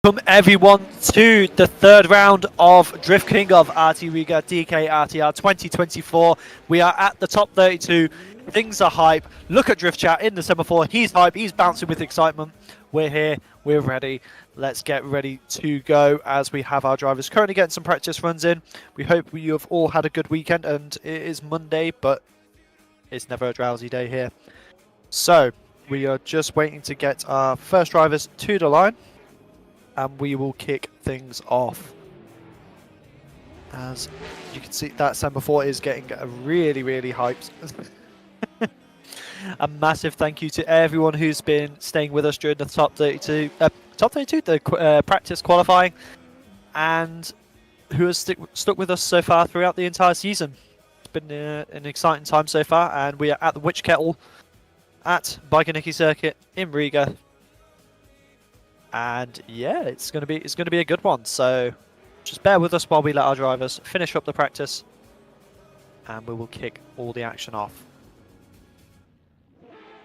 Welcome everyone to the third round of Drift King of RTRiga DKRTR24. We are at the top 32. Things are hype. Look at Drift Chat in the semaphore. He's hype. He's bouncing with excitement. We're here. We're ready. Let's get ready to go as we have our drivers currently getting some practice runs in. We hope you have all had a good weekend, and it is Monday, but it's never a drowsy day here. So we are just waiting to get our first drivers to the line, and we will kick things off. As you can see, that semaphore is getting really hyped. A massive thank you to everyone who's been staying with us during the top 32, the practice qualifying, and who has stuck with us so far throughout the entire season. It's been an exciting time so far, and we are at the Witch Kettle at Biker Circuit in Riga. And yeah, it's gonna be a good one. So just bear with us while we let our drivers finish up the practice, and we will kick all the action off.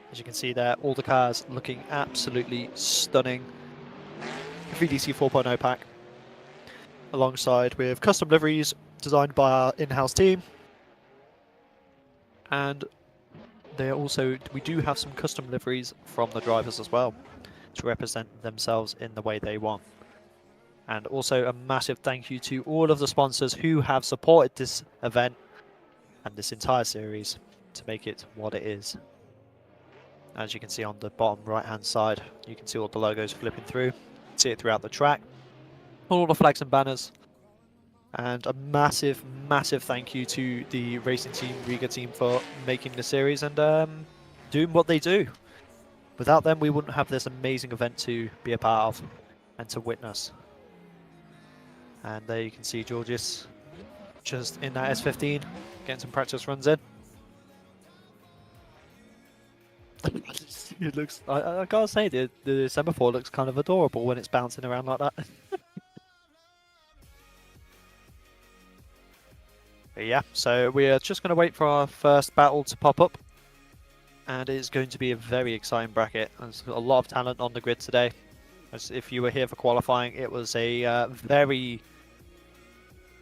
As you can see there, all the cars looking absolutely stunning. 3DC 4.0 pack, alongside with custom liveries designed by our in-house team, and we do have some custom liveries from the drivers as well, to represent themselves in the way they want. And also a massive thank you to all of the sponsors who have supported this event and this entire series to make it what it is. As you can see on the bottom right hand side, you can see all the logos flipping through. See it throughout the track, all the flags and banners. And a massive thank you to the Racing Team Riga team for making the series and doing what they do. Without them, we wouldn't have this amazing event to be a part of and to witness. And there you can see Julius just in that S15, getting some practice runs in. It looks, I gotta say, the semaphore looks kind of adorable when it's bouncing around like that. But yeah, so we are just going to wait for our first battle to pop up. And it's going to be a very exciting bracket. There's a lot of talent on the grid today. As if you were here for qualifying, it was a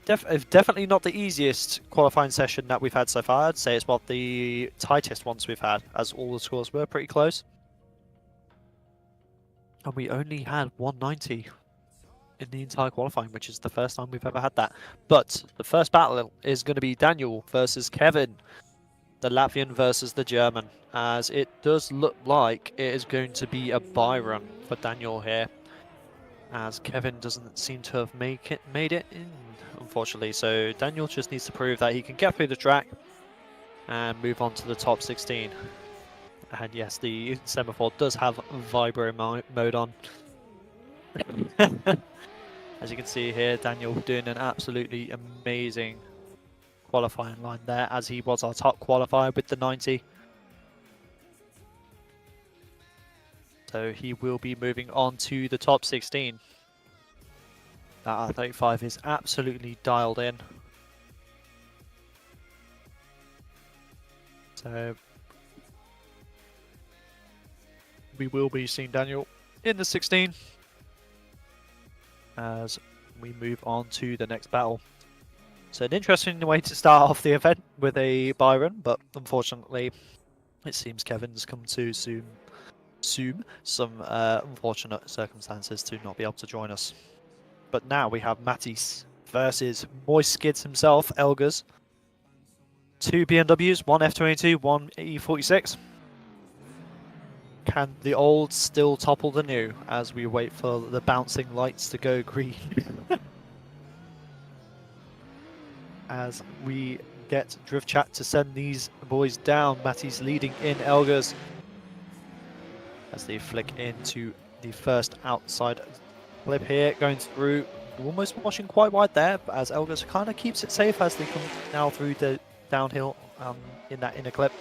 definitely not the easiest qualifying session that we've had so far. I'd say it's one of the tightest ones we've had, as all the scores were pretty close. And we only had 190 in the entire qualifying, which is the first time we've ever had that. But the first battle is going to be Daniel versus Kevin. The Latvian versus the German, as it does look like it is going to be a bye run for Daniel here, as Kevin doesn't seem to have made it in, unfortunately. So Daniel just needs to prove that he can get through the track and move on to the top 16. And yes, the semaphore does have vibro mode on. As you can see here, Daniel doing an absolutely amazing qualifying line there, as he was our top qualifier with the 90. So he will be moving on to the top 16. That R35 is absolutely dialed in. So we will be seeing Daniel in the 16 as we move on to the next battle. So an interesting way to start off the event with a bye run, but unfortunately it seems Kevin's come to some unfortunate circumstances to not be able to join us. But now we have Mattis versus Moist Skids himself, Elgers. 2 BMWs, 1 F22, 1 E46. Can the old still topple the new as we wait for the bouncing lights to go green? As we get Drift Chat to send these boys down. Matty's leading in Elgers as they flick into the first outside clip here, going through, almost washing quite wide there, but as Elgers kind of keeps it safe as they come now through the downhill in that inner clip.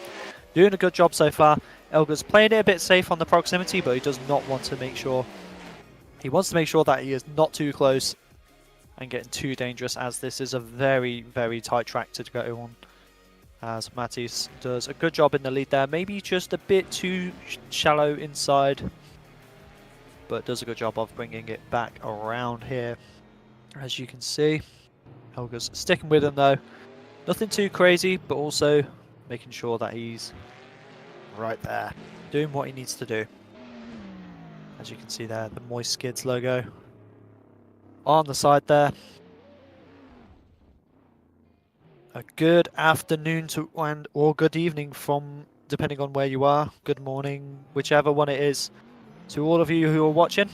Doing a good job so far. Elgers playing it a bit safe on the proximity, but he does not want to make sure, he wants to make sure that he is not too close and getting too dangerous, as this is a very tight track to go on. As Mattis does a good job in the lead there, maybe just a bit too shallow inside but does a good job of bringing it back around here. As you can see, Helga's sticking with him though. Nothing too crazy, but also making sure that he's right there, doing what he needs to do. As you can see there, the Moist Skids logo on the side there. A good afternoon to or good evening from, depending on where you are. Good morning, whichever one it is, to all of you who are watching.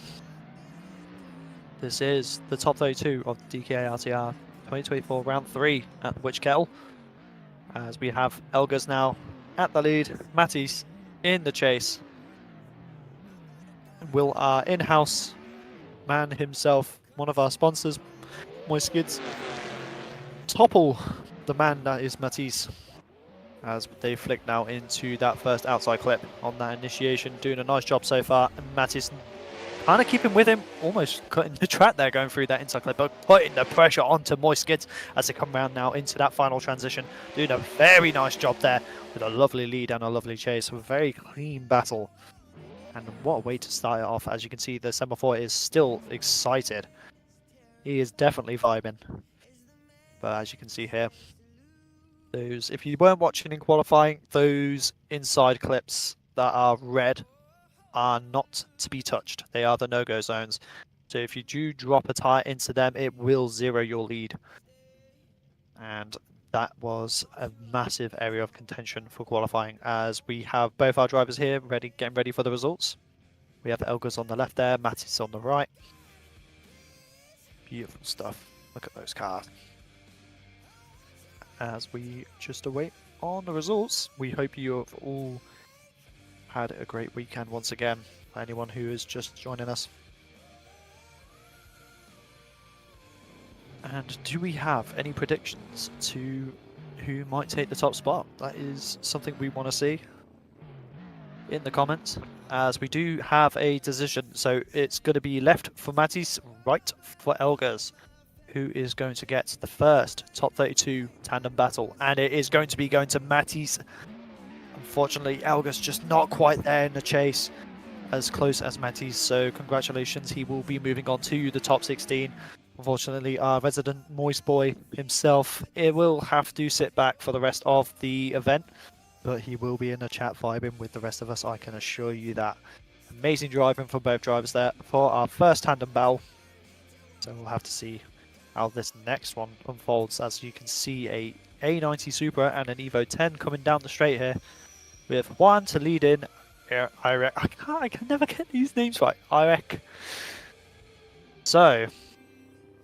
This is the top 32 of DKRTR 2024 round 3 at the Witch Kettle. As we have Elgas now at the lead, Mattis in the chase. Will our in-house man himself, one of our sponsors, Moist Skids, topple the man that is Matisse, as they flick now into that first outside clip on that initiation, doing a nice job so far, and Matisse kind of keeping with him, almost cutting the track there going through that inside clip, but putting the pressure onto Moist Skids as they come around now into that final transition, doing a very nice job there with a lovely lead and a lovely chase, a very clean battle. And what a way to start it off. As you can see, the semaphore is still excited. He is definitely vibing. But as you can see here, those, if you weren't watching in qualifying, those inside clips that are red are not to be touched. They are the no-go zones. So if you do drop a tire into them, it will zero your lead. And that was a massive area of contention for qualifying, as we have both our drivers here getting ready for the results. We have Elgas on the left there, Mattis on the right. Beautiful stuff. Look at those cars. As we just await on the results, we hope you have all had a great weekend once again. For anyone who is just joining us. And do we have any predictions to who might take the top spot? That is something we want to see in the comments, as we do have a decision. So it's going to be left for Mattis, right for Elgas, who is going to get the first top 32 tandem battle, and it is going to be going to Mattis. Unfortunately, Elgas just not quite there in the chase, as close as Mattis, so congratulations, he will be moving on to the top 16. Unfortunately, our resident Moist Boy himself, it will have to sit back for the rest of the event, but he will be in the chat vibing with the rest of us, I can assure you that. Amazing driving from both drivers there for our first tandem battle, so we'll have to see how this next one unfolds. As you can see, a A90 Supra and an Evo 10 coming down the straight here, with Juan to lead in. Irek, I can never get these names right. Irek. So,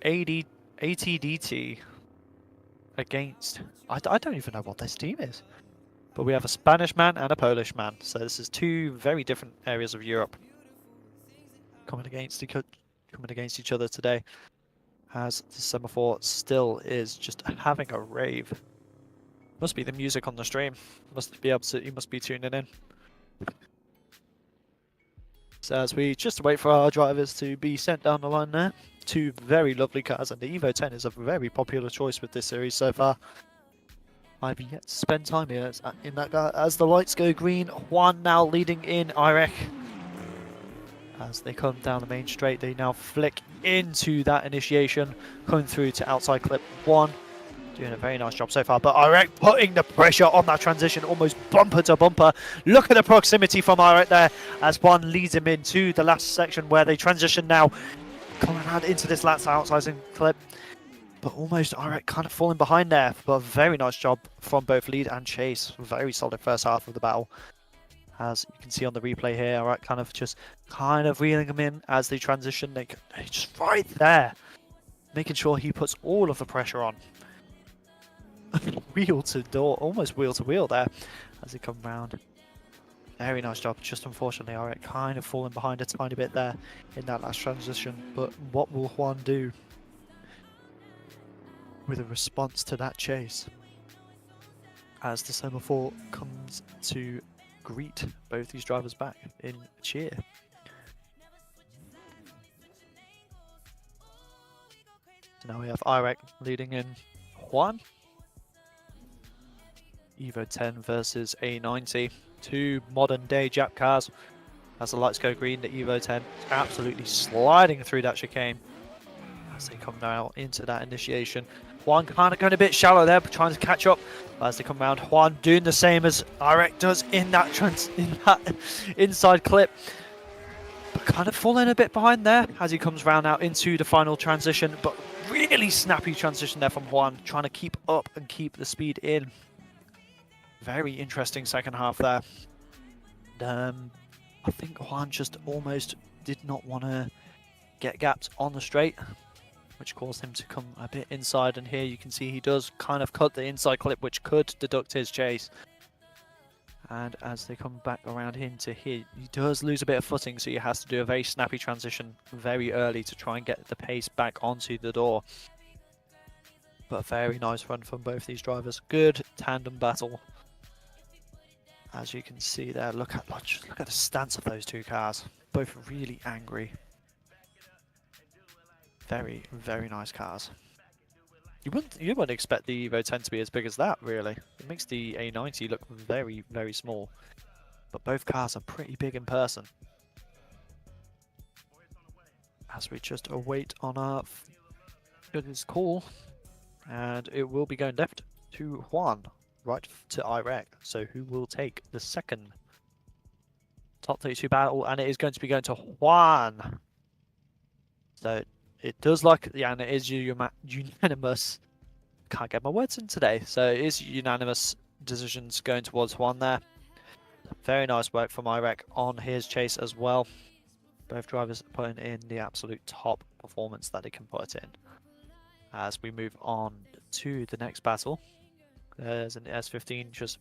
ATDT against, I don't even know what this team is, but we have a Spanish man and a Polish man. So this is two very different areas of Europe coming against each other today, as the semaphore still is just having a rave. Must be the music on the stream. You must be tuning in. So as we just wait for our drivers to be sent down the line there. Two very lovely cars, and the Evo 10 is a very popular choice with this series so far. I've yet to spend time here in that car. As the lights go green, Juan now leading in Irek. As they come down the main straight, they now flick into that initiation, coming through to outside clip 1. Doing a very nice job so far, but Irek putting the pressure on that transition, almost bumper to bumper. Look at the proximity from Irek there, as Juan leads him into the last section where they transition now, coming around into this last outsizing clip. But almost Irek kind of falling behind there, but a very nice job from both lead and chase. Very solid first half of the battle. As you can see on the replay here, Irek kind of reeling him in as they transition. They're just right there, making sure he puts all of the pressure on. Wheel to door, almost wheel to wheel there as they come round. Very nice job. Just unfortunately, Irek kind of falling behind a tiny bit there in that last transition. But what will Juan do with a response to that chase, as the semaphore comes to greet both these drivers back in cheer? So now we have Irek leading in Juan. Evo 10 versus A90, two modern day Jap cars As the lights go green, the Evo 10 absolutely sliding through that chicane. As they come now into that initiation. Juan kind of going a bit shallow there, but trying to catch up. But as they come around, Juan doing the same as Irek does in that inside clip. But kind of falling a bit behind there as he comes round out into the final transition. But really snappy transition there from Juan, trying to keep up and keep the speed in. Very interesting second half there. I think Juan just almost did not want to get gapped on the straight, which caused him to come a bit inside, and here you can see he does kind of cut the inside clip, which could deduct his chase. And as they come back around into here, he does lose a bit of footing, so he has to do a very snappy transition very early to try and get the pace back onto the door. But a very nice run from both these drivers. Good tandem battle. As you can see there, look at the stance of those two cars. Both really angry. Very, very nice cars. You wouldn't expect the Evo 10 to be as big as that, really. It makes the A90 look very, very small. But both cars are pretty big in person. As we just await on our judge's call, and it will be going left to Juan, right to Irek. So who will take the second top 32 battle? And it is going to be going to Juan. So it does look, yeah, and it is unanimous. Can't get my words in today. So it is unanimous decisions going towards Juan there. Very nice work from Irek on his chase as well. Both drivers putting in the absolute top performance that they can put in. As we move on to the next battle, there's an S15 just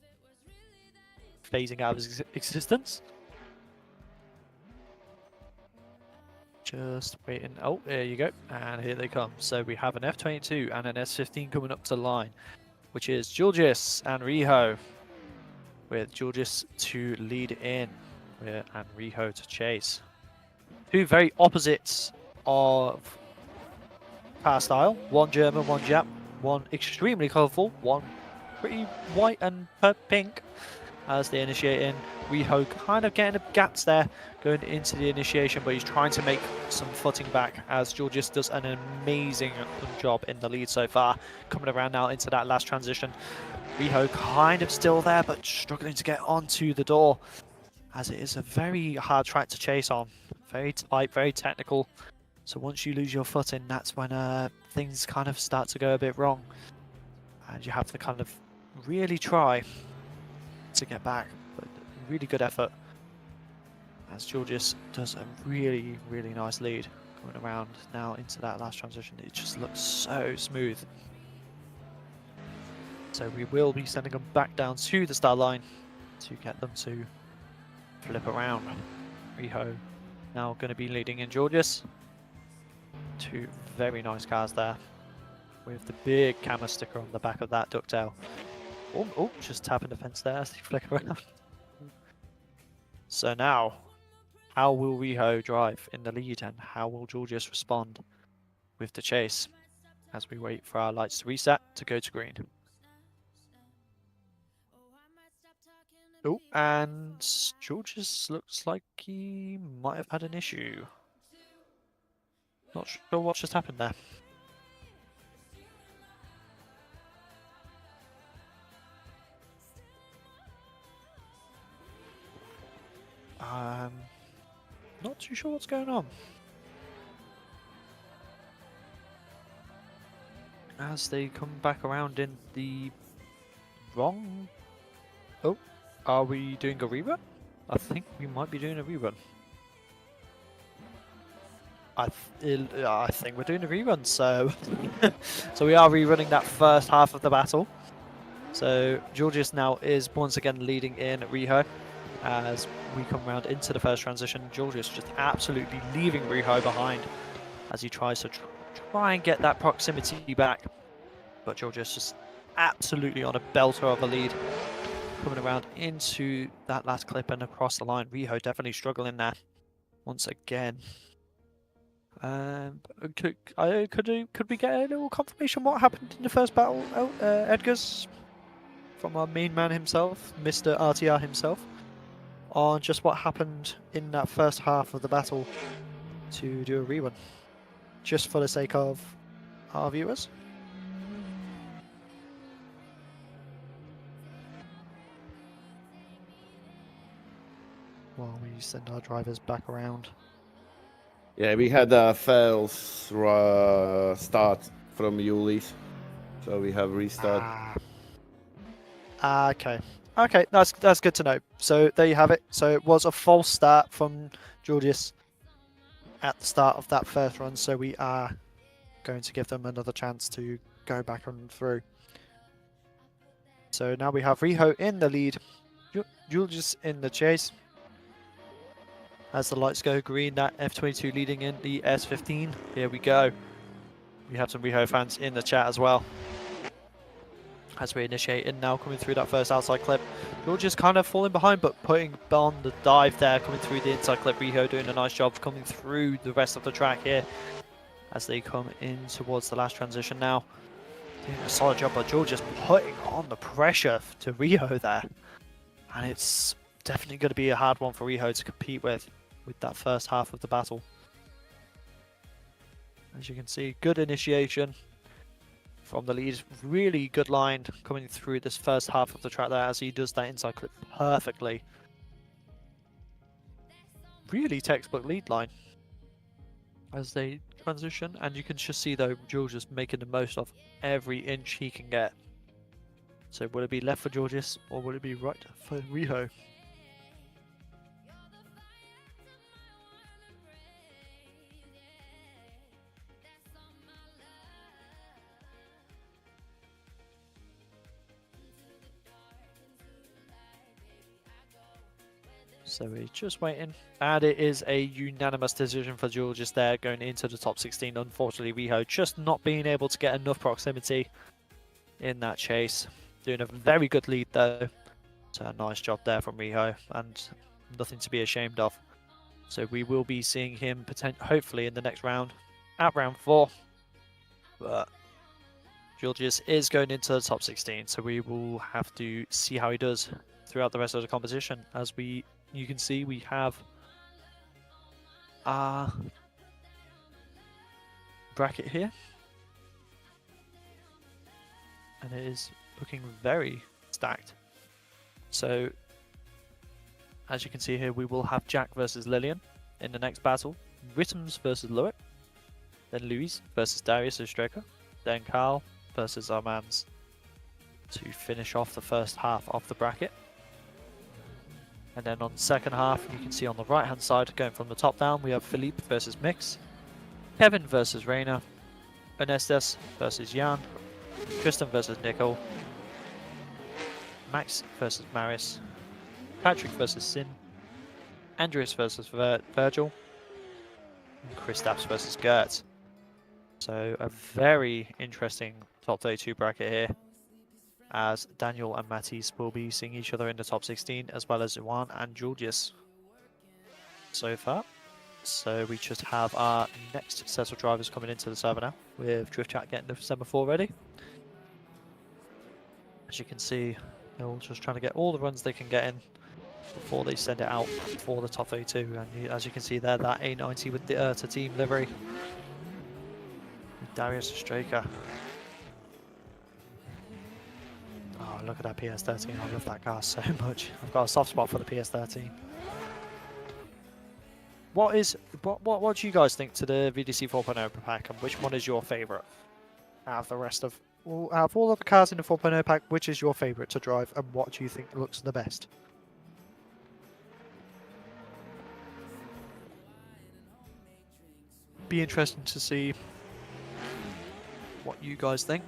phasing out of his existence. Just waiting. Oh, there you go. And here they come. So we have an F22 and an S15 coming up to the line, which is Julius and Reho, with Julius to lead in and Reho to chase. Two very opposites of car style. One German, one Jap. One extremely colourful, one pretty white and pink. As they initiate in, Reho kind of getting the gaps there going into the initiation, but he's trying to make some footing back as Julius does an amazing job in the lead so far. Coming around now into that last transition. Reho kind of still there, but struggling to get onto the door, as it is a very hard track to chase on. Very tight, very technical. So once you lose your footing, that's when things kind of start to go a bit wrong. And you have to kind of really try to get back, but really good effort as Julius does a really, really nice lead going around now into that last transition. It just looks so smooth. So we will be sending them back down to the start line to get them to flip around. Reho now going to be leading in Julius. Two very nice cars there with the big camera sticker on the back of that ducktail. Oh, just tapping the fence there as they flick around. So now, how will Reho drive in the lead, and how will Julius respond with the chase as we wait for our lights to reset to go to green? Oh, and Julius looks like he might have had an issue. Not sure what just happened there. Not too sure what's going on. As they come back around in the wrong... Oh, are we doing a rerun? I think we might be doing a rerun. I think we're doing a rerun, so... so we are rerunning that first half of the battle. So Julius now is once again leading in Reho. As we come around into the first transition, Julius just absolutely leaving Reho behind as he tries to try and get that proximity back. But Julius just absolutely on a belter of a lead. Coming around into that last clip and across the line. Reho definitely struggling there once again. Could we get a little confirmation what happened in the first battle, Edgar's? From our main man himself, Mr. RTR himself. on just what happened in that first half of the battle to do a rerun, just for the sake of our viewers. While we send our drivers back around. Yeah, we had a fail start from Julius, so we have restart. Okay. Okay, that's good to know. So there you have it. So it was a false start from Julius at the start of that first run, so we are going to give them another chance to go back on through. So now we have Reho in the lead, Julius in the chase. As the lights go green, that F22 leading in the S15. Here we go. We have some Reho fans in the chat as well. As we initiate in now, coming through that first outside clip. Julius kind of falling behind, but putting on the dive there, coming through the inside clip. Reho doing a nice job coming through the rest of the track here. As they come in towards the last transition now. Doing a solid job, but Julius putting on the pressure to Reho there. And it's definitely going to be a hard one for Reho to compete with that first half of the battle. As you can see, good initiation from the lead. Really good line coming through this first half of the track there as he does that inside clip perfectly. Really textbook lead line as they transition, and you can just see though Julius making the most of every inch he can get. So will it be left for Julius or will it be right for Reho? So we're just waiting, and it is a unanimous decision for Julius there going into the top 16. Unfortunately, Reho just not being able to get enough proximity in that chase. Doing a very good lead though. So a nice job there from Reho, and nothing to be ashamed of. So we will be seeing him hopefully in the next round, at round 4. But Julius is going into the top 16, so we will have to see how he does throughout the rest of the competition. As you can see, we have our bracket here, and it is looking very stacked. So as you can see here, we will have Jack versus Lilian in the next battle, Rhythms versus Loic, then Luis versus Darius as striker, then Carl versus Armands to finish off the first half of the bracket. And then on the second half, you can see on the right hand side, going from the top down, we have Philippe versus Mix, Kevin versus Raina, Anestas versus Juan, Tristan versus Nikhil, Max versus Maris, Patrick versus Sin, Andreas versus Virgil, and Kristaps versus Gert. So a very interesting top 32 bracket here, as Daniel and Matisse will be seeing each other in the top 16, as well as Juan and Julius so far. So we just have our next set of drivers coming into the server now, with Drift Chat getting the semaphore ready. As you can see, they're all just trying to get all the runs they can get in before they send it out for the top 32. And as you can see there, that A90 with the Team livery. Darius striker. Oh, look at that PS13. I love that car so much. I've got a soft spot for the PS13. What do you guys think to the VDC 4.0 pack, and which one is your favourite out of the rest of, out of all of the cars in the 4.0 pack? Which is your favourite to drive, and what do you think looks the best? Be interesting to see what you guys think.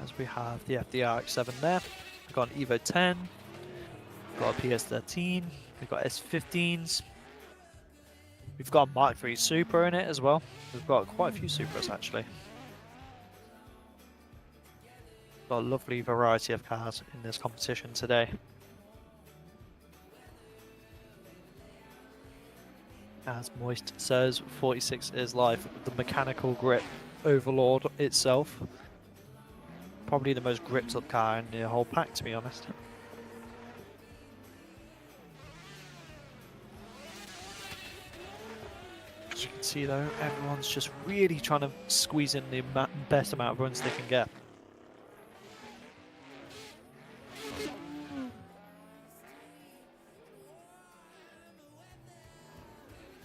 As we have the FDRX7 there, we've got an Evo 10, we've got a PS13, we've got S15s, we've got a Mark III Super in it as well. We've got quite a few Supras actually. Got a lovely variety of cars in this competition today. As Moist says, 46 is life, the mechanical grip overlord itself. Probably the most gripped up car in the whole pack, to be honest. As you can see though, everyone's just really trying to squeeze in the best amount of runs they can get.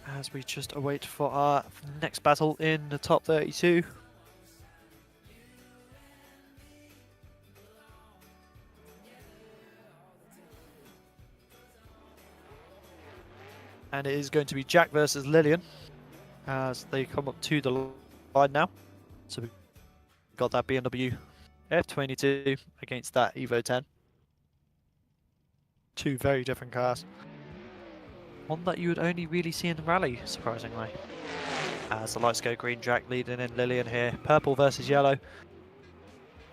As we just await for our next battle in the top 32. And it is going to be Jack versus Lilian as they come up to the line now. So we've got that BMW F22 against that Evo 10. Two very different cars. One that you would only really see in the rally, surprisingly. As the lights go green, Jack leading in Lilian here. Purple versus yellow.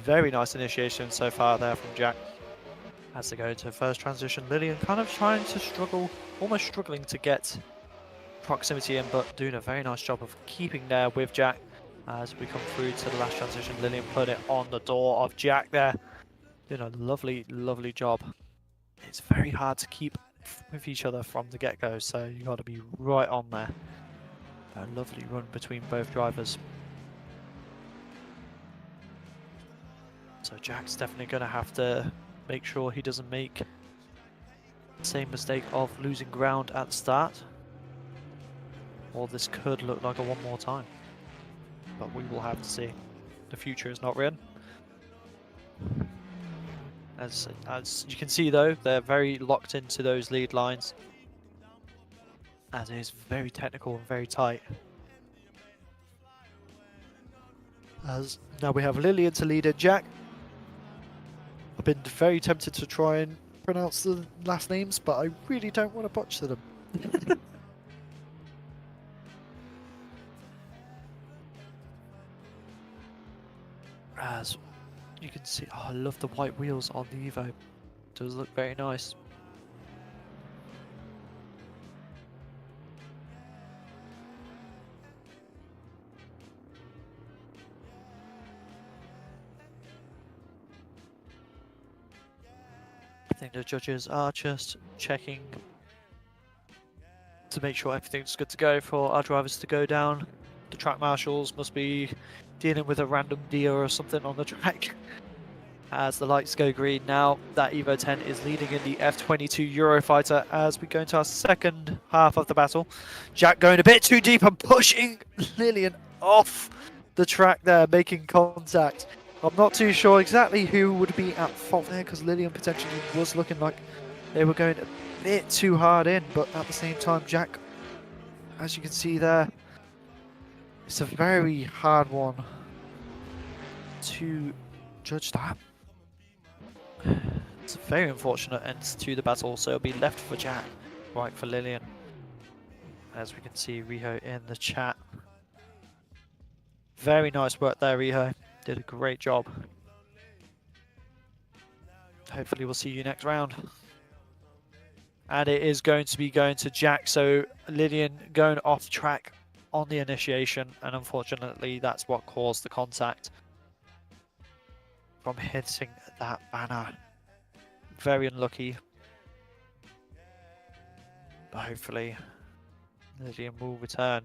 Very nice initiation so far there from Jack. As they go into first transition, Lilian kind of trying to struggle, almost struggling to get proximity in, but doing a very nice job of keeping there with Jack. As we come through to the last transition, Lilian put it on the door of Jack there. Doing a lovely, lovely job. It's very hard to keep with each other from the get-go, so you got to be right on there. A lovely run between both drivers. So Jack's definitely going to have to make sure he doesn't make the same mistake of losing ground at the start, or this could look like a one more time, but we will have to see. The future is not written. As you can see though, they're very locked into those lead lines, as it is very technical and very tight. As now we have Lilian to lead it, Jack. I've been very tempted to try and pronounce the last names, but I really don't want to butcher them. As you can see, oh, I love the white wheels on the Evo. Does look very nice. I think the judges are just checking to make sure everything's good to go for our drivers to go down. The track marshals must be dealing with a random deer or something on the track. As the lights go green now, that Evo 10 is leading in the F22 Eurofighter as we go into our second half of the battle. Jack going a bit too deep and pushing Lilian off the track there, making contact. I'm not too sure exactly who would be at fault there, because Lilian potentially was looking like they were going a bit too hard in, but at the same time, Jack, as you can see there, it's a very hard one to judge that. It's a very unfortunate end to the battle, so it'll be left for Jack, right for Lilian. As we can see Reho in the chat. Very nice work there, Reho. Did a great job. Hopefully we'll see you next round. And it is going to be going to Jack, so Lilian going off track on the initiation, and unfortunately that's what caused the contact from hitting that banner. Very unlucky. But hopefully Lilian will return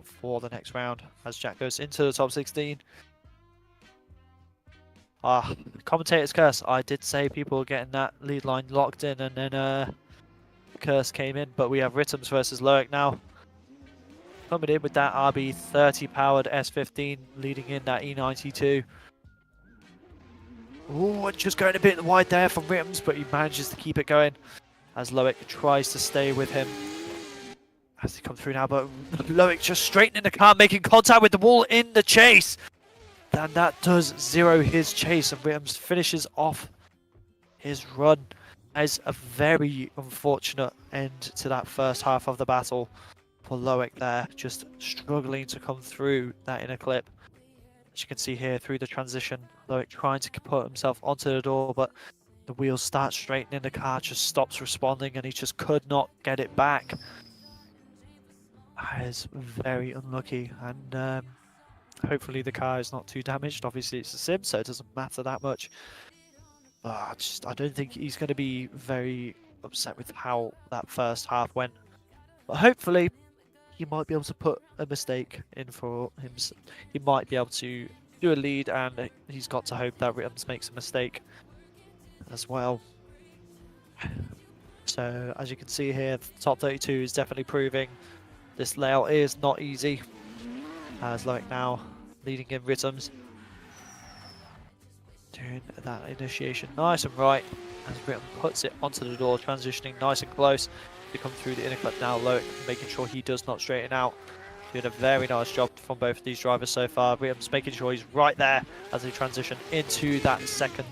for the next round as Jack goes into the top 16. Commentator's curse. I did say people were getting that lead line locked in, and then curse came in, but we have Rittums versus Loic now. Coming in with that RB30 powered S15, leading in that E92. Oh, just going a bit wide there from Rittums, but he manages to keep it going as Loic tries to stay with him as he comes through now, but Loic just straightening the car, making contact with the wall in the chase. And that does zero his chase, and Rittums finishes off his run. As a very unfortunate end to that first half of the battle for Loic there, just struggling to come through that inner clip. As you can see here through the transition, Loic trying to put himself onto the door, but the wheels start straightening, the car just stops responding, and he just could not get it back. That is very unlucky, and hopefully the car is not too damaged. Obviously it's a sim, so it doesn't matter that much. But I don't think he's going to be very upset with how that first half went. But hopefully he might be able to put a mistake in for him. He might be able to do a lead, and he's got to hope that Rittams makes a mistake as well. So as you can see here, the top 32 is definitely proving this layout is not easy. As Loic now leading in Rittams, doing that initiation nice and right as Rhythm puts it onto the door, transitioning nice and close to come through the inner clip. Now Loic making sure he does not straighten out, doing a very nice job from both of these drivers so far. Rhythm's making sure he's right there as they transition into that second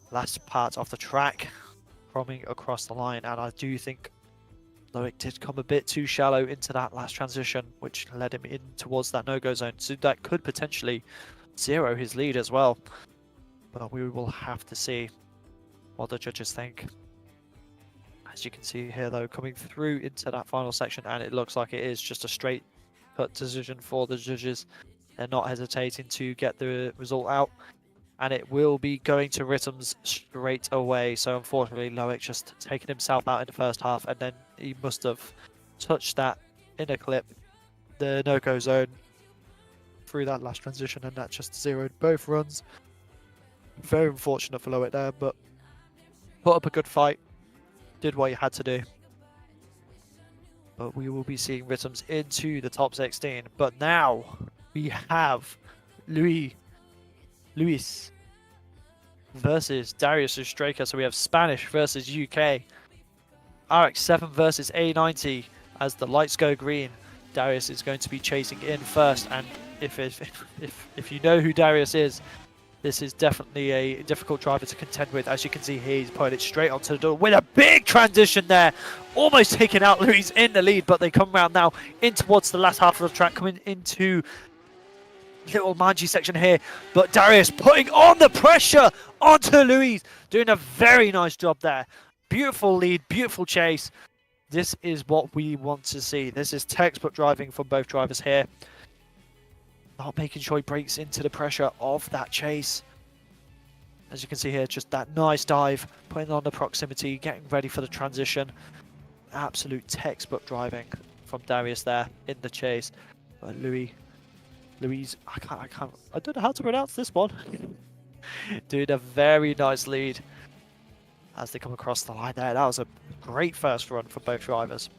last part of the track, coming across the line. And I do think Loic did come a bit too shallow into that last transition, which led him in towards that no-go zone. So that could potentially zero his lead as well. But we will have to see what the judges think. As you can see here though, coming through into that final section, and it looks like it is just a straight cut decision for the judges. They're not hesitating to get the result out, and it will be going to Rittams straight away. So unfortunately Loic just taking himself out in the first half, and then he must have touched that inner clip, the no-go zone, through that last transition, and that just zeroed both runs. Very unfortunate for Loic there, but put up a good fight, did what he had to do. But we will be seeing Rittams into the top 16. But now we have Luis versus Darius Striker. So we have Spanish versus UK. RX7 versus A90. As the lights go green, Darius is going to be chasing in first. And if you know who Darius is, this is definitely a difficult driver to contend with. As you can see here, he's putting it straight onto the door with a big transition there. Almost taking out Luis in the lead, but they come around now in towards the last half of the track, coming into little mangy section here. But Darius putting on the pressure onto Luis, doing a very nice job there. Beautiful lead, beautiful chase. This is what we want to see. This is textbook driving from both drivers here. Not making sure he breaks into the pressure of that chase. As you can see here, just that nice dive, putting on the proximity, getting ready for the transition. Absolute textbook driving from Darius there in the chase. But Luis, I don't know how to pronounce this one. Doing a very nice lead as they come across the line there. That was a great first run for both drivers.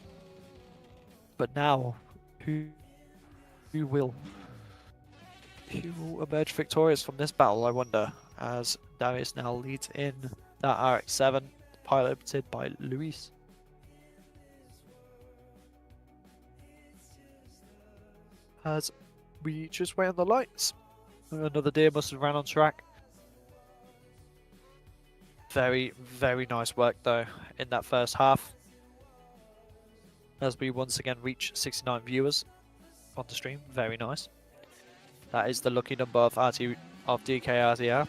But now, who will emerge victorious from this battle, I wonder, as Darius now leads in that RX7, piloted by Luis. As we just wait on the lights, another deer must have ran on track. Very, very nice work though in that first half, as we once again reach 69 viewers on the stream. Very nice. That is the lucky number of DKRTR.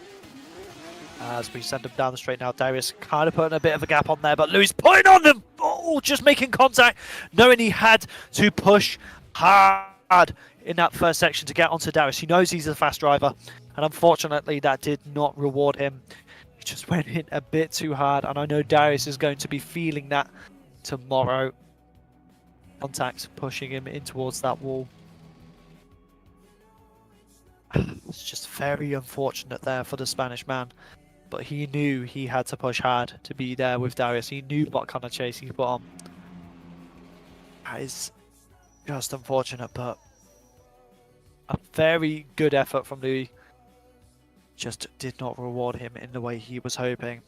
As we send them down the straight now, Darius kind of putting a bit of a gap on there, but Luis putting on them! Oh, just making contact, knowing he had to push hard in that first section to get onto Darius. He knows he's a fast driver, and unfortunately that did not reward him. He just went in a bit too hard, and I know Darius is going to be feeling that tomorrow. Contact pushing him in towards that wall. It's just very unfortunate there for the Spanish man, but he knew he had to push hard to be there with Darius. He knew what kind of chase he put on. That is just unfortunate, but a very good effort from Luis. Just did not reward him in the way he was hoping.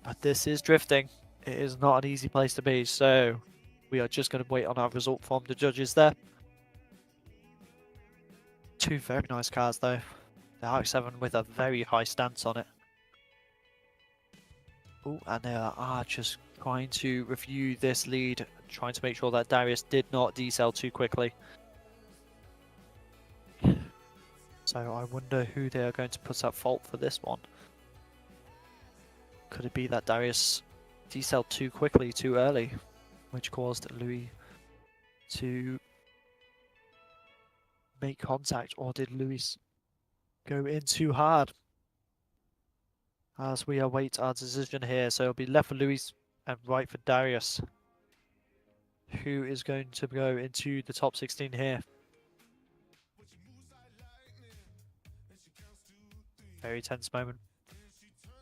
But this is drifting. It is not an easy place to be, so we are just going to wait on our result from the judges there. Two very nice cars though. The RX7 with a very high stance on it. Oh, and they are just trying to review this lead, trying to make sure that Darius did not decel too quickly. So I wonder who they are going to put at fault for this one. Could it be that Darius decelled too quickly, too early, which caused Luis to make contact, or did Luis go in too hard? As we await our decision here, so it'll be left for Luis and right for Darius. who is going to go into the top 16 here. Very tense moment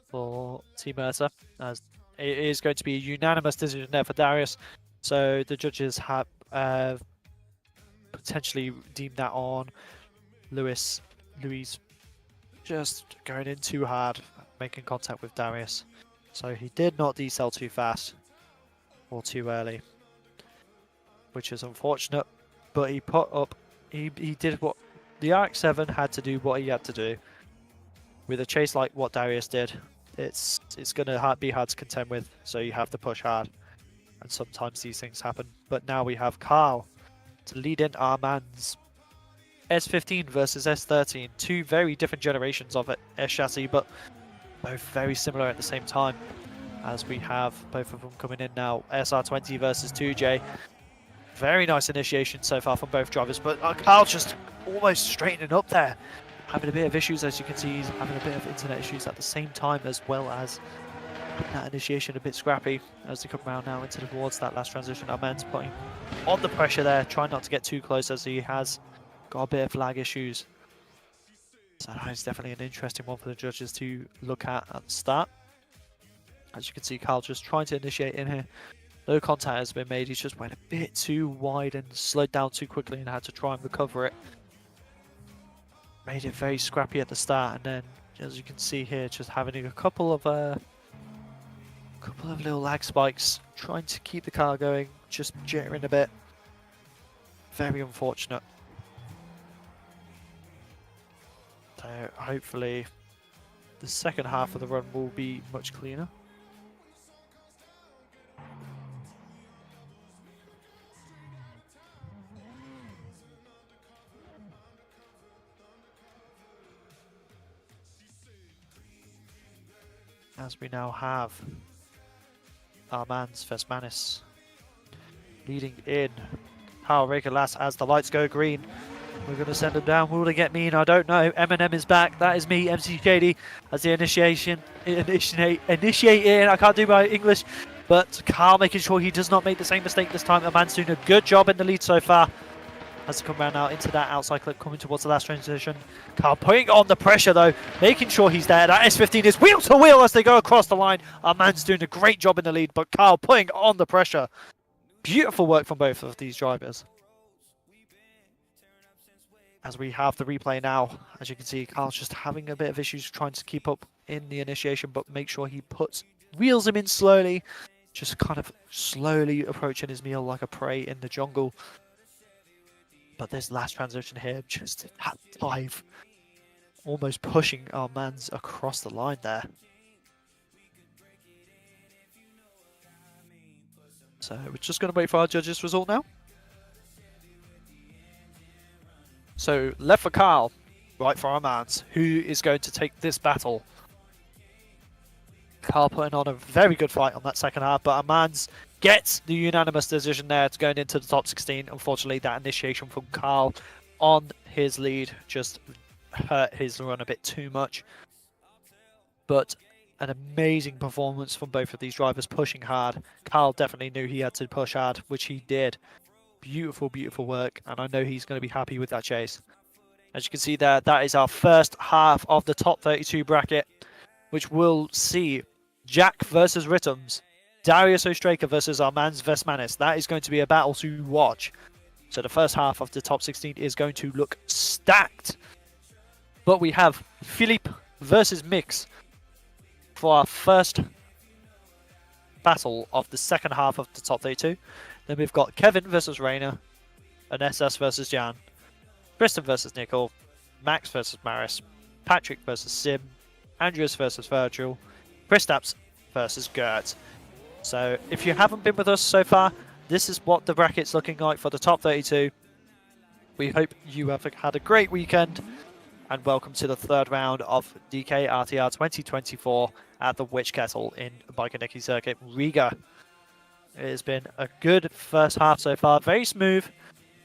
for Team Riga, as it is going to be a unanimous decision there for Darius. So the judges have potentially deemed that on Luis just going in too hard, making contact with Darius. So he did not decel too fast or too early, which is unfortunate. But he put up, he did what the RX-7 had to do, what he had to do. With a chase like what Darius did, it's going to be hard to contend with, so you have to push hard. And sometimes these things happen. But now we have Carl to lead in Armands. S15 versus S13, two very different generations of it, S chassis, but both very similar at the same time. As we have both of them coming in now, SR20 versus 2J. Very nice initiation so far from both drivers, but Carl just almost straightening up there. Having a bit of issues, as you can see, he's having a bit of internet issues at the same time, as well as that initiation a bit scrappy as they come around now into towards that last transition. Armands putting on the pressure there, trying not to get too close as he has got a bit of lag issues. So that is definitely an interesting one for the judges to look at the start. As you can see, Carl just trying to initiate in here. No contact has been made, he's just went a bit too wide and slowed down too quickly and had to try and recover it. Made it very scrappy at the start, and then as you can see here, just having a couple of little lag spikes, trying to keep the car going, just jittering a bit. Very unfortunate. So hopefully the second half of the run will be much cleaner. As we now have Armands Vesmanis leading in. Power Riga last as the lights go green. We're going to send him down. Will they get mean? I don't know. Eminem is back. That is me, MC Shady, as the initiating. I can't do my English, but Carl making sure he does not make the same mistake this time. Armands doing a good job in the lead so far. As they come around now into that outside clip, coming towards the last transition. Carl putting on the pressure though, making sure he's there. That S15 is wheel to wheel as they go across the line. Armands doing a great job in the lead, but Carl putting on the pressure. Beautiful work from both of these drivers. As we have the replay now, as you can see, Carl's just having a bit of issues trying to keep up in the initiation, but make sure he wheels him in slowly. Just kind of slowly approaching his meal like a prey in the jungle. But this last transition here, just that dive, almost pushing Armands across the line there. So we're just going to wait for our judges' result now. So left for Carl, right for Armands, who is going to take this battle. Carl putting on a very good fight on that second half, but Armands gets the unanimous decision there to going into the top 16. Unfortunately, that initiation from Carl on his lead just hurt his run a bit too much. But an amazing performance from both of these drivers, pushing hard. Carl definitely knew he had to push hard, which he did. Beautiful, beautiful work, and I know he's going to be happy with that chase. As you can see there, that is our first half of the top 32 bracket, which will see Jack versus Rittums, Darius Ostraka versus Armands Vesmanis. That is going to be a battle to watch. So the first half of the top 16 is going to look stacked. But we have Philippe versus Mix for our first battle of the second half of the top 32. Then we've got Kevin versus Raina, Anestas versus Juan, Tristan versus Nikhil, Max versus Maris, Patrick versus Sim, Andreas versus Virgil, Kristaps versus Gert. So if you haven't been with us so far, this is what the bracket's looking like for the top 32. We hope you have had a great weekend, and welcome to the third round of DKRTR24 at the Witch Kettle in Bike Circuit, Riga. It has been a good first half so far, very smooth.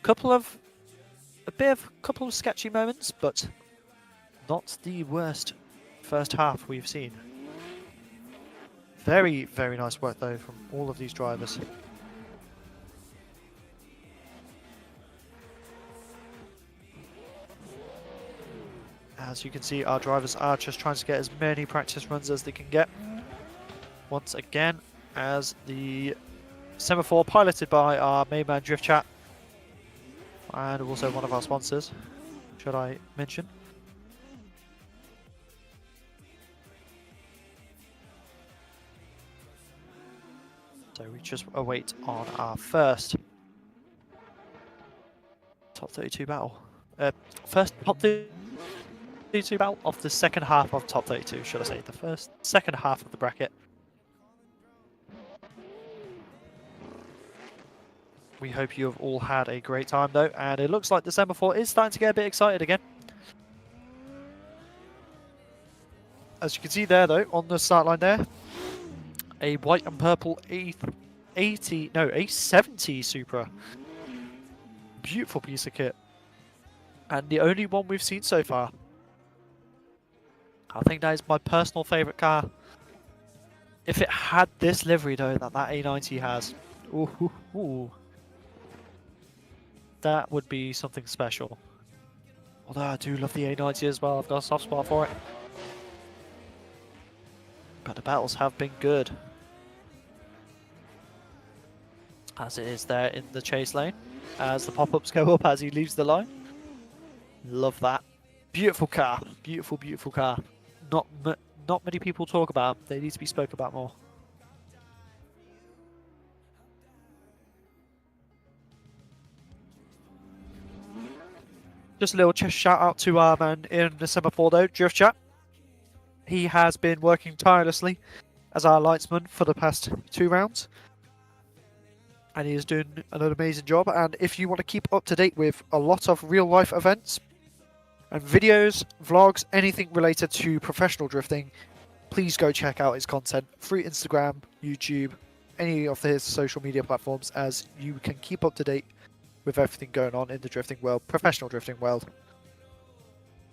Couple of sketchy moments, but not the worst first half we've seen. Very, very nice work though from all of these drivers. As you can see, our drivers are just trying to get as many practice runs as they can get. Once again, as the semaphore piloted by our main man Drift Chat and also one of our sponsors, should I mention. So we just await on our first top 32 battle. First top 32 battle of the second half of top 32, should I say. The second half of the bracket. We hope you have all had a great time though, and it looks like the semaphore is starting to get a bit excited again. As you can see there though, on the start line there, a white and purple A70 Supra. Beautiful piece of kit. And the only one we've seen so far. I think that is my personal favourite car. If it had this livery though, that A90 has, ooh, that would be something special. Although I do love the A90 as well, I've got a soft spot for it. But the battles have been good. As it is there in the chase lane, as the pop-ups go up as he leaves the line. Love that. Beautiful car, beautiful, beautiful car. Not many people talk about them. They need to be spoken about more. Just a little shout out to our man in the semaphore though, Drift Chat. He has been working tirelessly as our lightsman for the past 2 rounds. And he is doing an amazing job. And if you want to keep up to date with a lot of real life events and videos, vlogs, anything related to professional drifting, please go check out his content through Instagram, YouTube, any of his social media platforms, as you can keep up to date with everything going on in the drifting world, professional drifting world.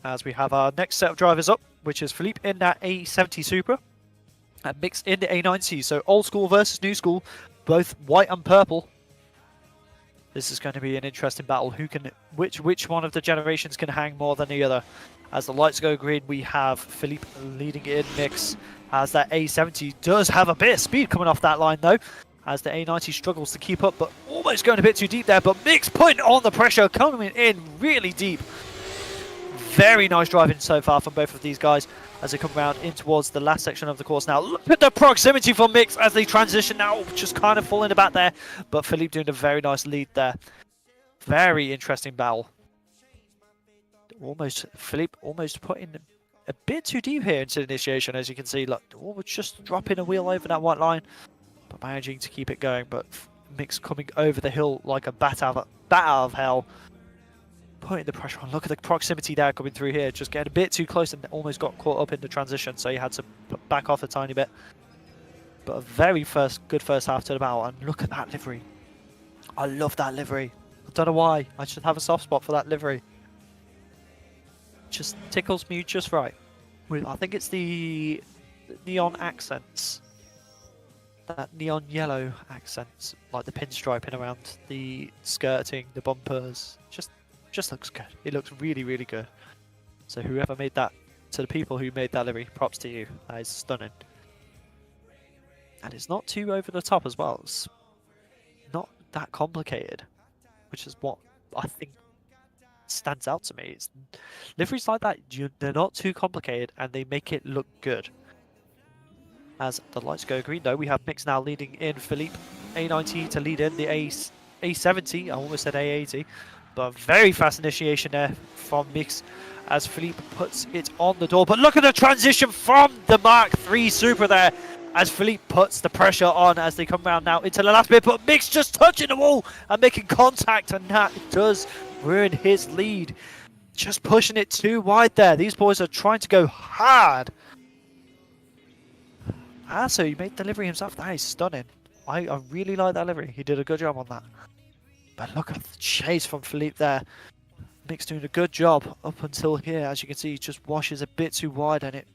As we have our next set of drivers up, which is Philippe in that A70 Supra and Mix in the A90. So old school versus new school, both white and purple. This is going to be an interesting battle. Who can, which one of the generations can hang more than the other? As the lights go green, we have Philippe leading in Mix, as that A70 does have a bit of speed coming off that line though, as the A90 struggles to keep up, but almost going a bit too deep there. But Mix putting on the pressure, coming in really deep. Very nice driving so far from both of these guys as they come around in towards the last section of the course now. Look at the proximity for Mix as they transition now, just kind of falling about there, but Philippe doing a very nice lead there. Very interesting battle. Philippe almost putting a bit too deep here into the initiation, as you can see. Look, just dropping a wheel over that white line, but managing to keep it going. But Mix coming over the hill like a bat out of hell. Putting the pressure on. Look at the proximity there coming through here. Just getting a bit too close and almost got caught up in the transition, so you had to back off a tiny bit. But a very good first half to the battle. And look at that livery. I love that livery. I don't know why. I should have a soft spot for that livery. Just tickles me just right. I think it's the neon accents. That neon yellow accents, like the pinstriping around the skirting, the bumpers. Just looks good. It looks really, really good. So whoever made that, to the people who made that livery, props to you. That is stunning. And it's not too over the top as well. It's not that complicated, which is what I think stands out to me. It's liveries like that, they're not too complicated and they make it look good. As the lights go green though, we have Mix now leading in Philippe. A90 to lead in the A70, I almost said A80. But very fast initiation there from Mix as Philippe puts it on the door. But look at the transition from the Mark III Supra there as Philippe puts the pressure on as they come around now into the last bit. But Mix just touching the wall and making contact, and that does ruin his lead. Just pushing it too wide there. These boys are trying to go hard. So he made the livery himself. That is stunning. I really like that livery. He did a good job on that. But look at the chase from Philippe there. Mix doing a good job up until here. As you can see, he just washes a bit too wide and it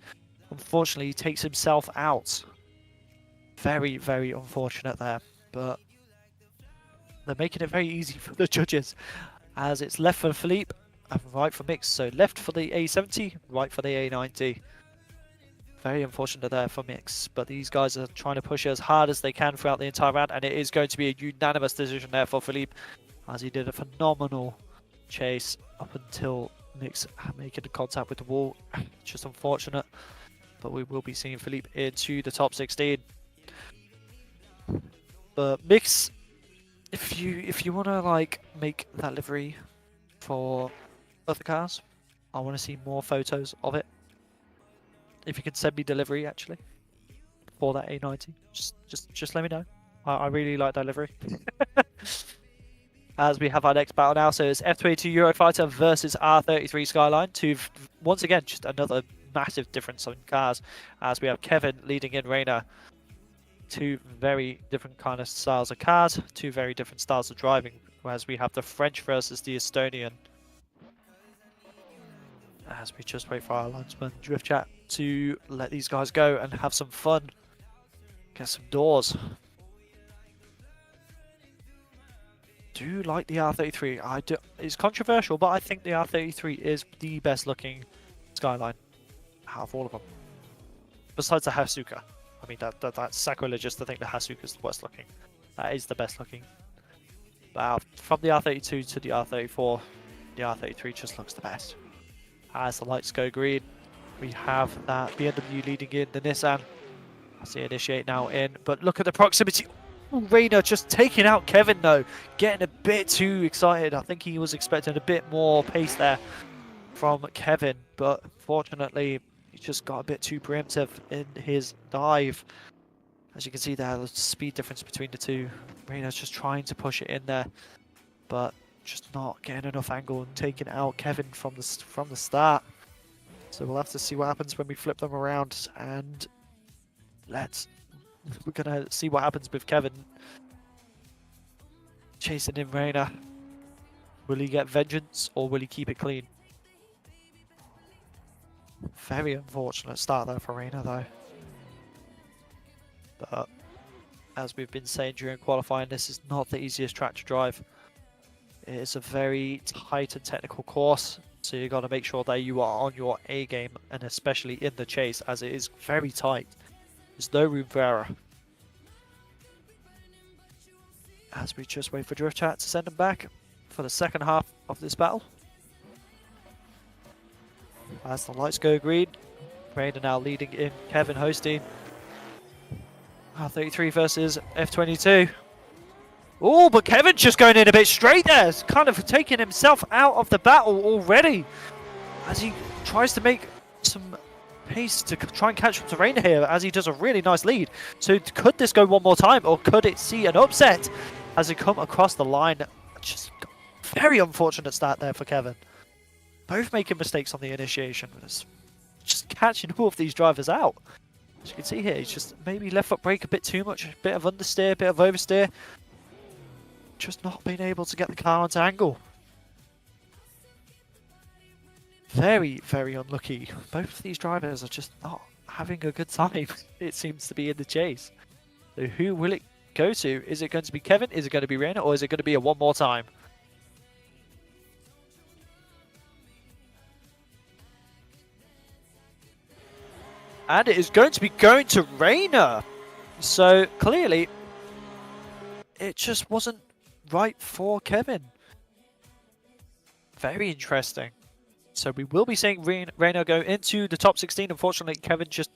unfortunately takes himself out. Very, very unfortunate there. But they're making it very easy for the judges as it's left for Philippe and right for Mix. So left for the A70, right for the A90. Very unfortunate there for Mix, but these guys are trying to push as hard as they can throughout the entire round, and it is going to be a unanimous decision there for Philippe, as he did a phenomenal chase up until Mix making contact with the wall. Just unfortunate, but we will be seeing Philippe into the top 16. But Mix, if you want to like make that livery for other cars, I want to see more photos of it. If you can send me delivery actually for that A90, just let me know. I really like that livery. As we have our next battle now, so it's F22 Eurofighter versus R33 Skyline. Once again, just another massive difference in cars, as we have Kevin leading in Raina. Two very different kind of styles of cars, two very different styles of driving, whereas we have the French versus the Estonian. As we just wait for our linesman Drift Chat to let these guys go and have some fun, get some doors. Do like the R33. It's controversial, but I think the R33 is the best looking Skyline out of all of them, besides the Hasuka. I mean, that's sacrilegious to think the Hasuka is the worst looking. That is the best looking. But from the R32 to the R34, the R33 just looks the best. As the lights go green, we have that BMW leading in the Nissan. I see initiate now in, but look at the proximity. Raina just taking out Kevin though, getting a bit too excited. I think he was expecting a bit more pace there from Kevin, but fortunately he just got a bit too preemptive in his dive. As you can see there, the speed difference between the two. Raina's just trying to push it in there, but just not getting enough angle and taking out Kevin from the start. So we'll have to see what happens when we flip them around, and we're gonna see what happens with Kevin chasing in Raina. Will he get vengeance or will he keep it clean? Very unfortunate start there for Raina though. But as we've been saying during qualifying, this is not the easiest track to drive. It is a very tight and technical course, so you got to make sure that you are on your A game, and especially in the chase, as it is very tight. There's no room for error. As we just wait for Drift Chat to send them back for the second half of this battle. As the lights go green, Raina now leading in Kevin hosting. R33 versus F22. Oh, but Kevin's just going in a bit straight there. It's kind of taking himself out of the battle already, as he tries to make some pace to try and catch up to Raina here, as he does a really nice lead. So could this go one more time, or could it see an upset as he come across the line? Just very unfortunate start there for Kevin. Both making mistakes on the initiation. It's just catching all of these drivers out. As you can see here, he's just maybe left foot brake a bit too much, a bit of understeer, a bit of oversteer. Just not being able to get the car onto angle. Very, very unlucky. Both of these drivers are just not having a good time, it seems to be, in the chase. So who will it go to? Is it going to be Kevin? Is it going to be Raina? Or is it going to be a one more time? And it is going to be going to Raina. So clearly, it just wasn't right for Kevin. Very interesting. So we will be seeing Raina go into the top 16. Unfortunately, Kevin just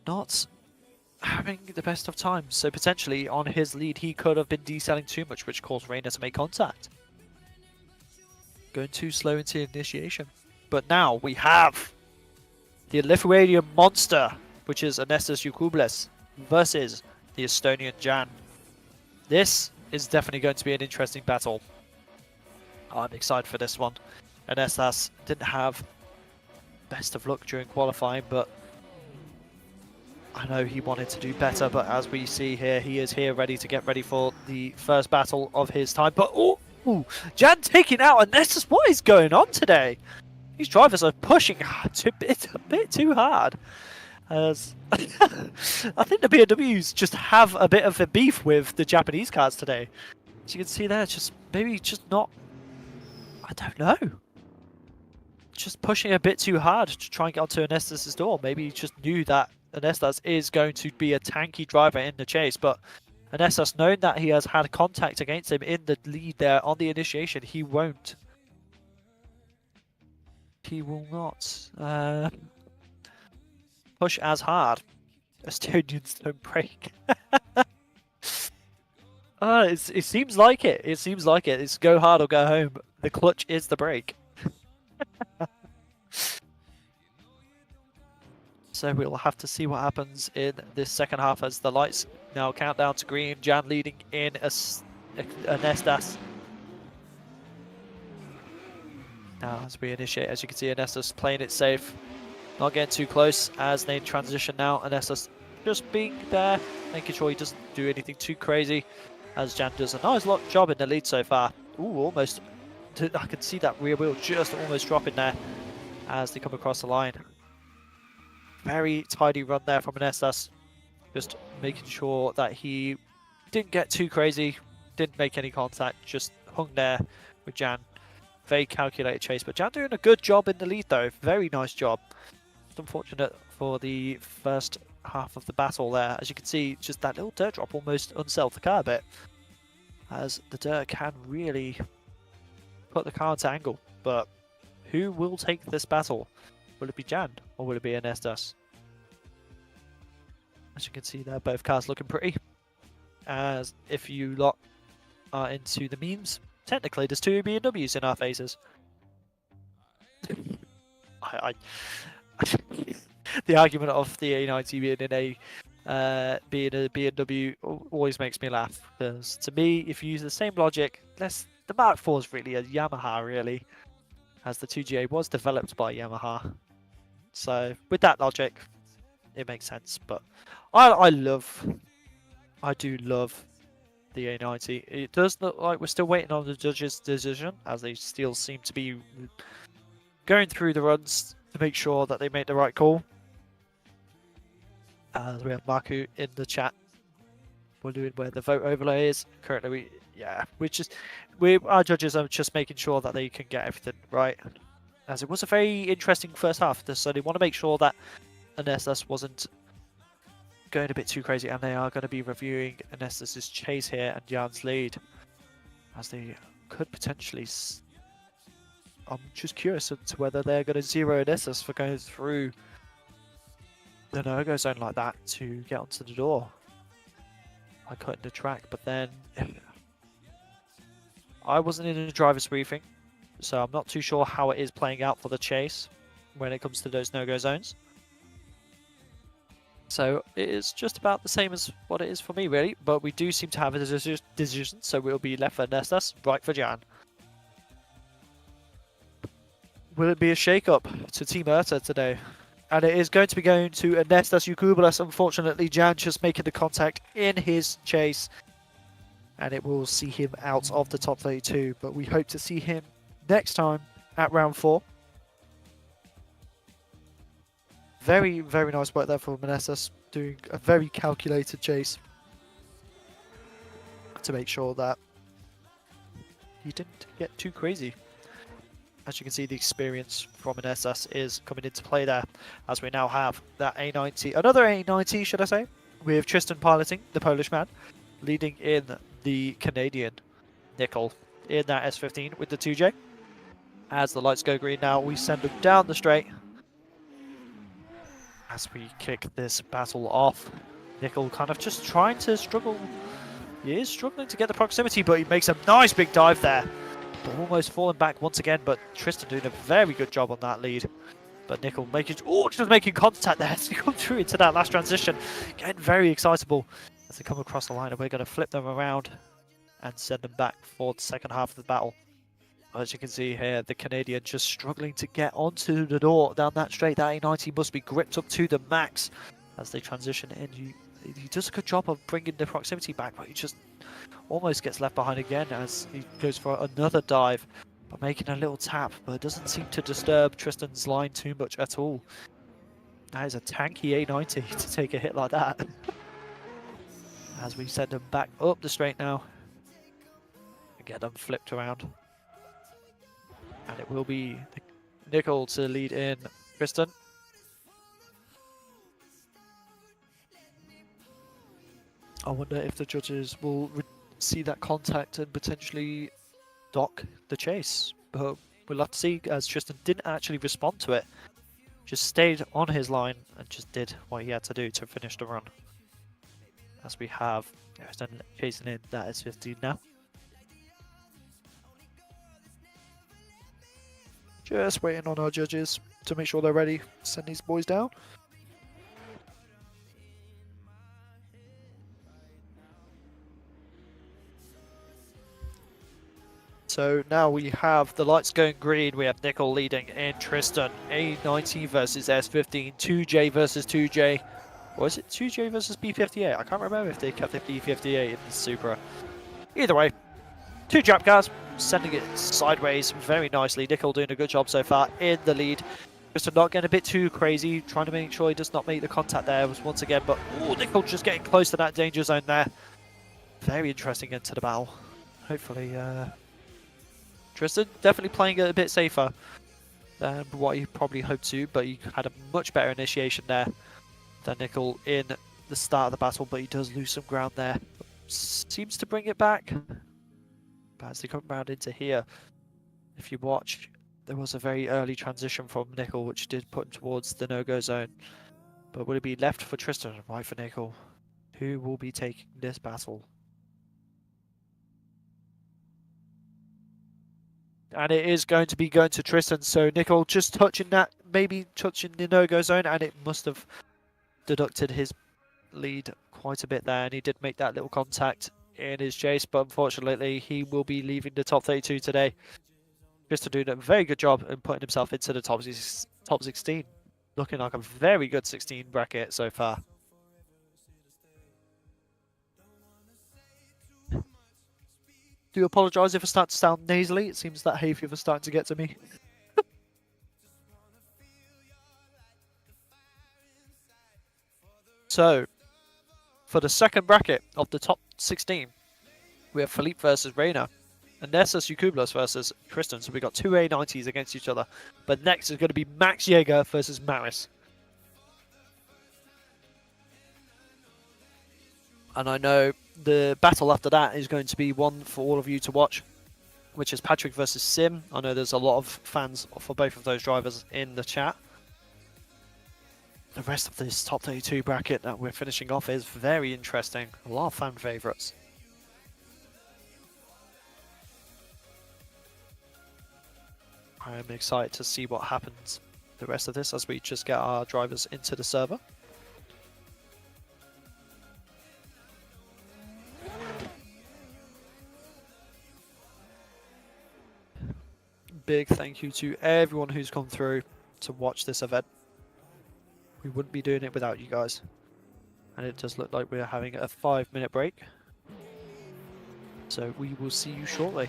not having the best of times. So potentially on his lead, he could have been deselling too much, which caused Raina to make contact. Going too slow into initiation. But now we have the Lithuanian monster, which is Anestas Jukubles, versus the Estonian Jan. This is definitely going to be an interesting battle. I'm excited for this one. Anestas didn't have best of luck during qualifying, but I know he wanted to do better. But as we see here, he is here ready to get ready for the first battle of his time. But oh, Jan taking out Anestas. What is going on today? These drivers are pushing a bit too hard. As I think the BMWs just have a bit of a beef with the Japanese cars today. As you can see there, just maybe just not I don't know. Just pushing a bit too hard to try and get onto Anestas' door. Maybe he just knew that Anestas is going to be a tanky driver in the chase, but Anestas, knowing that he has had contact against him in the lead there on the initiation, he won't. He will not push as hard. Estonians don't break. It seems like it. It seems like it. It's go hard or go home. The clutch is the brake. So we'll have to see what happens in this second half as the lights now count down to green. Jan leading in Anestas. Now as we initiate, as you can see, Anestas playing it safe. Not getting too close as they transition now. Anestas just being there, making sure he doesn't do anything too crazy. As Jan does a nice job in the lead so far. Ooh, almost. I can see that rear wheel just almost dropping there as they come across the line. Very tidy run there from Anestas. Just making sure that he didn't get too crazy, didn't make any contact, just hung there with Jan. Very calculated chase, but Jan doing a good job in the lead though. Very nice job. It's unfortunate for the first half of the battle there. As you can see, just that little dirt drop almost unsettled the car a bit, as the dirt can really put the car into angle. But who will take this battle? Will it be Jan or will it be Anestas? As you can see there, both cars looking pretty. As if you lot are into the memes, technically there's two BMWs in our faces. The argument of the A90 being a BMW always makes me laugh, because to me, if you use the same logic, the Mark IV is really a Yamaha, really, as the 2GA was developed by Yamaha. So with that logic, it makes sense. But I do love the A90. It does look like we're still waiting on the judges' decision, as they still seem to be going through the runs to make sure that they make the right call. As we have Marku in the chat, we're doing where the vote overlay is. Currently, our judges are just making sure that they can get everything right. As it was a very interesting first half, so they want to make sure that Anestas wasn't going a bit too crazy, and they are going to be reviewing Anestas' chase here and Jan's lead, as they could potentially. I'm just curious as to whether they're going to zero Anestas for going through the no-go zone like that to get onto the door. I cut in the track, but then I wasn't in a driver's briefing, so I'm not too sure how it is playing out for the chase when it comes to those no-go zones. So it is just about the same as what it is for me, really, but we do seem to have a decision, so we'll be left for Anestas, right for Jan. Will it be a shake-up to Team Erta today? And it is going to be going to Anestas Yukubulas. Unfortunately, Jan just making the contact in his chase, and it will see him out of the top 32. But we hope to see him next time at round 4. Very, very nice work there from Anestas, doing a very calculated chase to make sure that he didn't get too crazy. As you can see, the experience from Anestas is coming into play there, as we now have that A90, another A90 should I say, with Tristan piloting, the Polish man, leading in the Canadian Nikhil in that S15 with the 2J. As the lights go green now, we send them down the straight. As we kick this battle off, Nikhil kind of just trying to struggle. He is struggling to get the proximity, but he makes a nice big dive there. But almost falling back once again, but Tristan doing a very good job on that lead. But Nikhil just making contact there as he come through into that last transition. Getting very excitable as they come across the line, and we're going to flip them around and send them back for the second half of the battle. As you can see here, the Canadian just struggling to get onto the door down that straight. That A90 must be gripped up to the max as they transition in. He does a good job of bringing the proximity back, but he just almost gets left behind again as he goes for another dive, but making a little tap, but it doesn't seem to disturb Tristan's line too much at all. That is a tanky A90 to take a hit like that. As we send them back up the straight now and get them flipped around. And it will be Nikhil to lead in Tristan. I wonder if the judges will see that contact and potentially dock the chase. But we'll have to see, as Tristan didn't actually respond to it. Just stayed on his line and just did what he had to do to finish the run. As we have Tristan chasing in that S15 now. Just waiting on our judges to make sure they're ready to send these boys down. So now we have the lights going green. We have Nikhil leading in Tristan. A90 versus S15. 2J versus 2J. Or is it 2J versus B58? I can't remember if they kept the B58 in the Supra. Either way, two jump cars sending it sideways very nicely. Nikhil doing a good job so far in the lead. Tristan not getting a bit too crazy, trying to make sure he does not make the contact there once again. But Nikhil just getting close to that danger zone there. Very interesting into the battle. Hopefully, Tristan definitely playing it a bit safer than what he probably hoped to, but he had a much better initiation there than Nikhil in the start of the battle, but he does lose some ground there. Seems to bring it back. But as they come round into here, if you watch, there was a very early transition from Nikhil, which did put him towards the no-go zone. But will it be left for Tristan, right for Nikhil? Who will be taking this battle? And it is going to be going to Tristan. So Nikhil just touching that, maybe touching the no-go zone, and it must have deducted his lead quite a bit there. And he did make that little contact in his chase, but unfortunately he will be leaving the top 32 today. Tristan doing a very good job in putting himself into the top 16. Looking like a very good 16 bracket so far. Do apologise if I start to sound nasally. It seems that hay fever is starting to get to me. So, for the second bracket of the top 16, we have Philippe versus Raina, Anestas versus Tristan. So we got two A90s against each other. But next is going to be Max Jaeger versus Maris. And I know the battle after that is going to be one for all of you to watch, which is Patrick versus Sim. I know there's a lot of fans for both of those drivers in the chat. The rest of this top 32 bracket that we're finishing off is very interesting. A lot of fan favourites. I am excited to see what happens the rest of this as we just get our drivers into the server. Big thank you to everyone who's come through to watch this event. We wouldn't be doing it without you guys. And it does look like we're having a 5-minute break. So we will see you shortly.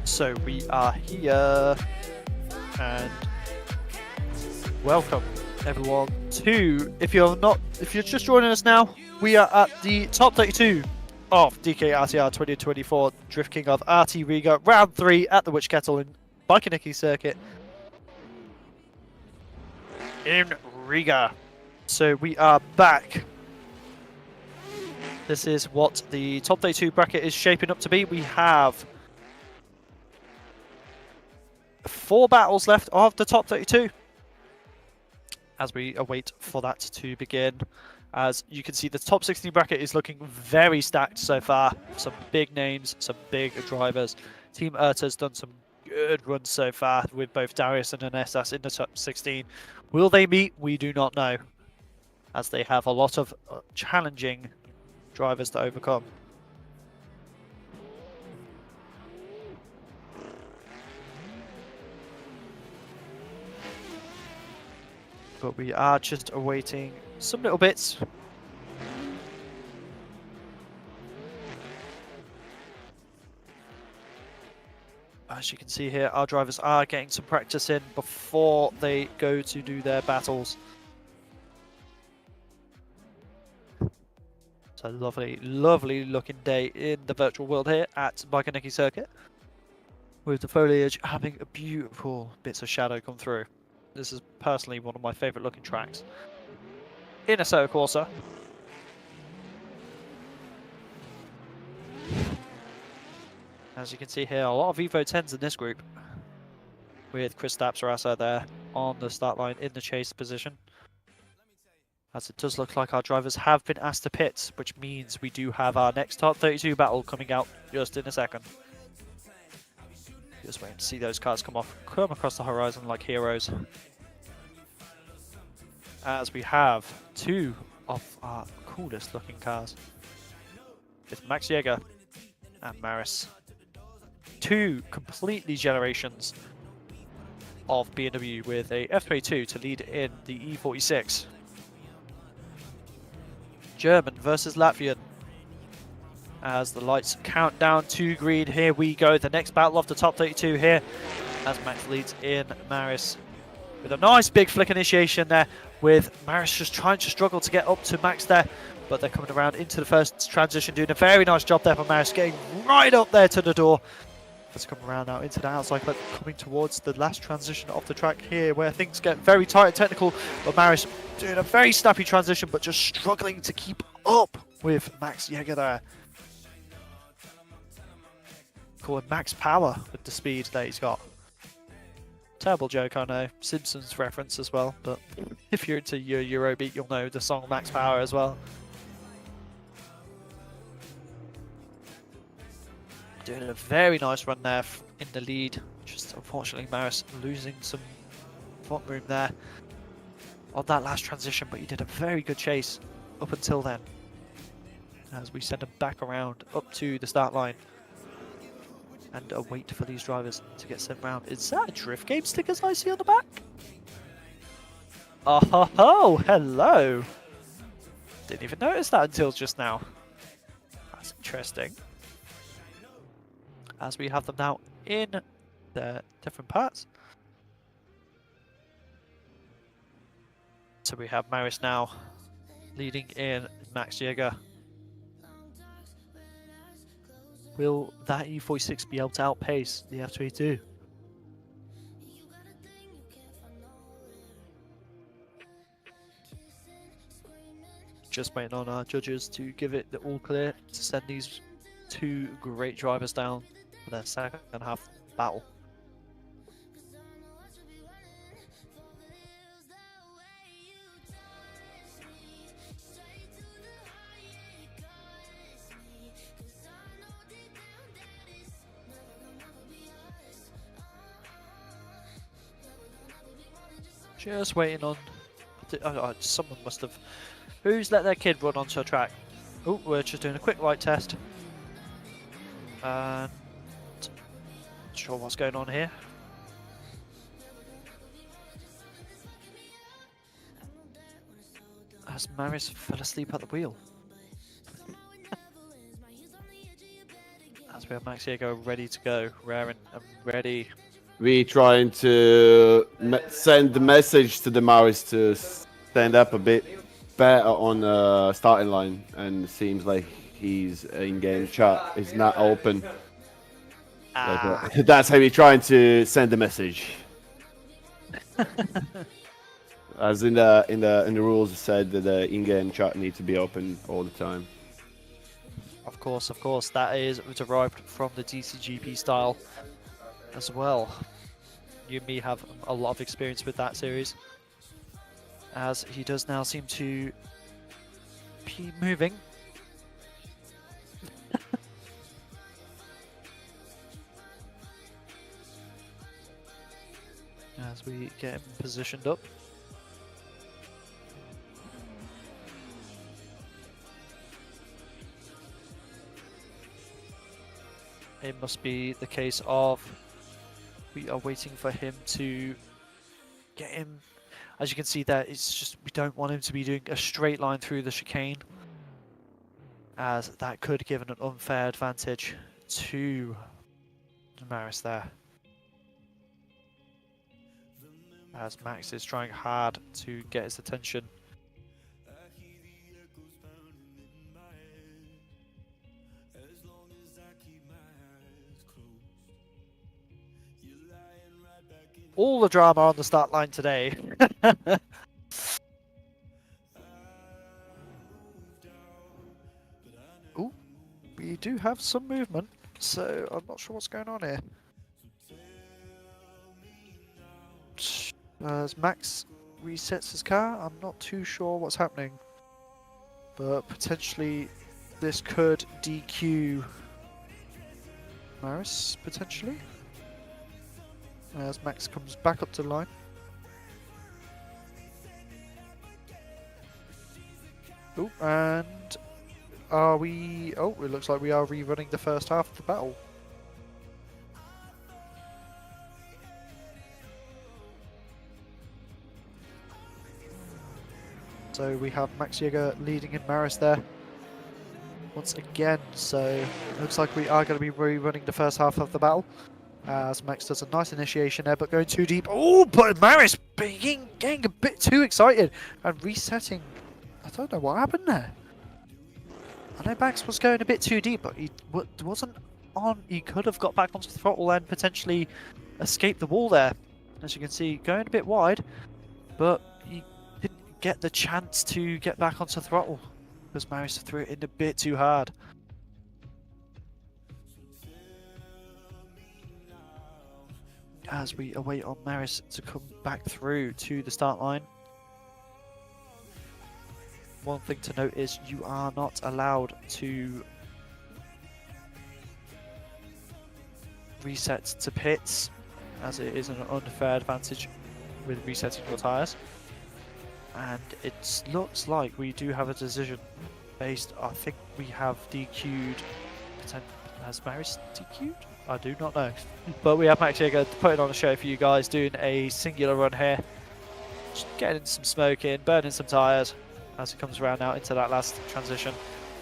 So we are here, and welcome everyone to, if you're just joining us now, we are at the top 32 of DKRTR24 Drift King of RTRiga, round 3 at the Witch Kettle in Bikaniki circuit in Riga. So we are back. This is what the top 32 bracket is shaping up to be. We have 4 battles left of the top 32 as we await for that to begin. As you can see, the top 16 bracket is looking very stacked so far. Some big names, some big drivers. Team Urta's done some good runs so far with both Darius and Anestas in the top 16. Will they meet? We do not know, as they have a lot of challenging drivers to overcome. But we are just awaiting some little bits. As you can see here, our drivers are getting some practice in before they go to do their battles. It's a lovely, lovely looking day in the virtual world here at Bikaniki Circuit, with the foliage having beautiful bits of shadow come through. This is personally one of my favourite looking tracks in Assetto Corsa. As you can see here, a lot of Evo 10s in this group, with Chris Stapsarasa there on the start line in the chase position. As it does look like our drivers have been asked to pit, which means we do have our next top 32 battle coming out just in a second. Just waiting to see those cars come across the horizon like heroes. As we have 2 of our coolest looking cars, with Max Jäger and Maris. 2 completely generations of BMW with a F22 to lead in the E46. German versus Latvian. As the lights count down to green, here we go. The next battle of the top 32 here, as Max leads in Maris with a nice big flick initiation there, with Maris just trying to struggle to get up to Max there, but they're coming around into the first transition, doing a very nice job there for Maris, getting right up there to the door. Let's come around now into the outside, but coming towards the last transition of the track here, where things get very tight and technical, but Maris doing a very snappy transition, but just struggling to keep up with Max Jäger there. Calling max power with the speed that he's got. Terrible joke, I know. Simpsons reference as well, but if you're into your Eurobeat, you'll know the song Max Power as well. Doing a very nice run there in the lead. Just unfortunately Maris losing some front room there on that last transition, but he did a very good chase up until then. As we send him back around up to the start line. And wait for these drivers to get sent round. Is that a Drift Game stickers I see on the back? Oh, hello. Didn't even notice that until just now. That's interesting. As we have them now in their different parts. So we have Maris now leading in Max Jäger. Will that E46 be able to outpace the F22? Just waiting on our judges to give it the all clear to send these 2 great drivers down for their second half battle. Just waiting on... someone must have... Who's let their kid run onto a track? Oh, we're just doing a quick light test. And not sure what's going on here. As Maris fell asleep at the wheel. As we have Max here go ready to go, raring and ready. We trying to send the message to the Maris to stand up a bit better on the starting line, and it seems like he's in-game chat is not open. That's how we're trying to send the message. As in the rules, it said that the in-game chat needs to be open all the time. Of course, that is derived from the DCGP style as well. You and me have a lot of experience with that series, as he does now seem to be moving. As we get him positioned up. It must be the case of we are waiting for him to get him. As you can see there, it's just we don't want him to be doing a straight line through the chicane, as that could give an unfair advantage to Maris there. As Max is trying hard to get his attention. All the drama on the start line today. Ooh, we do have some movement, so I'm not sure what's going on here. As Max resets his car, I'm not too sure what's happening, but potentially this could DQ Maris, potentially. As Max comes back up to the line. Oh, and are we... Oh, it looks like we are rerunning the first half of the battle. So we have Max Jaeger leading in Maris there once again. So it looks like we are going to be rerunning the first half of the battle. As Max does a nice initiation there, but going too deep. Oh, but Maris getting a bit too excited and resetting. I don't know what happened there. I know Max was going a bit too deep, but he wasn't on. He could have got back onto the throttle and potentially escaped the wall there. As you can see, going a bit wide, but he didn't get the chance to get back onto the throttle because Maris threw it in a bit too hard. As we await on Maris to come back through to the start line. One thing to note is you are not allowed to reset to pits, as it is an unfair advantage with resetting your tyres. And it looks like we do have a decision based, I think we have DQ'd, has Maris DQ'd? I do not know. But we have Max Jaeger putting on a show for you guys, doing a singular run here. Just getting some smoke in, burning some tyres as he comes around now into that last transition.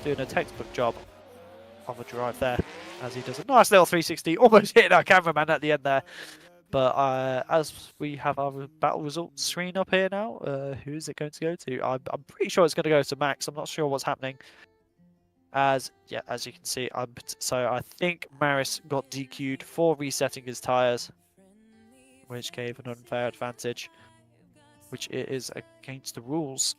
Doing a textbook job of a drive there as he does a nice little 360, almost hitting our cameraman at the end there. But as we have our battle results screen up here now, who is it going to go to? I'm pretty sure it's going to go to Max. I'm not sure what's happening. As you can see, so I think Maris got DQ'd for resetting his tyres, which gave an unfair advantage, which it is against the rules.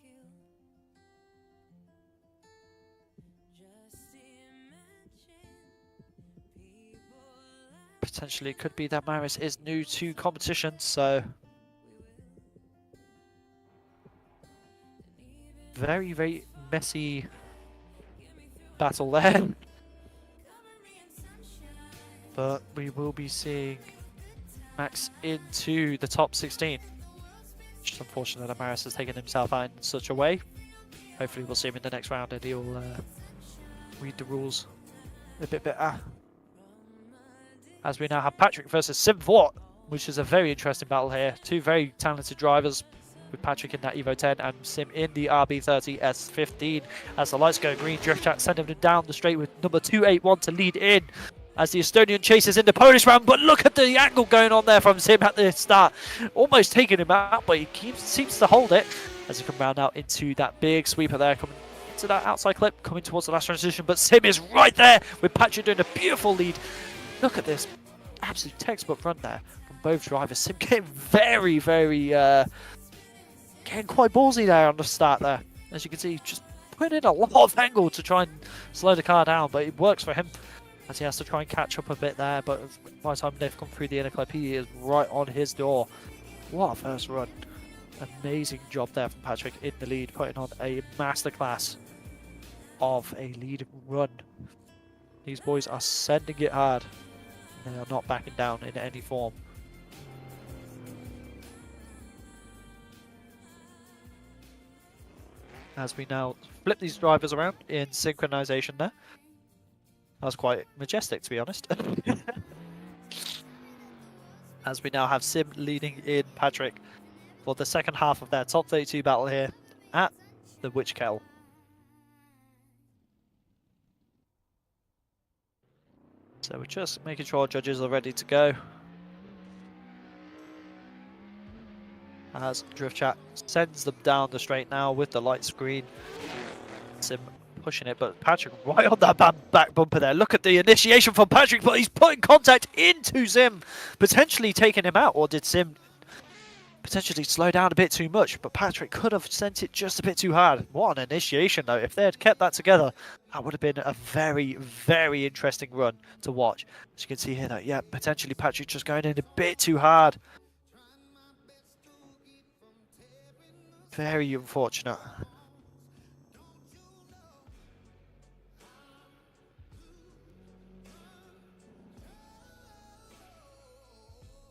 Potentially it could be that Maris is new to competition, so very, very messy battle there. But we will be seeing Max into the top 16. Just unfortunate that Maris has taken himself out in such a way. Hopefully we'll see him in the next round and he'll read the rules a bit better. As we now have Patrick versus Sim Fort, which is a very interesting battle here. Two very talented drivers, with Patrick in that Evo 10 and Sim in the RB30 S15. As the lights go green, Drift Chat sending him down the straight with number 281 to lead in. As the Estonian chases in the Polish round, but look at the angle going on there from Sim at the start. Almost taking him out, but he seems to hold it. As he comes round out into that big sweeper there, coming into that outside clip, coming towards the last transition. But Sim is right there with Patrick doing a beautiful lead. Look at this absolute textbook run there from both drivers. Sim getting very, very, getting quite ballsy there on the start there. As you can see, just putting in a lot of angle to try and slow the car down, but it works for him. As he has to try and catch up a bit there, but by the time they've come through the inner clip, he is right on his door. What a first run. Amazing job there from Patrick in the lead, putting on a masterclass of a lead run. These boys are sending it hard. They are not backing down in any form. As we now flip these drivers around in synchronization there. That was quite majestic, to be honest. As we now have Sim leading in Patrick for the second half of their top 32 battle here at the Witch Kettle. So we're just making sure our judges are ready to go. As Drift Chat sends them down the straight now with the light screen. Sim pushing it, but Patrick right on that back bumper there. Look at the initiation from Patrick, but he's putting contact into Sim, potentially taking him out. Or did Sim potentially slow down a bit too much? But Patrick could have sent it just a bit too hard. What an initiation though. If they had kept that together, that would have been a very, very interesting run to watch. As you can see here though, yeah, potentially Patrick just going in a bit too hard. Very unfortunate.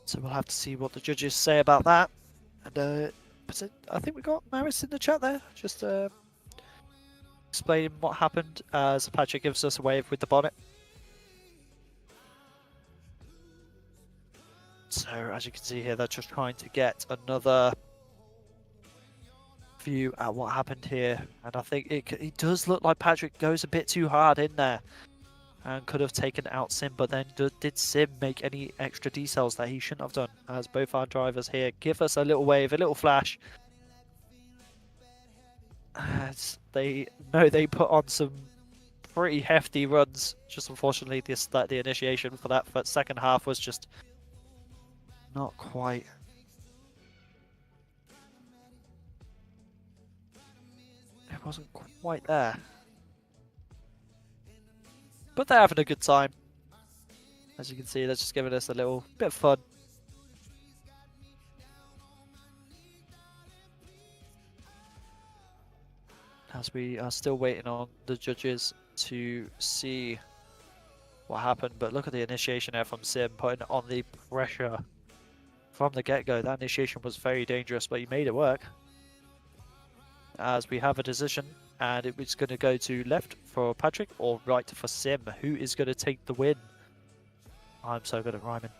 So we'll have to see what the judges say about that. And I think we got Maris in the chat there, just explaining what happened as Patrick gives us a wave with the bonnet. So as you can see here, they're just trying to get another view at what happened here. And I think it does look like Patrick goes a bit too hard in there. And could have taken out Sim, but then did Sim make any extra decels that he shouldn't have done? As both our drivers here give us a little wave, a little flash. As they know they put on some pretty hefty runs. Just unfortunately, the initiation for that second half was just not quite. It wasn't quite there. But they're having a good time. As you can see, they're just giving us a little bit of fun. As we are still waiting on the judges to see what happened. But look at the initiation there from Sim, putting on the pressure from the get-go. That initiation was very dangerous, but he made it work. As we have a decision. And it was going to go to left for Patrick or right for Sim. Who is going to take the win? I'm so good at rhyming.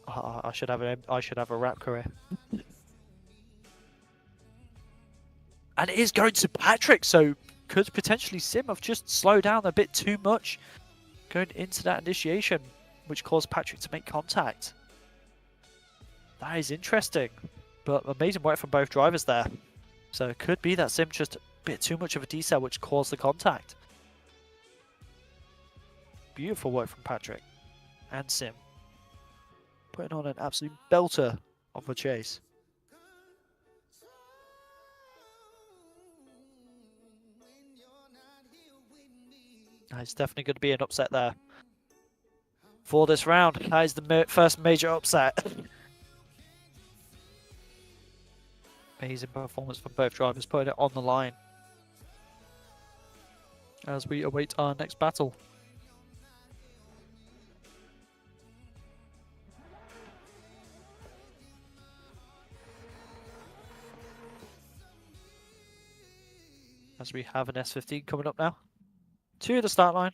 I should have a rap career. And it is going to Patrick. So could potentially Sim have just slowed down a bit too much going into that initiation, which caused Patrick to make contact. That is interesting, but amazing work from both drivers there. So it could be that Sim just bit too much of a decel which caused the contact. Beautiful work from Patrick and Sim, putting on an absolute belter of a chase. It's definitely going to be an upset there for this round. That is the first major upset. Amazing performance from both drivers, putting it on the line as we await our next battle. As we have an S15 coming up now. to the start line.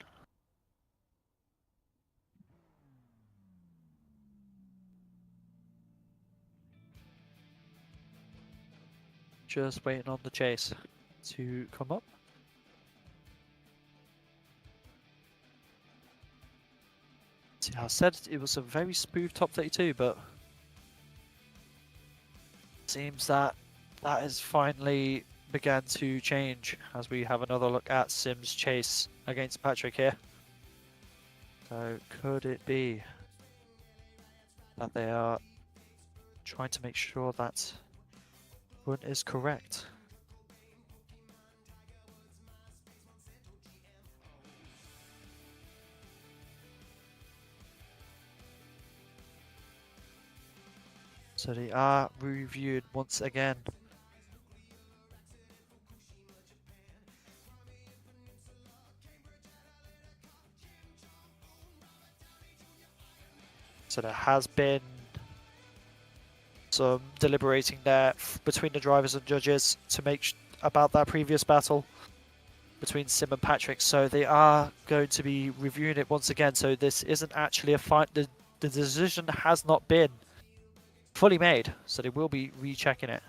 Just waiting on the chase to come up. See, I said it was a very smooth top 32, but seems that that has finally began to change as we have another look at Sim's chase against Patrick here. So could it be that they are trying to make sure that one is correct? So they are reviewed once again. So there has been some deliberating there between the drivers and judges to make about that previous battle between Sim and Patrick. So they are going to be reviewing it once again. So this isn't actually a fight. The decision has not been fully made. So they will be rechecking it.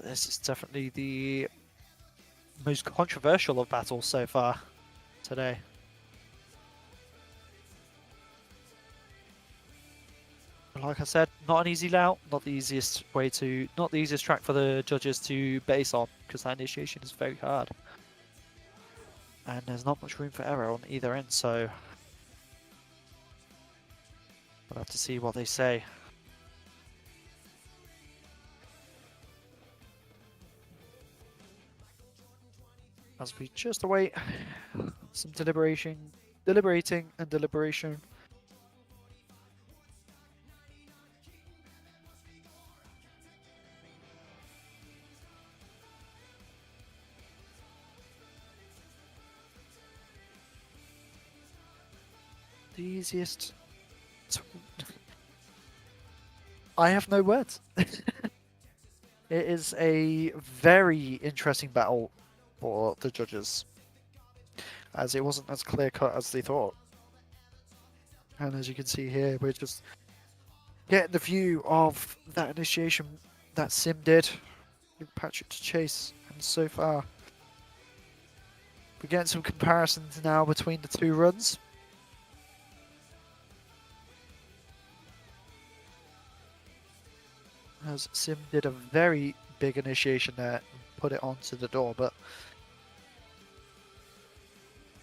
This is definitely the most controversial of battles so far today. Like I said, not an easy layout, not the easiest track for the judges to base on, because that initiation is very hard. And there's not much room for error on either end, so we'll have to see what they say. As we just await some deliberating and deliberation. The easiest. I have no words. It is a very interesting battle for the judges, as it wasn't as clear cut as they thought. And as you can see here, we're just getting the view of that initiation that Sim did with Patrick to chase, and so far we're getting some comparisons now between the two runs. As Sim did a very big initiation there and put it onto the door, but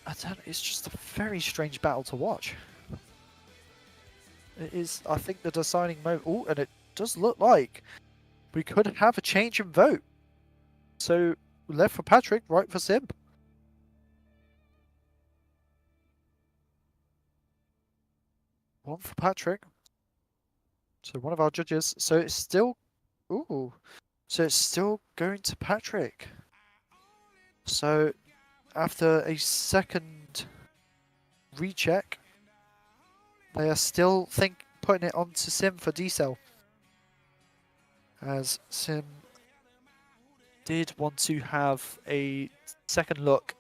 I don't know, it's just a very strange battle to watch. It is, I think, the deciding moment. Oh, and it does look like we could have a change in vote. So left for Patrick, right for Sim. One for Patrick. So one of our judges. So it's still, ooh, so it's still going to Patrick. So after a second recheck, they are still putting it onto Sim for decel. As Sim did want to have a second look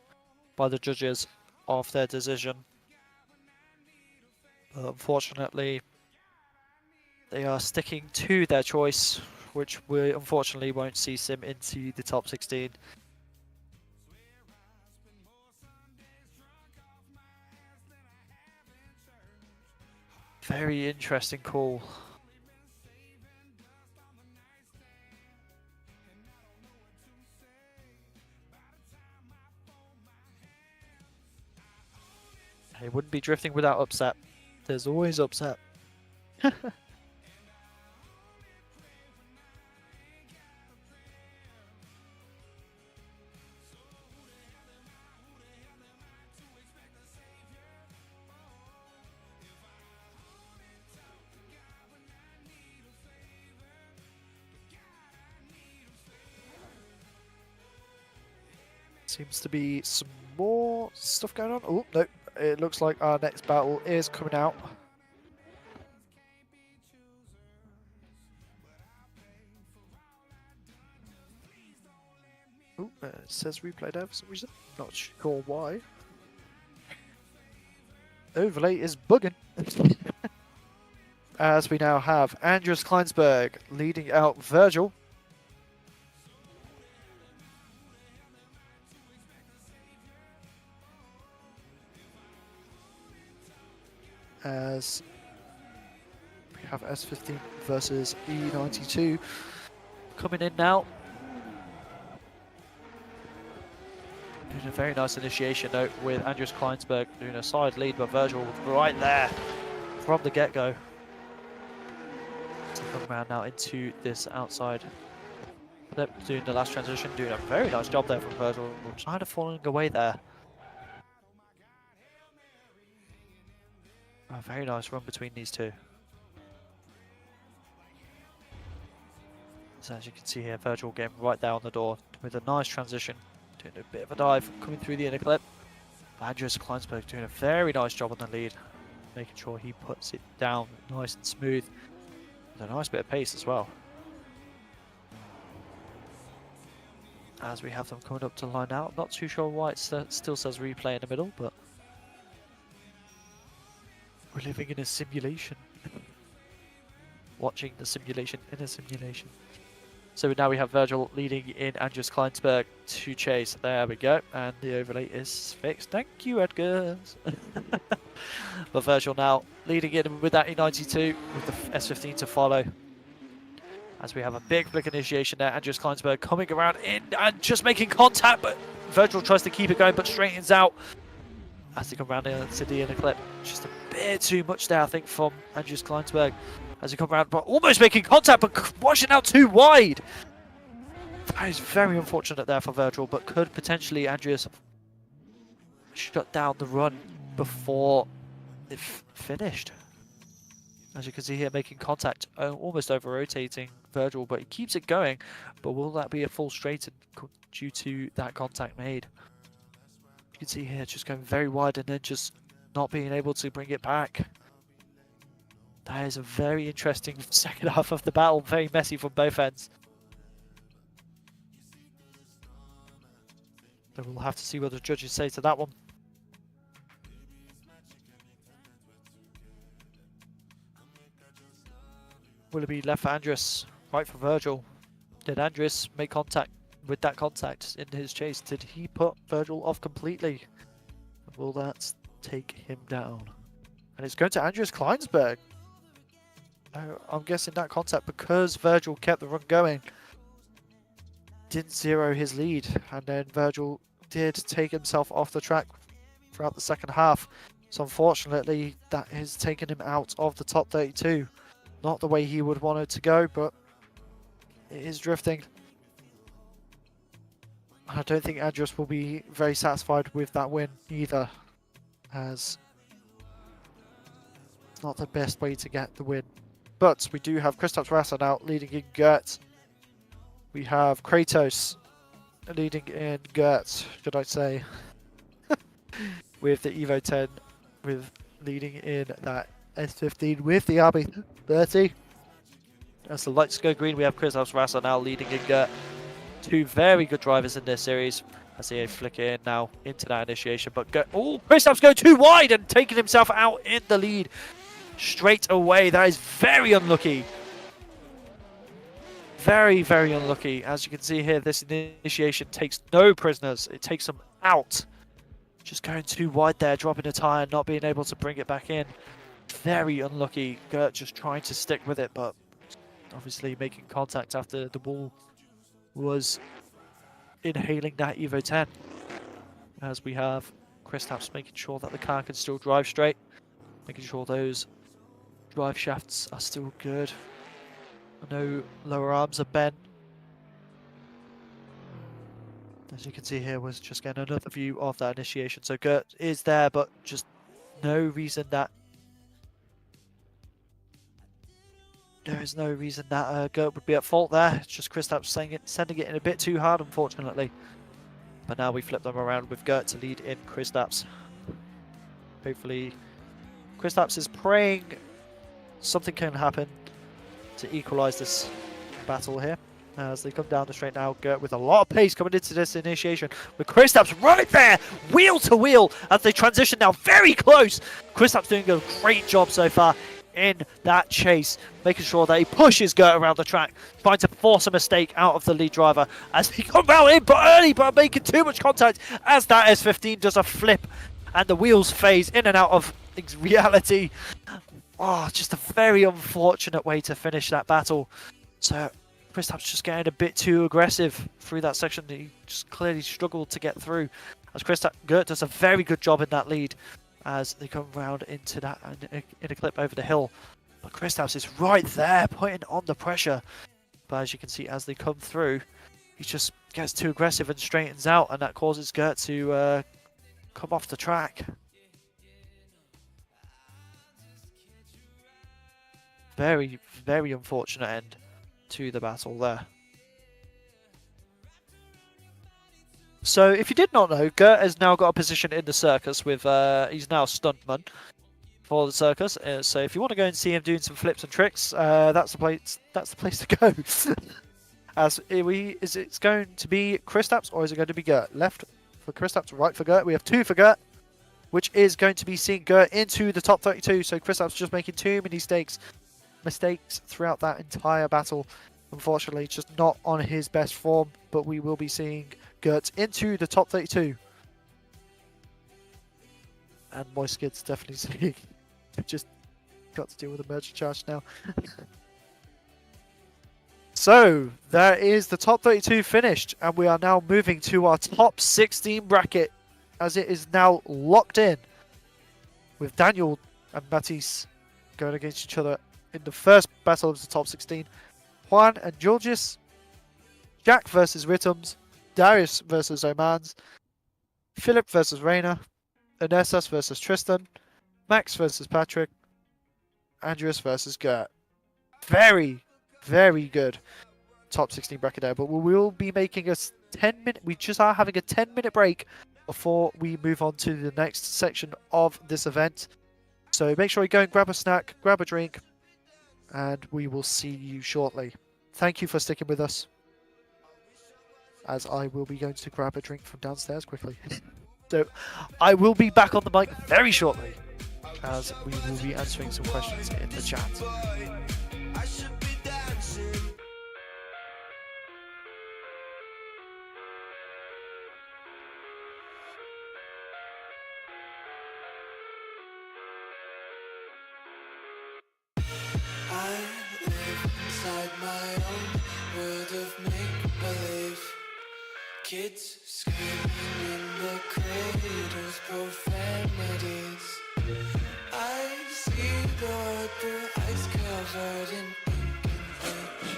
by the judges of their decision. But unfortunately, they are sticking to their choice, which we unfortunately won't see Sim into the top 16. Very interesting call. He wouldn't be drifting without upset. There's always upset. Seems to be some more stuff going on. Oh, no. it looks like our next battle is coming out. Oh, it says replay there for some reason. Not sure why. Overlay is bugging. As we now have Andreas Kleinsberg leading out Virgil. As we have S15 versus E92 coming in now. Doing a very nice initiation note with Andreas Kleinsberg doing a side lead, but Virgil right there from the get-go. So coming around now into this outside. Doing the last transition, doing a very nice job there from Virgil, trying to falling away there. A very nice run between these two. So as you can see here, Virgil getting right there on the door with a nice transition. Doing a bit of a dive, coming through the inner clip. Andreas Kleinsberg doing a very nice job on the lead. Making sure he puts it down nice and smooth. With a nice bit of pace as well. As we have them coming up to line out. Not too sure why it still says replay in the middle, but we're living in a simulation. Watching the simulation in a simulation. So now we have Virgil leading in Andreas Kleinsberg to chase. There we go. And the overlay is fixed. Thank you, Edgars. But Virgil now leading in with that E92 with the S15 to follow. As we have a big flick initiation there. Andreas Kleinsberg coming around in and just making contact. But Virgil tries to keep it going but straightens out. As they come around into the inner clip. Just a bit too much there, I think, from Andreas Kleinsberg. As he come around, but almost making contact, but washing out too wide. That is very unfortunate there for Virgil, but could potentially Andreas shut down the run before it finished. As you can see here, making contact, almost over-rotating Virgil, but he keeps it going. But will that be a full straight due to that contact made? You can see here, just going very wide and then just not being able to bring it back. That is a very interesting second half of the battle, very messy from both ends. So we'll have to see what the judges say to that one. Will it be left for Andreas, right for Virgil? Did Andreas make contact with that contact in his chase? Did he put Virgil off completely? Will that take him down? And it's going to Andreas Kleinsberg. I'm guessing that contact, because Virgil kept the run going, didn't zero his lead, and then Virgil did take himself off the track throughout the second half. So unfortunately, that has taken him out of the top 32. Not the way he would want it to go, but it is drifting. I don't think Andreas will be very satisfied with that win either, as it's not the best way to get the win. But we do have Kristaps Rasa now leading in Gert. We have Kratos leading in Gert, should I say. With the Evo 10, with leading in that S15 with the RB30. As the lights go green, we have Kristaps Rasa now leading in Gert. Two very good drivers in this series. I see a flick in now into that initiation, but Kristaps going too wide and taking himself out in the lead. Straight away, that is very unlucky. Very, very unlucky. As you can see here, this initiation takes no prisoners. It takes them out. Just going too wide there, dropping a tyre, not being able to bring it back in. Very unlucky. Gert just trying to stick with it, but obviously making contact after the ball was inhaling that Evo 10. As we have Kristaps making sure that the car can still drive straight. Making sure those drive shafts are still good. No lower arms are bent. As you can see here, was just getting another view of that initiation. So Gert is there, but just no reason that Gert would be at fault there. It's just Kristaps sending it in a bit too hard, unfortunately. But now we flip them around with Gert to lead in Kristaps. Hopefully, Kristaps is praying something can happen to equalize this battle here. As they come down the straight now, Gert with a lot of pace coming into this initiation. With Kristaps right there, wheel to wheel, as they transition now very close. Kristaps doing a great job so far in that chase, making sure that he pushes Gert around the track, trying to force a mistake out of the lead driver as he comes out in but early, but making too much contact as that S15 does a flip and the wheels phase in and out of reality. Oh, just a very unfortunate way to finish that battle. So Kristaps just getting a bit too aggressive through that section. He just clearly struggled to get through. As Gert does a very good job in that lead as they come round into that in a clip over the hill. But Kristaps is right there, putting on the pressure. But as you can see, as they come through, he just gets too aggressive and straightens out, and that causes Gert to come off the track. Very, very unfortunate end to the battle there. So if you did not know, Gert has now got a position in the circus with he's now stuntman for the circus. So if you want to go and see him doing some flips and tricks, that's the place to go. As it's going to be Kristaps or is it going to be Gert? Left for Kristaps, right for Gert. We have 2 for Gert, which is going to be seeing Gert into the top 32. So Kristaps just making too many mistakes throughout that entire battle. Unfortunately, just not on his best form, but we will be seeing Gert into the top 32. And Moist Skid's definitely seeing. Just got to deal with a merchant charge now. So, there is the top 32 finished, and we are now moving to our top 16 bracket, as it is now locked in, with Daniel and Matisse going against each other in the first battle of the top 16. Juan and Julius, Jack versus Rittums, Darius versus Armands, Philip versus Raina, Anestas versus Tristan, Max versus Patrick, Andreas versus Gert. Very, very good top 16 bracket there, but we will be making a 10-minute, we just are having a 10-minute break before we move on to the next section of this event. So make sure you go and grab a snack, grab a drink, and we will see you shortly. Thank you for sticking with us, as I will be going to grab a drink from downstairs quickly. So I will be back on the mic very shortly, as we will be answering some questions in the chat. Kids screaming in the cradles, profanities. I see the world through ice covered in ink and age.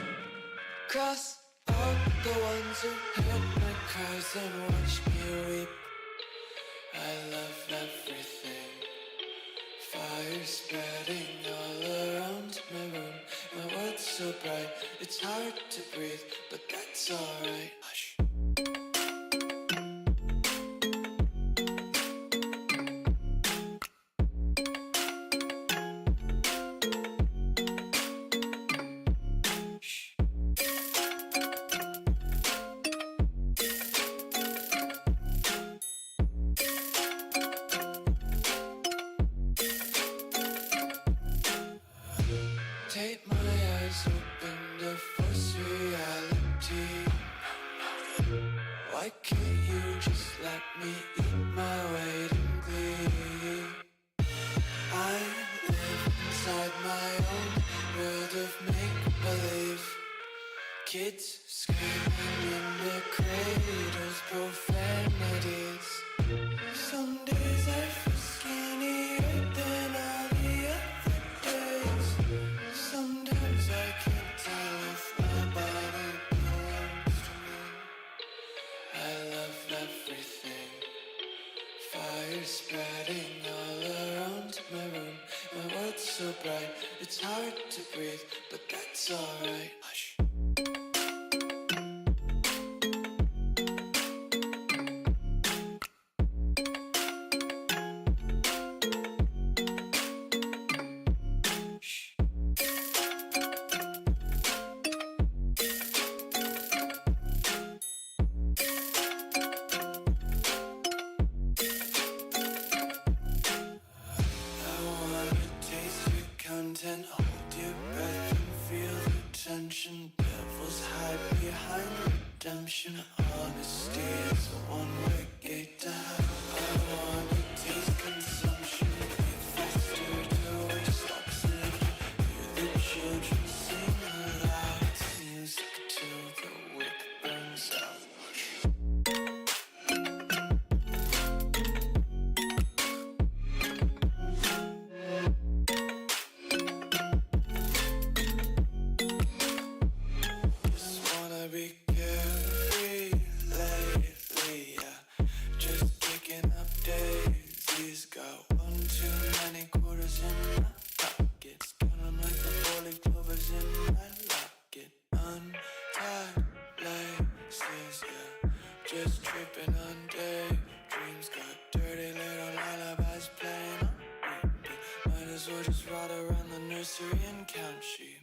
Cross out the ones who heard my cries and watch me weep. I love everything. Fire spreading all around my room. My world's so bright, it's hard to breathe, but that's alright. Hush. Take my eyes open to force reality. Why can't you just let me eat my weight in glee? I live inside my own world of make-believe. Kids screaming in the cradles, profanities. Some days I feel skinnier than all the other days. Sometimes I can't tell if my body belongs to me. I love everything. Fire spreading all around my room. My world's so bright, it's hard to breathe, but that's alright. Hush. redemption. Honesty is a one-way gate to hell. I wanna taste consumption. Wait faster to waste oxygen. Hear the children sing aloud. It's music till the wick burns out. Just wanna be carefree lately, yeah. Just kicking up daisies. Got one too many quarters in my pockets. Count 'em like the four-leaf clovers in my locket. Untied laces, yeah. Just tripping on daydreams. Got dirty little lullabies playing on repeat. Might as well just ride around the nursery and count sheep.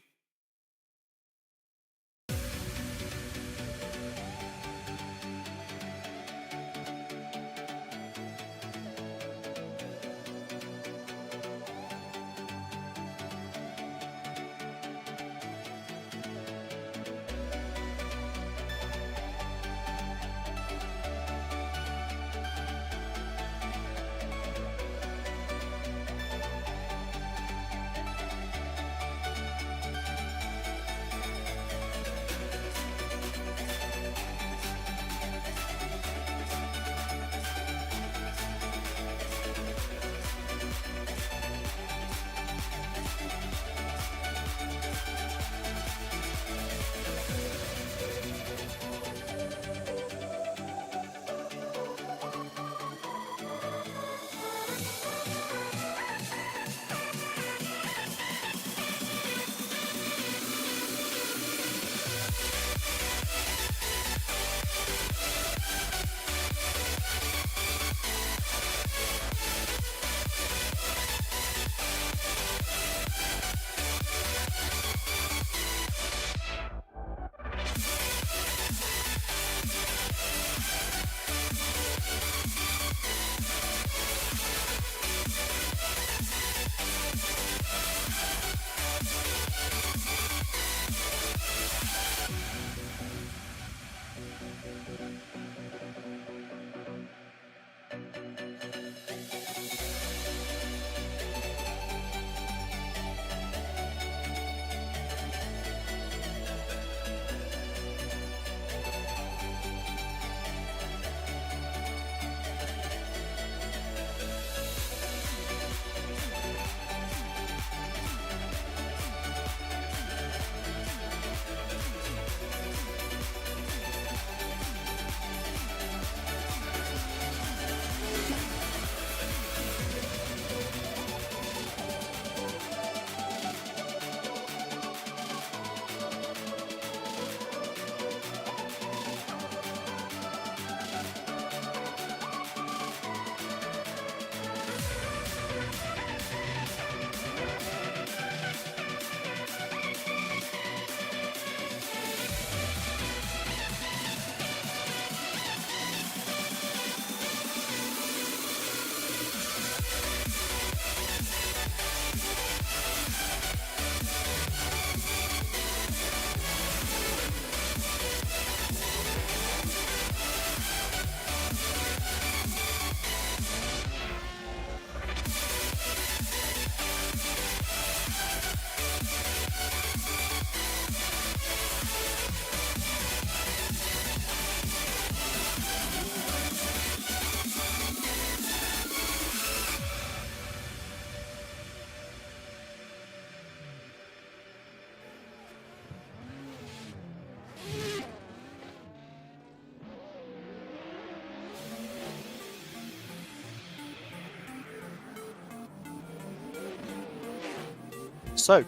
So,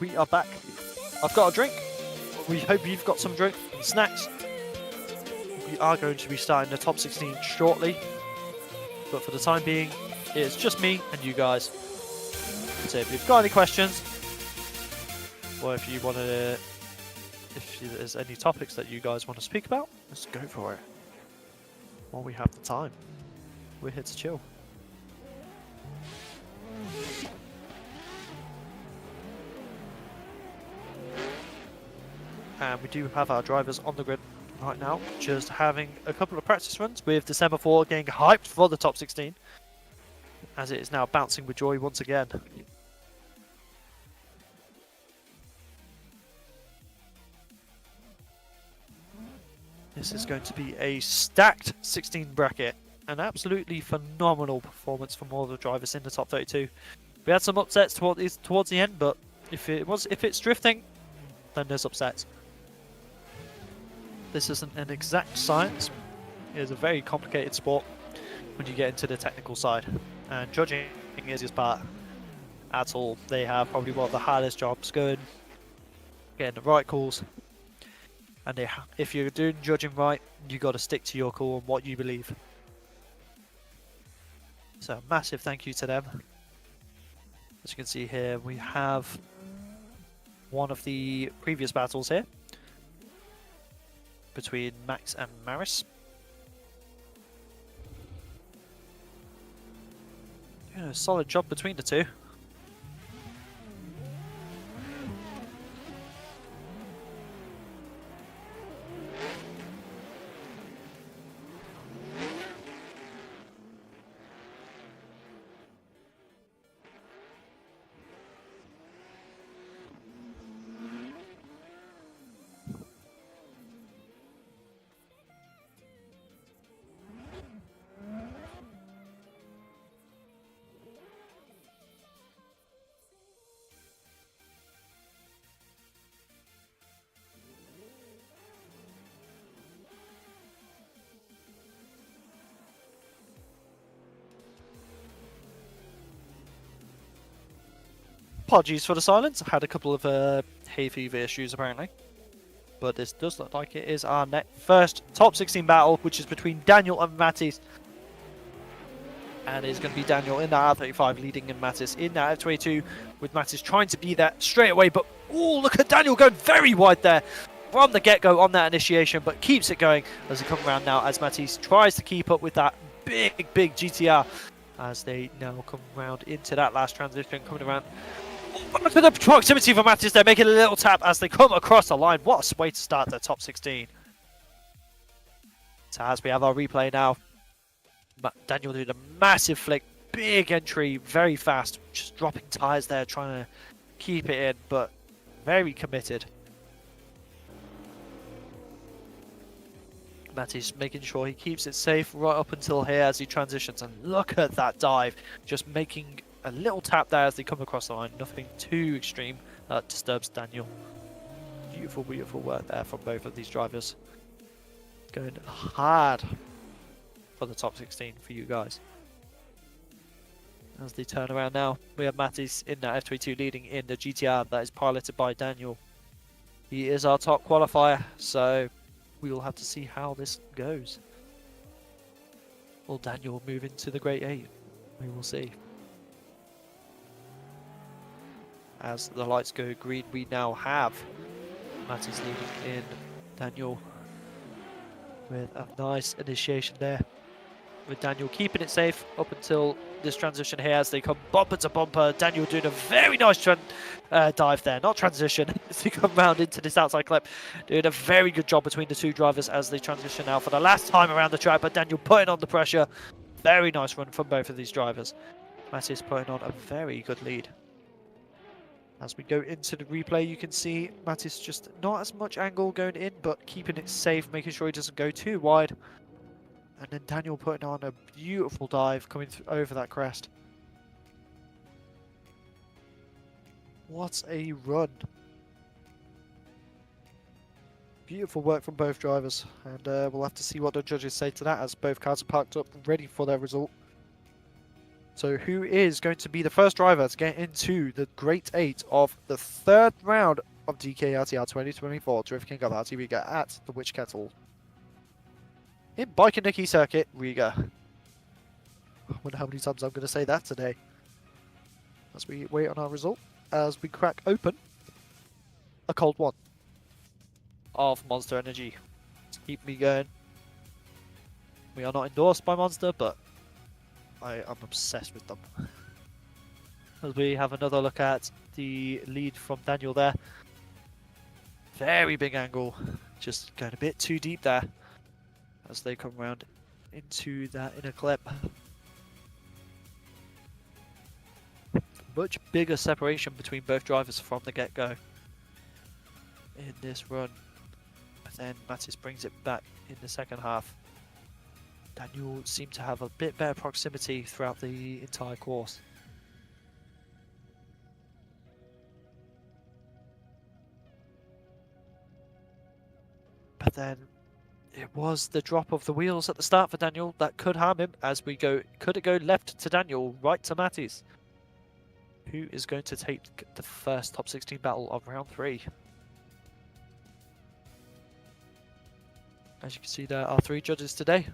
we are back. I've got a drink. We hope you've got some drink, snacks. We are going to be starting the top 16 shortly, but for the time being, it's just me and you guys. So if you've got any questions, or if you want to, if there's any topics that you guys want to speak about, let's go for it. While we have the time, we're here to chill. And we do have our drivers on the grid right now, just having a couple of practice runs with the semaphore getting hyped for the top 16, as it is now bouncing with joy once again. This is going to be a stacked 16 bracket. An absolutely phenomenal performance from all the drivers in the top 32. We had some upsets towards the end, but if it's drifting, then there's upsets. This isn't an exact science. It is a very complicated sport when you get into the technical side, and judging is his part at all. They have probably one of the hardest jobs going, getting the right calls, and if you're doing judging right, you got to stick to your call and what you believe. So massive thank you to them. As you can see here, we have one of the previous battles here between Max and Maris. Yeah, a solid job between the two. Apologies for the silence. I had a couple of hay fever issues apparently. But this does look like it is our first top 16 battle, which is between Daniel and Mattis. And it's going to be Daniel in that R35 leading in Mattis in that F22, with Mattis trying to be there straight away. But oh, look at Daniel going very wide there from the get-go on that initiation, but keeps it going as they come around now as Mattis tries to keep up with that big GTR as they now come around into that last transition, coming around. Look at the proximity for Mattis there, making a little tap as they come across the line. What a way to start the top 16. So as we have our replay now, Daniel doing a massive flick, big entry, very fast, just dropping tyres there, trying to keep it in, but very committed. Mattis making sure he keeps it safe right up until here as he transitions, and look at that dive, just making a little tap there as they come across the line, nothing too extreme that disturbs Daniel. Beautiful work there from both of these drivers. Going hard for the top 16 for you guys. As they turn around now, we have Mattis in that F22 leading in the GTR that is piloted by Daniel. He is our top qualifier, so we will have to see how this goes. Will Daniel move into the Great 8? We will see. As the lights go green, we now have Mattis leading in Daniel with a nice initiation there. With Daniel keeping it safe up until this transition here as they come bumper to bumper. Daniel doing a very nice dive there, not transition, as they come round into this outside clip. Doing a very good job between the two drivers as they transition now for the last time around the track, but Daniel putting on the pressure. Very nice run from both of these drivers. Mattis putting on a very good lead. As we go into the replay, you can see Mattis just not as much angle going in, but keeping it safe, making sure he doesn't go too wide. And then Daniel putting on a beautiful dive coming over that crest. What a run. Beautiful work from both drivers. And we'll have to see what the judges say to that as both cars are parked up ready for their result. So who is going to be the first driver to get into the Great 8 of the third round of DKRTR24 Drift King of RTRiga at the Witch Kettle in Bike and Nicky Circuit, Riga. I wonder how many times I'm going to say that today. As we wait on our result, as we crack open a cold one of Monster Energy to keep me going. We are not endorsed by Monster, but I am obsessed with them. As we have another look at the lead from Daniel there. very big angle. Just going a bit too deep there as they come around into that inner clip. Much bigger separation between both drivers from the get-go in this run. But then Mattis brings it back in the second half. Daniel seemed to have a bit better proximity throughout the entire course. But then it was the drop of the wheels at the start for Daniel that could harm him as we go. Could it go left to Daniel, right to Mattis? Who is going to take the first top 16 battle of round 3? As you can see, there are 3 judges today.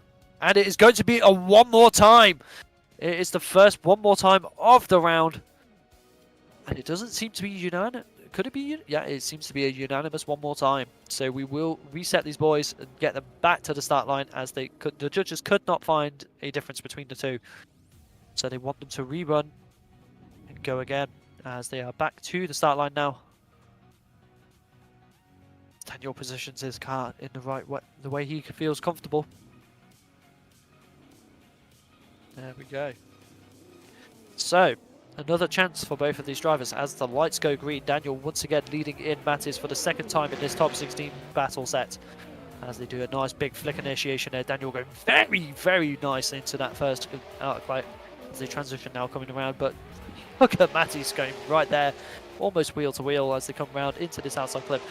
And it is going to be a one more time. It is the first one more time of the round. And it doesn't seem to be unanimous. Could it be? Yeah, it seems to be a unanimous one more time. So we will reset these boys and get them back to the start line as the judges could not find a difference between the two. So they want them to rerun and go again as they are back to the start line now. Daniel positions his car in the right way, the way he feels comfortable. There we go. So, another chance for both of these drivers as the lights go green. Daniel once again leading in Mattis for the second time in this top 16 battle set. As they do a nice big flick initiation there. Daniel going very, very nice into that first out fight as they transition now coming around. But look at Mattis going right there, almost wheel to wheel as they come around into this outside clip.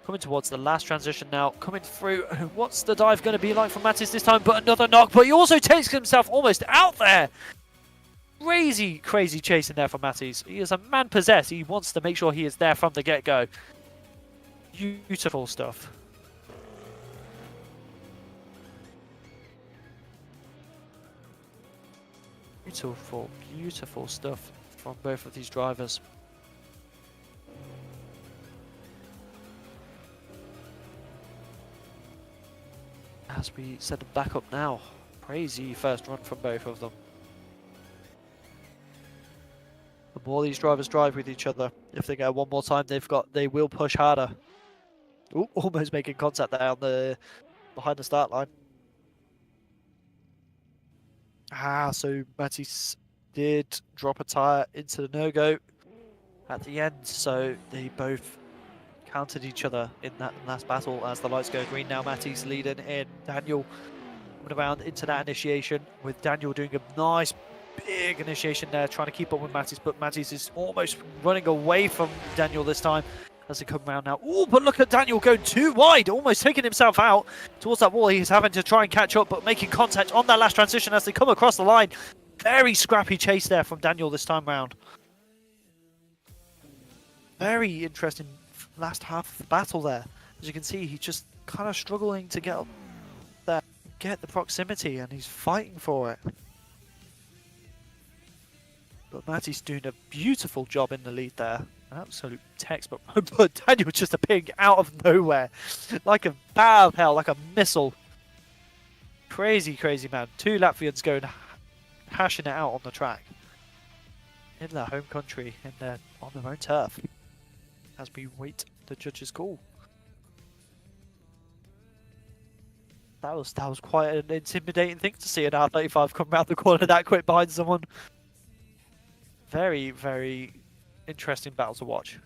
Coming towards the last transition now, coming through. What's the dive going to be like from Mattis this time? But another knock, but he also takes himself almost out there. Crazy, crazy chasing there from Mattis. He is a man possessed. He wants to make sure he is there from the get-go. Beautiful stuff. Beautiful, beautiful stuff from both of these drivers. As we set them back up now. Crazy first run from both of them. The more these drivers drive with each other, if they get one more time, they will push harder. Ooh, almost making contact there on behind the start line. So Mattis did drop a tyre into the no-go at the end, so they both countered each other in that last battle as the lights go green. Now Mattis leading in. Daniel coming around into that initiation with Daniel doing a nice big initiation there, trying to keep up with Mattis, but Mattis is almost running away from Daniel this time as they come around now. Oh, but look at Daniel going too wide, almost taking himself out towards that wall. He's having to try and catch up, but making contact on that last transition as they come across the line. Very scrappy chase there from Daniel this time round. Very interesting last half of the battle there. As you can see, he's just kind of struggling to get up there, get the proximity, and he's fighting for it. But Mattis doing a beautiful job in the lead there. An absolute textbook. But Daniel just appearing out of nowhere. Like a bar of hell, like a missile. Crazy, crazy man. 2 Latvians going hashing it out on the track. In their home country, on their own turf. As we wait the judge's call. That was quite an intimidating thing to see an R35 come around the corner that quick behind someone. Very, very interesting battle to watch.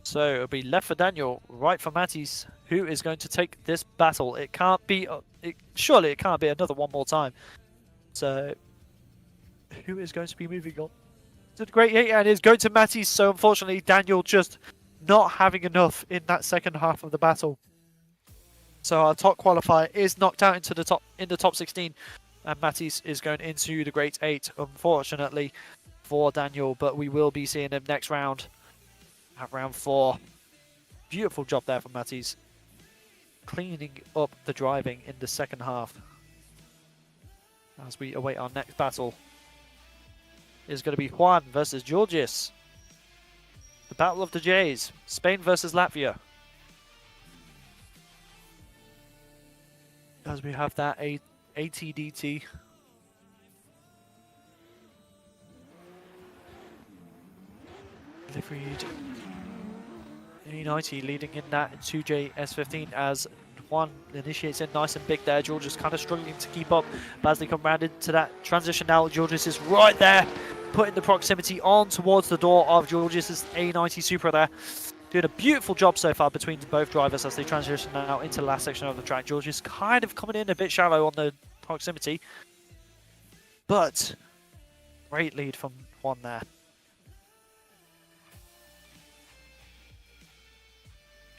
So it'll be left for Daniel, right for Mattis, who is going to take this battle. It can't be, surely it can't be another one more time. So who is going to be moving on to the Great 8? And is going to Mattis. So unfortunately, Daniel just not having enough in that second half of the battle. So our top qualifier is knocked out into the top 16, and Mattis is going into the Great 8, unfortunately for Daniel. But we will be seeing him next round, at round 4. Beautiful job there from Mattis, cleaning up the driving in the second half. As we await our next battle, is going to be Juan versus Julius. The Battle of the Jays, Spain versus Latvia. As we have that ATDT. liveried E90 leading in that 2J S15 as Juan initiates in nice and big there. George is kind of struggling to keep up, but as they come round into that transition now, Georgius is right there, putting the proximity on towards the door of Georgius's A90 Supra there. Doing a beautiful job so far between both drivers as they transition now into the last section of the track. Georgius kind of coming in a bit shallow on the proximity, but great lead from Juan there.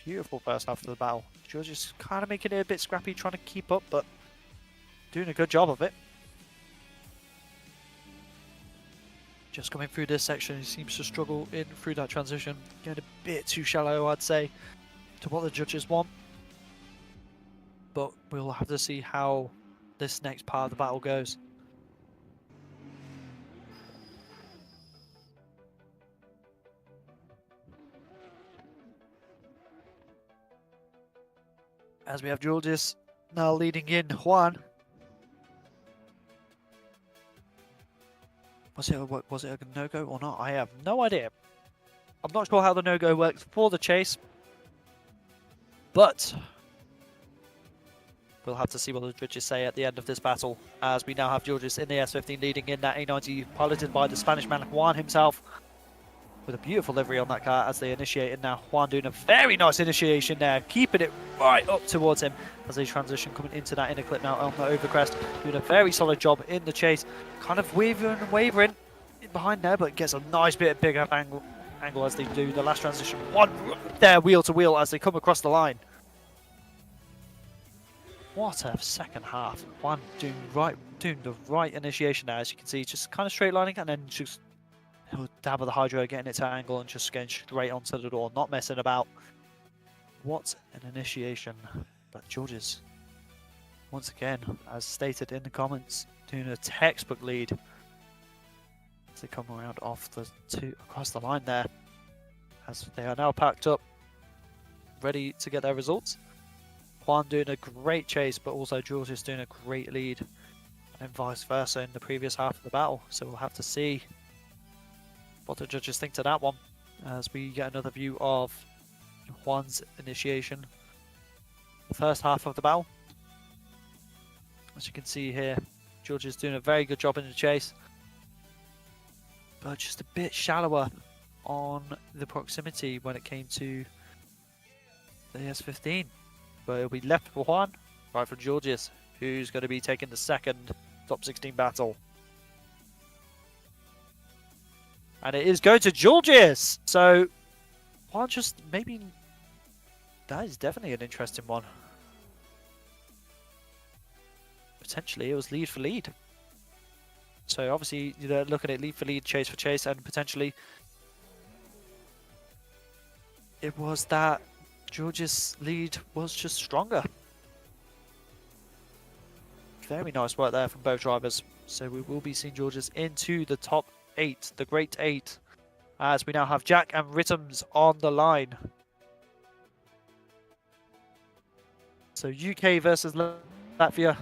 Beautiful first half of the battle. Georgius kind of making it a bit scrappy, trying to keep up, but doing a good job of it. Just coming through this section, he seems to struggle in through that transition. Getting a bit too shallow, I'd say, to what the judges want. But we'll have to see how this next part of the battle goes. As we have Julius now leading in Juan. Was it a no-go or not? I have no idea. I'm not sure how the no-go works for the chase, but we'll have to see what the judges say at the end of this battle, as we now have Julius in the S15 leading in that A90 piloted by the Spanish man Juan himself, with a beautiful livery on that car as they initiate it now. Juan doing a very nice initiation there, keeping it right up towards him as they transition, coming into that inner clip now on the overcrest, doing a very solid job in the chase, kind of wavering in behind there, but gets a nice bit of bigger angle as they do the last transition. One there, wheel to wheel as they come across the line. What a second half. Juan doing the right initiation there, as you can see, just kind of straight lining and then just he'll dab with the hydro, getting it to angle and just going straight onto the door, not messing about. What an initiation. But George's, once again, as stated in the comments, doing a textbook lead as they come around off the across the line there, as they are now packed up, ready to get their results. Juan doing a great chase, but also Julius doing a great lead, and vice versa in the previous half of the battle. So we'll have to see what the judges think to that one, as we get another view of Juan's initiation. The first half of the battle. As you can see here, George is doing a very good job in the chase, but just a bit shallower on the proximity when it came to the S15. But it'll be left for Juan, right for Julius, who's going to be taking the second top 16 battle. And it is going to Julius! So, Juan just maybe... That is definitely an interesting one. Potentially, it was lead for lead. So, obviously, you're looking at lead for lead, chase for chase, and potentially... It was that George's lead was just stronger. Very nice work there from both drivers. So, we will be seeing George's into the top 8, the Great 8, as we now have Jack and Rhythms on the line. So UK versus Latvia.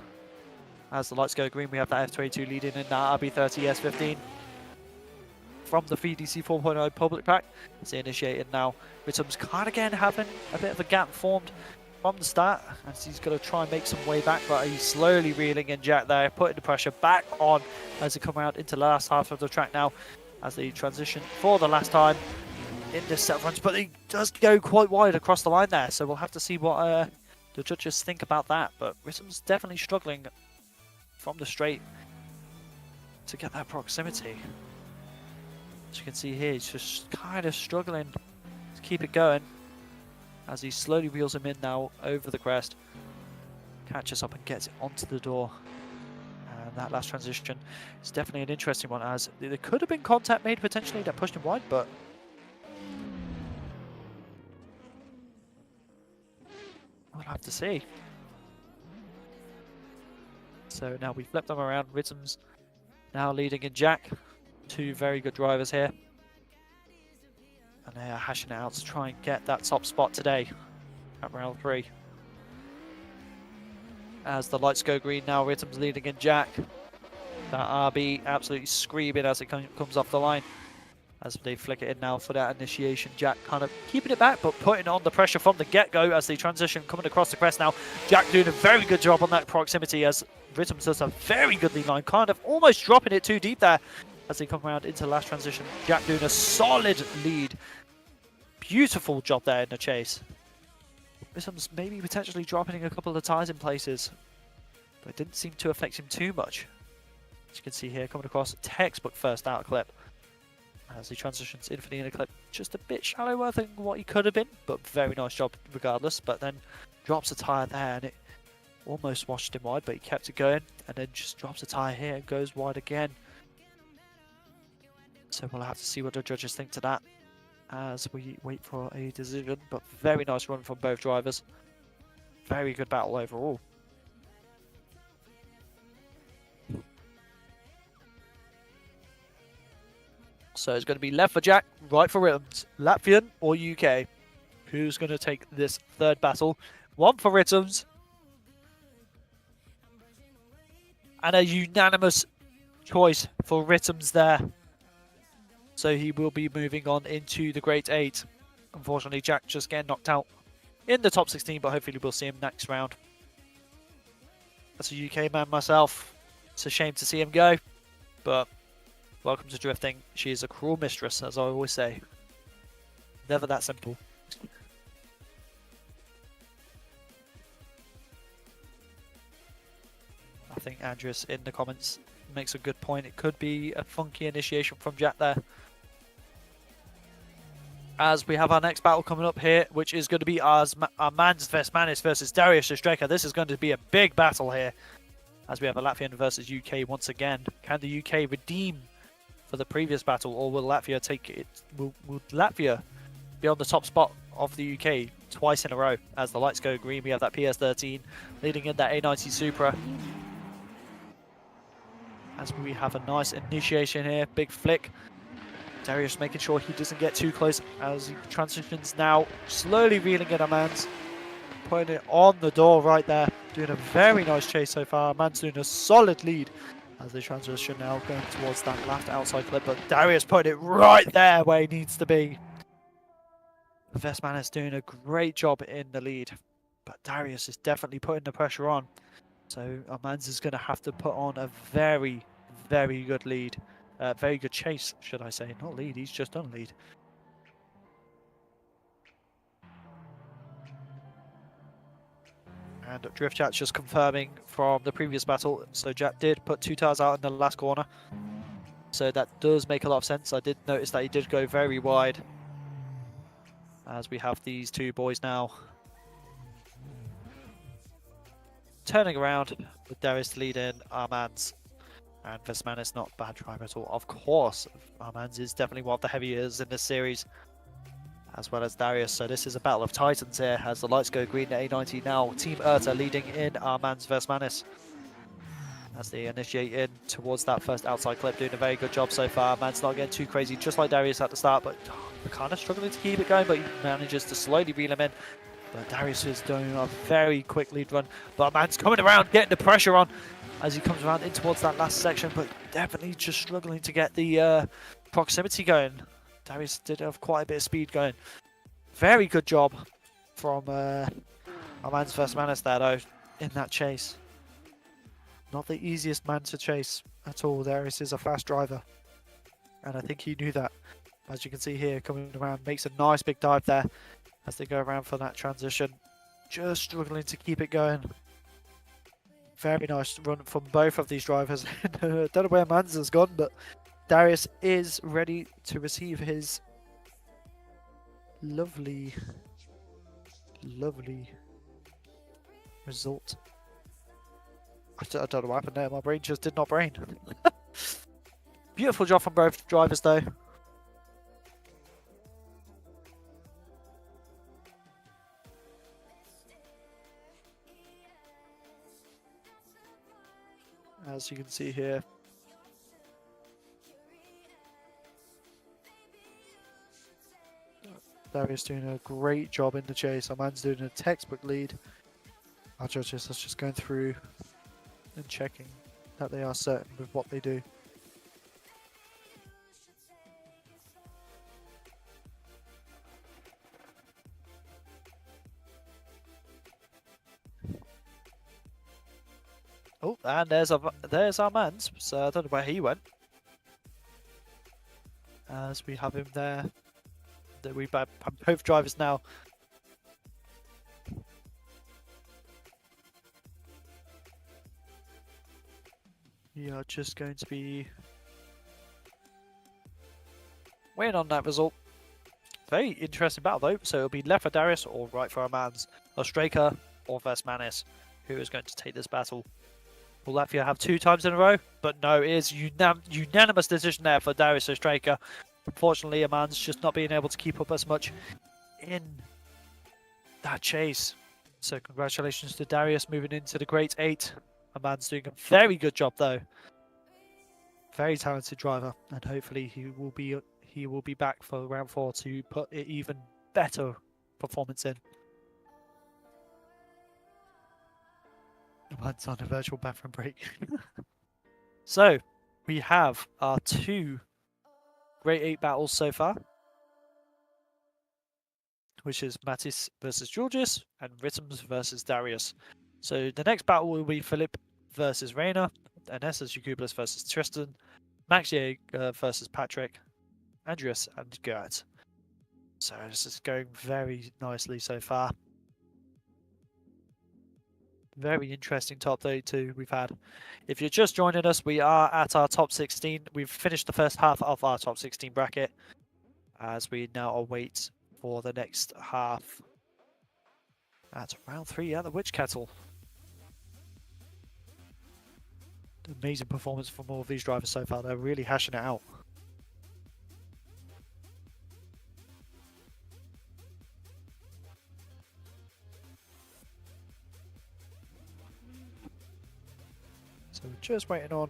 As the lights go green, we have that F22 leading in that RB30 S15 from the VDC 4.0 public pack. It's initiated now. Rhythms kind of again having a bit of a gap formed from the start, as he's going to try and make some way back, but he's slowly reeling in Jack there, putting the pressure back on as they come out into the last half of the track now, as they transition for the last time in this set of runs, but he does go quite wide across the line there, so we'll have to see what the judges think about that. But Rhythm's definitely struggling from the straight to get that proximity. As you can see here, he's just kind of struggling to keep it going, as he slowly wheels him in now over the crest, catches up and gets it onto the door. And that last transition is definitely an interesting one, as there could have been contact made potentially that pushed him wide, but we'll have to see. So now we flip them around. Rhythms now leading in Jack. Two very good drivers here. And they are hashing it out to try and get that top spot today at round 3. As the lights go green now, Rhythm's leading in Jack. That RB absolutely screaming as it comes off the line. as they flick it in now for that initiation. Jack kind of keeping it back, but putting on the pressure from the get-go as they transition, coming across the crest now. Jack doing a very good job on that proximity as Rhythms does a very good lead line, kind of almost dropping it too deep there as they come around into the last transition. Jack doing a solid lead. Beautiful job there in the chase. Rhythms maybe potentially dropping a couple of tires in places, but it didn't seem to affect him too much. As you can see here, coming across, textbook first out clip as he transitions infinitely in a clip, just a bit shallower than what he could have been, but very nice job regardless. But then drops a tyre there and it almost washed him wide, but he kept it going, and then just drops a tyre here and goes wide again. So we'll have to see what the judges think to that as we wait for a decision. But very nice run from both drivers. Very good battle overall. So it's going to be left for Jack, right for Rhythms. Latvian or UK? Who's going to take this third battle? One for Rhythms. And a unanimous choice for Rhythms there. So he will be moving on into the Great 8. Unfortunately, Jack just getting knocked out in the top 16, but hopefully we'll see him next round. As a UK man myself, it's a shame to see him go, but welcome to drifting. She is a cruel mistress, as I always say. Never that simple. I think Andreas in the comments makes a good point. It could be a funky initiation from Jack there. As we have our next battle coming up here, which is going to be Armands versus Darius Striker. This is going to be a big battle here, as we have a Latvian versus UK once again. Can the UK redeem for the previous battle, or will Latvia take it? Will Latvia be on the top spot of the UK twice in a row? As the lights go green, we have that PS13 leading in that A90 Supra. As we have a nice initiation here, big flick. Darius making sure he doesn't get too close as he transitions now, slowly reeling in Armands, putting it on the door right there, doing a very nice chase so far. Armands doing a solid lead as they transition now, going towards that left outside clip, but Darius putting it right there where he needs to be. Vestman is doing a great job in the lead, but Darius is definitely putting the pressure on. So Armands is going to have to put on a very, very good lead. Very good chase, should I say. Not lead, he's just done lead. And Drift Chat's just confirming from the previous battle. So Jack did put 2 tires out in the last corner. So that does make a lot of sense. I did notice that he did go very wide. As we have these two boys now turning around with Darius to lead in Armands. And Vestman is not a bad driver at all. Of course, Armands is definitely one of the heaviers in this series, as well as Darius. So this is a battle of titans here as the lights go green at A90 now. Team Erta leading in Armands Vestmanis as they initiate in towards that first outside clip, doing a very good job so far. Armands not getting too crazy, just like Darius at the start, but kind of struggling to keep it going, but he manages to slowly reel him in. But Darius is doing a very quick lead run, but Armands coming around, getting the pressure on as he comes around in towards that last section, but definitely just struggling to get the proximity going. Darius did have quite a bit of speed going. Very good job from Armands Vestmanis there, though, in that chase. Not the easiest man to chase at all. Darius is a fast driver, and I think he knew that. As you can see here, coming around, makes a nice big dive there as they go around for that transition. Just struggling to keep it going. Very nice run from both of these drivers. I don't know where Mans has gone, but Darius is ready to receive his lovely result. I don't know what happened there. My brain just did not brain. Beautiful job from both drivers, though. As you can see here, Darius doing a great job in the chase. Armands doing a textbook lead. Our judges are just going through and checking that they are certain with what they do. Oh, and there's Armands. So I don't know where he went. As we have him there. We have both drivers now. We are just going to be waiting on that result. Very interesting battle though. So it'll be left for Darius or right for Armands. Ostraka or Vesmanis. Who is going to take this battle? Will Latvia have 2 times in a row? But no, it is unanimous decision there for Darius Ostraka. Unfortunately, Armands just not being able to keep up as much in that chase. So congratulations to Darius moving into the Great 8. Armands doing a very good job though. Very talented driver, and hopefully he will be back for round 4 to put an even better performance in. Armands on a virtual bathroom break. So we have our 2 Great 8 battles so far, which is Mattis versus Julius and Rittams versus Darius. So the next battle will be Philip versus Raina, Anestas versus Tristan, Max versus Patrick, Andreas and Gert. So this is going very nicely so far. Very interesting top 32 we've had. If you're just joining us, we are at our top 16. We've finished the first half of our top 16 bracket as we now await for the next half at round 3 at the Witch Kettle. Amazing performance from all of these drivers so far. They're really hashing it out. So we're just waiting on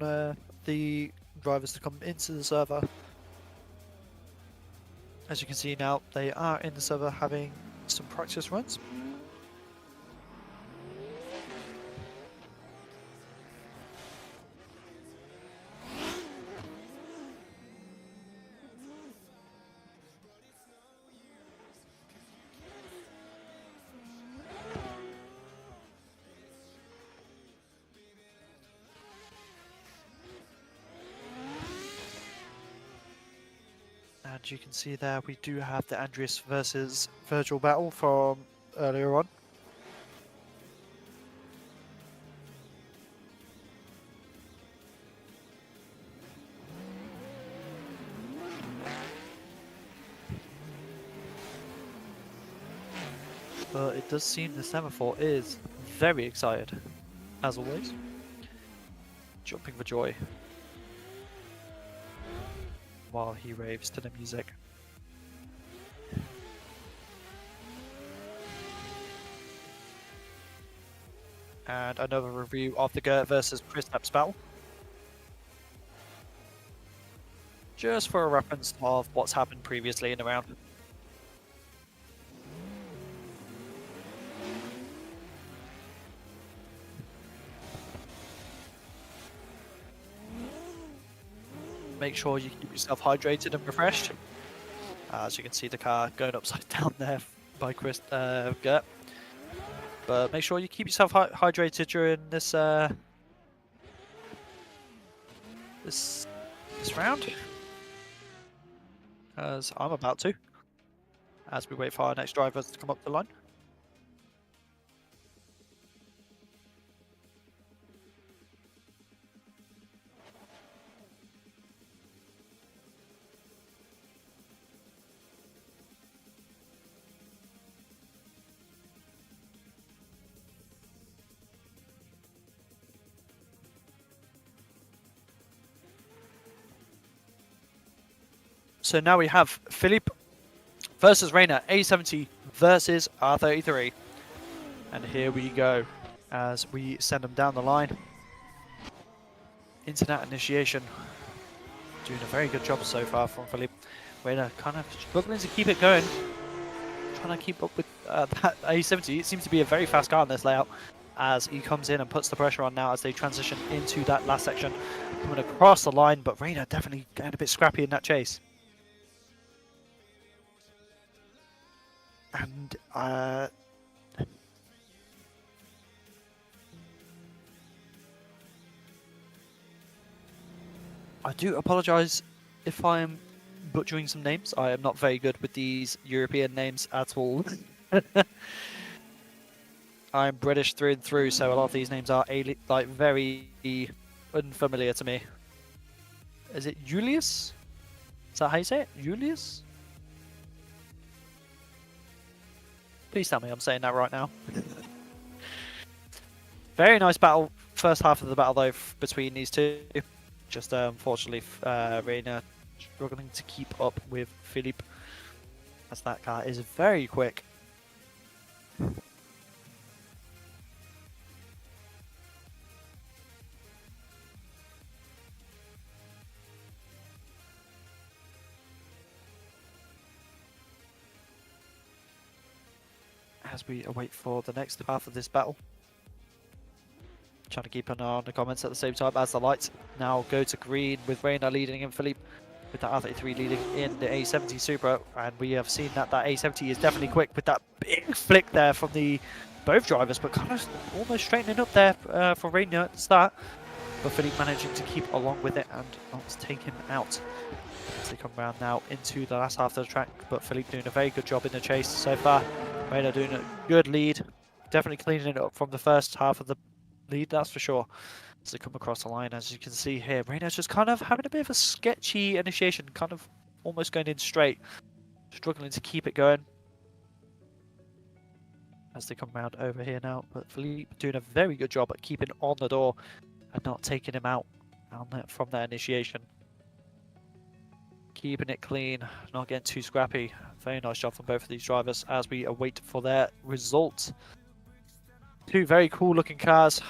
the drivers to come into the server. As you can see now, they are in the server having some practice runs. And you can see there we do have the Andreas versus Virgil battle from earlier on. But it does seem the semaphore is very excited, as always. Jumping for joy while he raves to the music. And another review of the Gert versus Kristaps battle. Just for a reference of what's happened previously in the round. Make sure you keep yourself hydrated and refreshed. As you can see the car going upside down there by Gert. But make sure you keep yourself hydrated during this this round. As I'm about to. As we wait for our next drivers to come up the line. So now we have Philippe versus Raina, A70 versus R33. And here we go as we send them down the line. Into that initiation. Doing a very good job so far from Philippe. Raina kind of struggling to keep it going. Trying to keep up with that A70. It seems to be a very fast car in this layout as he comes in and puts the pressure on now as they transition into that last section. Coming across the line, but Raina definitely getting a bit scrappy in that chase. And do apologise if I'm butchering some names. I am not very good with these European names at all. I'm British through and through, so a lot of these names are like very unfamiliar to me. Is it Julius? Is that how you say it? Julius? Please tell me I'm saying that right now. Very nice battle. First half of the battle, though, between these two. Just unfortunately, Raina struggling to keep up with Philippe, as that car is very quick. As we await for the next half of this battle. Trying to keep an eye on the comments at the same time as the lights now go to green with Raina leading in Philippe, with the R33 leading in the A70 Supra, and we have seen that A70 is definitely quick with that big flick there from both drivers, but kind of almost straightening up there for Raina at the start, but Philippe managing to keep along with it and not take him out. As they come around now into the last half of the track, but Philippe doing a very good job in the chase so far. Raina doing a good lead, definitely cleaning it up from the first half of the lead, that's for sure. As they come across the line, as you can see here, Raina's just kind of having a bit of a sketchy initiation, kind of almost going in straight, struggling to keep it going. As they come around over here now, but Philippe doing a very good job at keeping on the door and not taking him out from that initiation. Keeping it clean, not getting too scrappy. Very nice job from both of these drivers as we await for their results. Two very cool looking cars.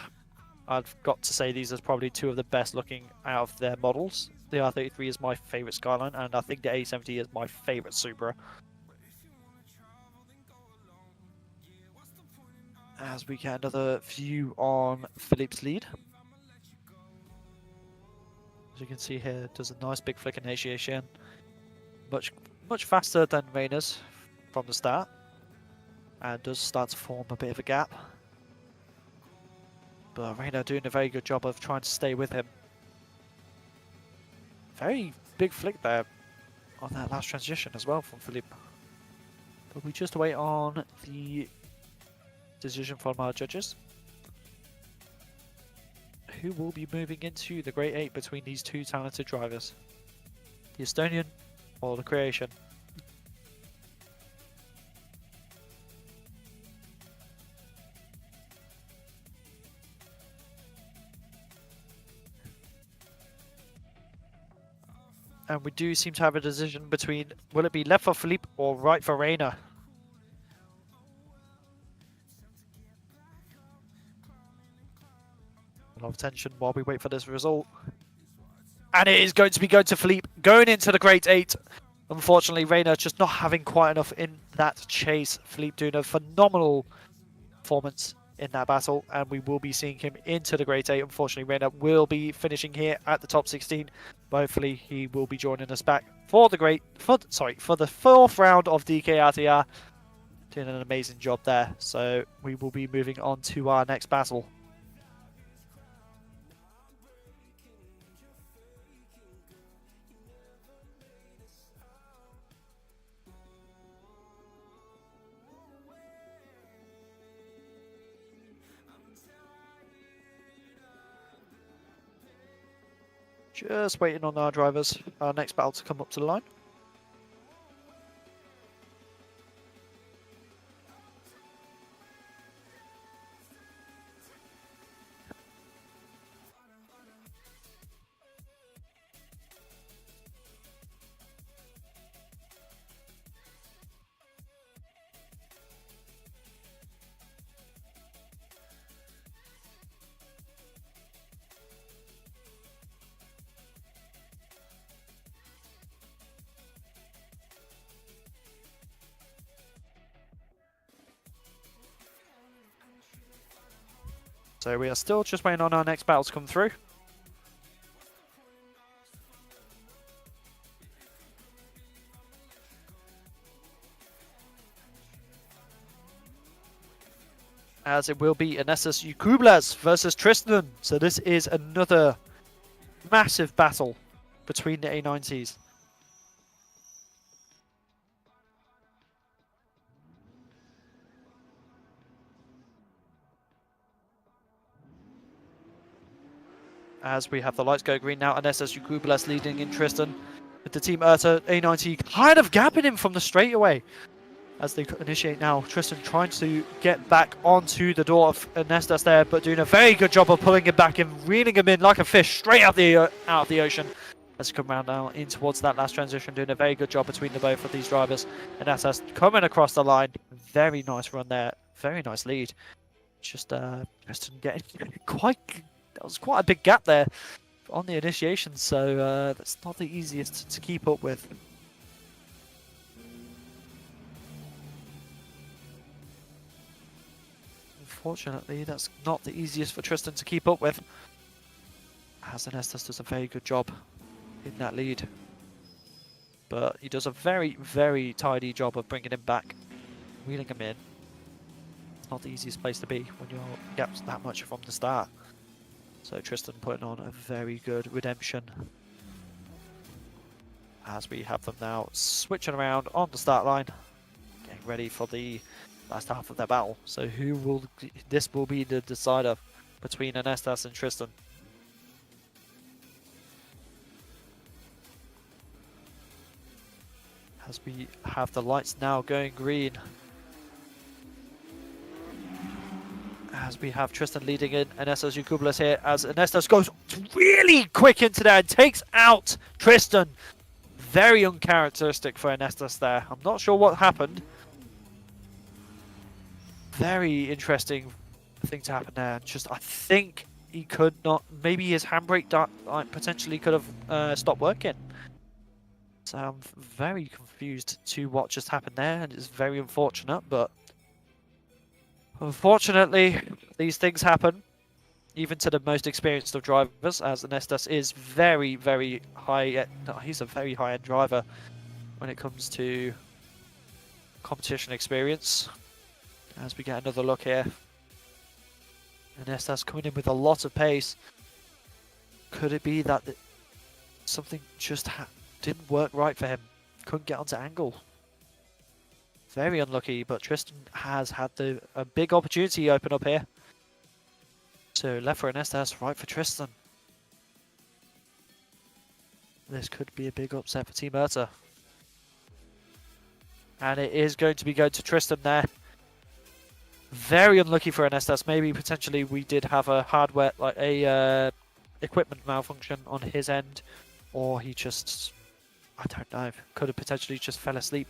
I've got to say these are probably two of the best looking out of their models. The R33 is my favourite Skyline, and I think the A70 is my favourite Supra. As we get another view on Philippe's lead. As you can see here, does a nice big flick initiation. Much faster than Raina's from the start. And does start to form a bit of a gap. But Raina doing a very good job of trying to stay with him. Very big flick there on that last transition as well from Philippe. But we just wait on the decision from our judges, who will be moving into the Great 8 between these two talented drivers. The Estonian or the Croatian. And we do seem to have a decision between, will it be left for Philippe or right for Raina? A lot of tension while we wait for this result. And it is going to be going to Philippe, going into the Great 8. Unfortunately, Raina just not having quite enough in that chase. Philippe doing a phenomenal performance in that battle, and we will be seeing him into the Great 8. Unfortunately, Raina will be finishing here at the top 16. But hopefully, he will be joining us back for the for the fourth round of DKRTR. Doing an amazing job there. So we will be moving on to our next battle. Just waiting on our drivers, our next battle to come up to the line. So we are still just waiting on our next battle to come through. As it will be Anestas Ukublas versus Tristan. So this is another massive battle between the A90s. As we have the lights go green now, Anestas leading in Tristan. With the Team Urta A90 kind of gapping him from the straightaway. As they initiate now, Tristan trying to get back onto the door of Anestas there, but doing a very good job of pulling him back and reeling him in like a fish straight out of the ocean. As he come around now in towards that last transition, doing a very good job between the both of these drivers. Anestas coming across the line. Very nice run there. Very nice lead. Just Tristan getting that was quite a big gap there on the initiation, so that's not the easiest to keep up with. Unfortunately, that's not the easiest for Tristan to keep up with. As Anestas does a very good job in that lead. But he does a very, very tidy job of bringing him back, wheeling him in. It's not the easiest place to be when you're gapped that much from the start. So Tristan putting on a very good redemption. As we have them now switching around on the start line, getting ready for the last half of their battle. So this will be the decider between Anestas and Tristan. As we have the lights now going green. As we have Tristan leading in, Anestas Yukubulas here, as Anestas goes really quick into there and takes out Tristan. Very uncharacteristic for Anestas there. I'm not sure what happened. Very interesting thing to happen there. Just, I think he could not, maybe his handbrake potentially could have stopped working. So I'm very confused to what just happened there, and it's very unfortunate, but unfortunately, these things happen, even to the most experienced of drivers, as Anestas is very, very high. He's a very high-end driver when it comes to competition experience. As we get another look here, Anestas coming in with a lot of pace. Could it be that something just didn't work right for him? Couldn't get onto angle. Very unlucky, but Tristan has had a big opportunity open up here. So left for Anestas, right for Tristan. This could be a big upset for Team Urta. And it is going to be going to Tristan there. Very unlucky for Anestas. Maybe potentially we did have a hardware, like a equipment malfunction on his end. Or he just, I don't know, could have potentially just fell asleep.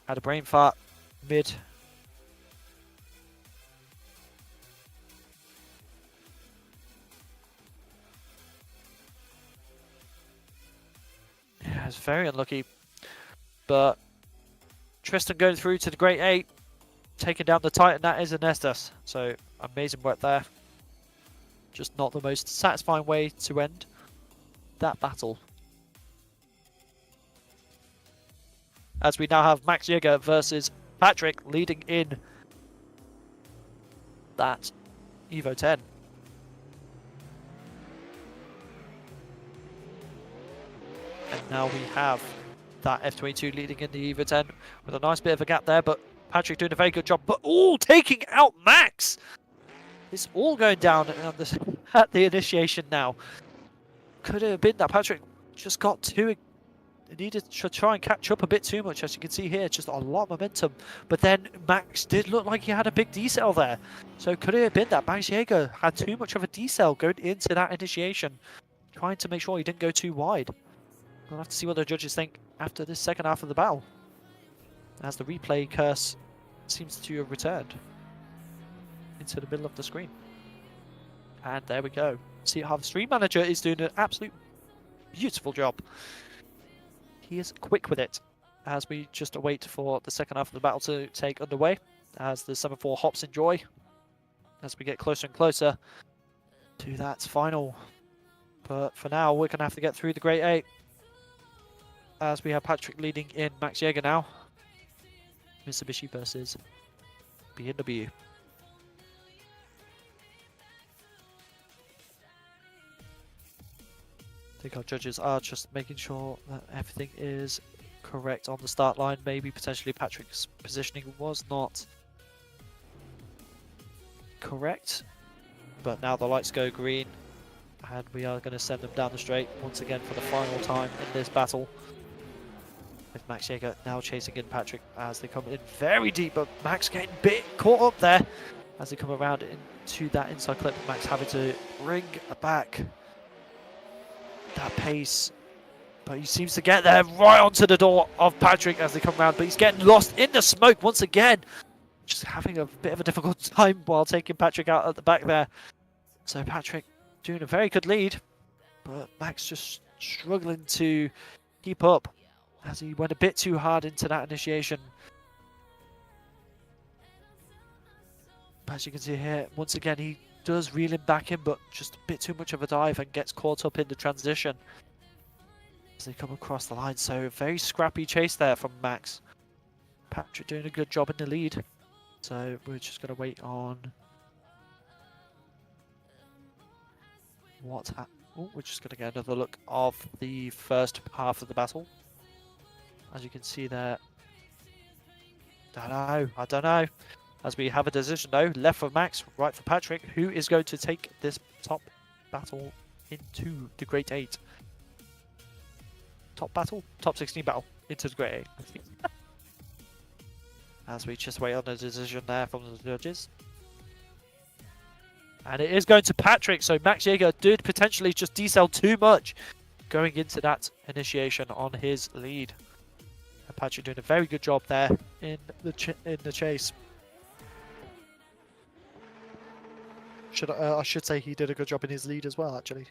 Had a brain fart mid. Yeah, it's very unlucky. But Tristan going through to the Great 8, taking down the Titan, that is Anestas. So amazing work there. Just not the most satisfying way to end that battle. As we now have Max Jäger versus Patrick leading in that Evo 10. And now we have that F22 leading in the Evo 10 with a nice bit of a gap there, but Patrick doing a very good job, but all taking out Max. It's all going down at the initiation now. Could it have been that Patrick just got too, needed to try and catch up a bit too much, as you can see here, just a lot of momentum. But then Max did look like he had a big decel there. So could it have been that Max Jäger had too much of a decel going into that initiation, trying to make sure he didn't go too wide? We'll have to see what the judges think after this second half of the battle, as the replay curse seems to have returned into the middle of the screen. And there we go. See how the stream manager is doing an absolute beautiful job. He is quick with it, as we just await for the second half of the battle to take underway, as the 7-4 hops in joy, as we get closer and closer to that final. But for now, we're going to have to get through the Great 8, as we have Patrick leading in Max Jäger now. Mitsubishi versus BMW. think our judges are just making sure that everything is correct on the start line. Maybe potentially Patrick's positioning was not correct, but now the lights go green and we are going to send them down the straight once again for the final time in this battle, with Max Jaeger now chasing in Patrick as they come in very deep, but Max getting a bit caught up there as they come around into that inside clip. Max having to bring back that pace, but he seems to get there right onto the door of Patrick as they come around, but he's getting lost in the smoke once again, just having a bit of a difficult time while taking Patrick out at the back there. So Patrick doing a very good lead, but Max just struggling to keep up as he went a bit too hard into that initiation. But as you can see here, once again, he does reel him back in, but just a bit too much of a dive and gets caught up in the transition as they come across the line. So very scrappy chase there from Max. Patrick doing a good job in the lead. So we're just going to wait on what's happening. Oh, we're just going to get another look of the first half of the battle. As you can see there, I don't know. As we have a decision though, left for Max, right for Patrick, who is going to take this top battle into the Great 8. Top battle? Top 16 battle into the Great 8. As we just wait on a decision there from the judges. And it is going to Patrick, so Max Jaeger did potentially just decel too much going into that initiation on his lead. And Patrick doing a very good job there in the chase. I should say he did a good job in his lead as well, actually.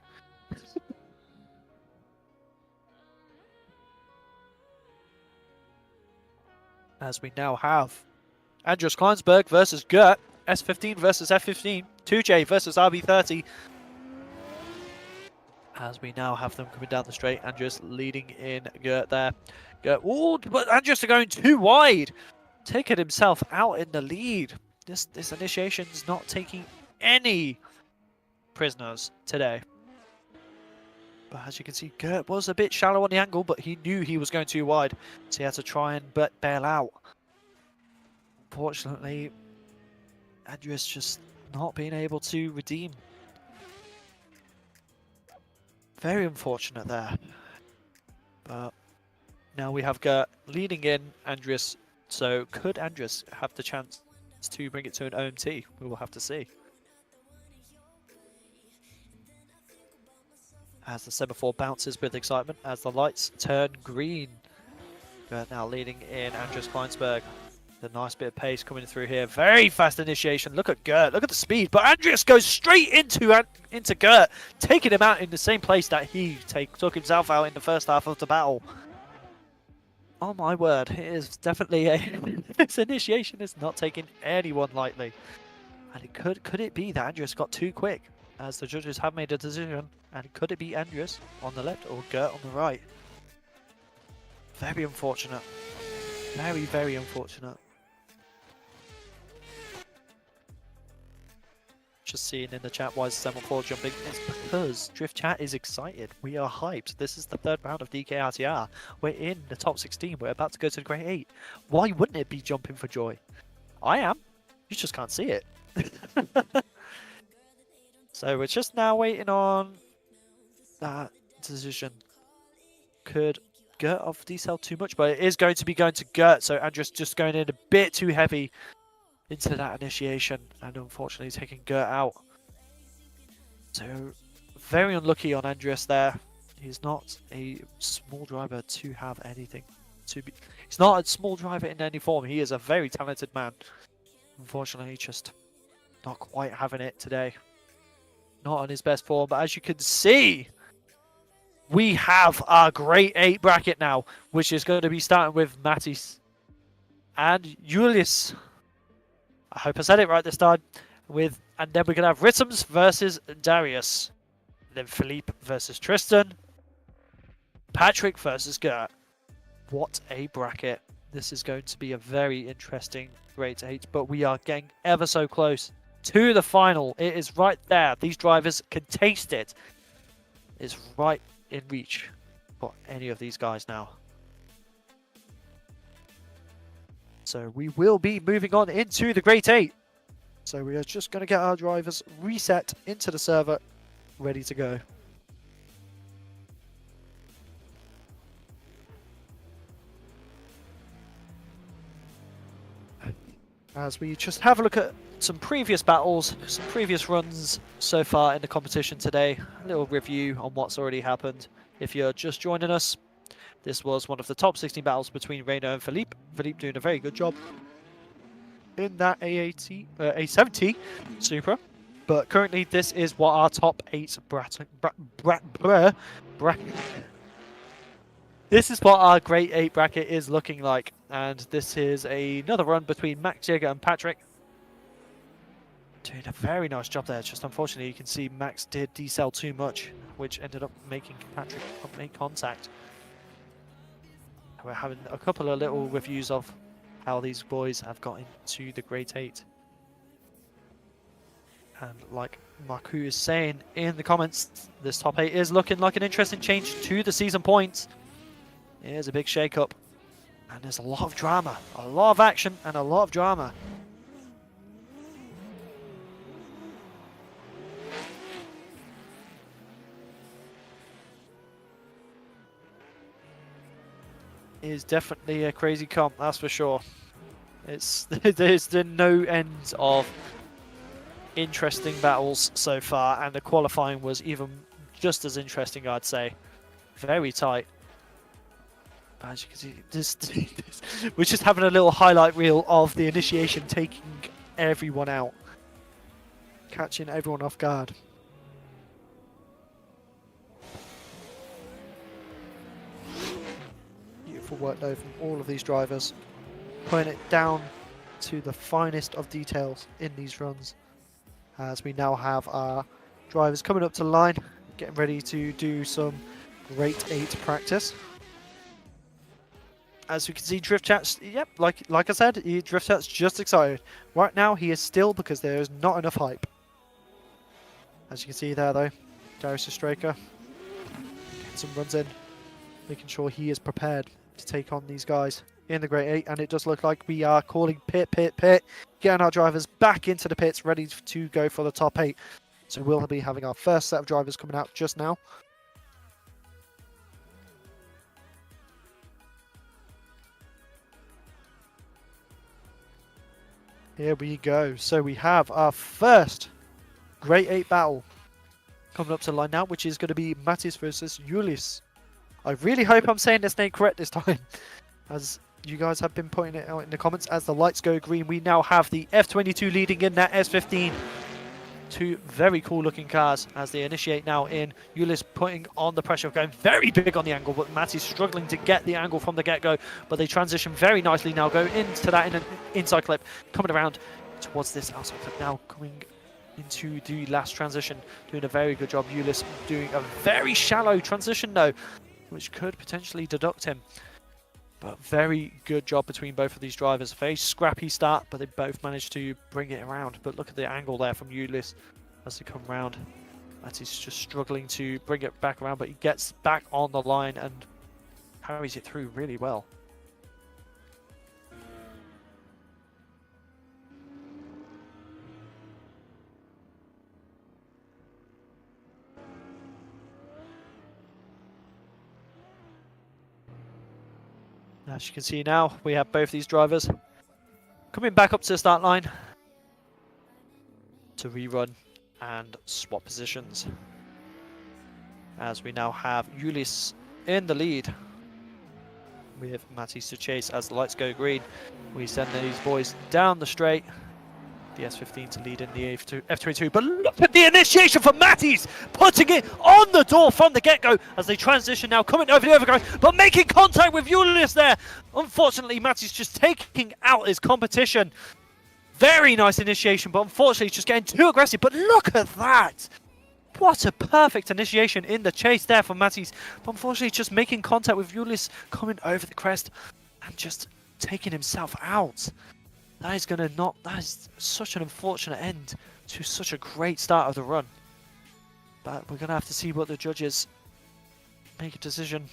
As we now have Andreas Kleinsberg versus Gert, S15 versus F15, 2J versus RB30. As we now have them coming down the straight, Andreas leading in Gert there. Gert, ooh, but Andreas are going too wide, taking himself out in the lead. This initiation is not taking any prisoners today. But as you can see, Gert was a bit shallow on the angle, but he knew he was going too wide, so he had to try and bail out. Unfortunately, Andreas just not being able to redeem. Very unfortunate there. But now we have Gert leading in Andreas, so could Andreas have the chance to bring it to an OMT? We will have to see. As the semaphore bounces with excitement as the lights turn green. Gert now leading in Andreas Kleinsberg. The nice bit of pace coming through here. Very fast initiation. Look at Gert. Look at the speed. But Andreas goes straight into Gert, taking him out in the same place that he took himself out in the first half of the battle. Oh my word. It is definitely this initiation is not taking anyone lightly. And it could it be that Andreas got too quick, as the judges have made a decision? And could it be Andreas on the left or Gert on the right? Very unfortunate. Very, very unfortunate. Just seeing in the chat why is semaphore jumping. It's because Drift Chat is excited. We are hyped. This is the third round of DKRTR. We're in the top 16. We're about to go to the Great 8. Why wouldn't it be jumping for joy? I am. You just can't see it. So we're just now waiting on that decision. Could Gert off decel too much, but it is going to be going to Gert, so Andreas just going in a bit too heavy into that initiation and unfortunately taking Gert out. So very unlucky on Andreas there. He's not a small driver to have anything to be. He's not a small driver in any form. He is a very talented man. Unfortunately, just not quite having it today. Not on his best form, but as you can see, we have our Great 8 bracket now, which is going to be starting with Mattis and Julius. I hope I said it right this time. And then we're going to have Rhythms versus Darius. Then Philippe versus Tristan. Patrick versus Gert. What a bracket. This is going to be a very interesting Great 8, but we are getting ever so close to the final. It is right there. These drivers can taste it. It's right in reach for any of these guys now. So we will be moving on into the Great 8. So we are just going to get our drivers reset into the server, ready to go. As we just have a look at some previous battles, some previous runs so far in the competition today. A little review on what's already happened. If you're just joining us, this was one of the top 16 battles between Raina and Philippe. Philippe doing a very good job in that A70 Supra. But currently this is what our top 8 This is what our Great 8 bracket is looking like. And this is another run between Max Jäger and Patrick. Doing a very nice job there. Just unfortunately you can see Max did decel too much, which ended up making Patrick make contact. We're having a couple of little reviews of how these boys have got into the Great 8. And like Marku is saying in the comments, this top 8 is looking like an interesting change to the season points. Here's a big shake-up. And there's a lot of drama, a lot of action, and a lot of drama. It is definitely a crazy comp, that's for sure. There's no end of interesting battles so far, and the qualifying was even just as interesting, I'd say. Very tight. But as you can see, we're just having a little highlight reel of the initiation taking everyone out. Catching everyone off guard. Beautiful work though from all of these drivers. Putting it down to the finest of details in these runs. As we now have our drivers coming up to the line, getting ready to do some Great 8 practice. As you can see, Drift Chat's, yep, like I said, Drift Chat's just excited. Right now, he is still because there is not enough hype. As you can see there, though, Darius Straker getting some runs in, making sure he is prepared to take on these guys in the Great 8. And it does look like we are calling pit, getting our drivers back into the pits, ready to go for the top 8. So we'll be having our first set of drivers coming out just now. Here we go. So we have our first Great 8 battle coming up to the line now, which is going to be Mattis versus Julius. I really hope I'm saying this name correct this time, as you guys have been pointing it out in the comments. As the lights go green, we now have the F22 leading in that S15. Two very cool looking cars as they initiate now in. Julius putting on the pressure, going very big on the angle, but Matty's struggling to get the angle from the get-go, but they transition very nicely now, go into that in an inside clip, coming around towards this outside clip now, coming into the last transition, doing a very good job. Julius doing a very shallow transition though, which could potentially deduct him. But very good job between both of these drivers. Very scrappy start, but they both managed to bring it around. But look at the angle there from Julius as they come round. He's just struggling to bring it back around, but he gets back on the line and carries it through really well. As you can see now, we have both these drivers coming back up to the start line to rerun and swap positions. As we now have Julius in the lead with Mattis to chase as the lights go green. We send these boys down the straight. The S15 to lead in the F22, but look at the initiation for Mattis, putting it on the door from the get-go as they transition now, coming over the overground, but making contact with Julius there. Unfortunately, Mattis just taking out his competition. Very nice initiation, but unfortunately just getting too aggressive, but look at that. What a perfect initiation in the chase there from Mattis, but unfortunately just making contact with Julius, coming over the crest and just taking himself out. That is such an unfortunate end to such a great start of the run. But we're going to have to see what the judges make a decision.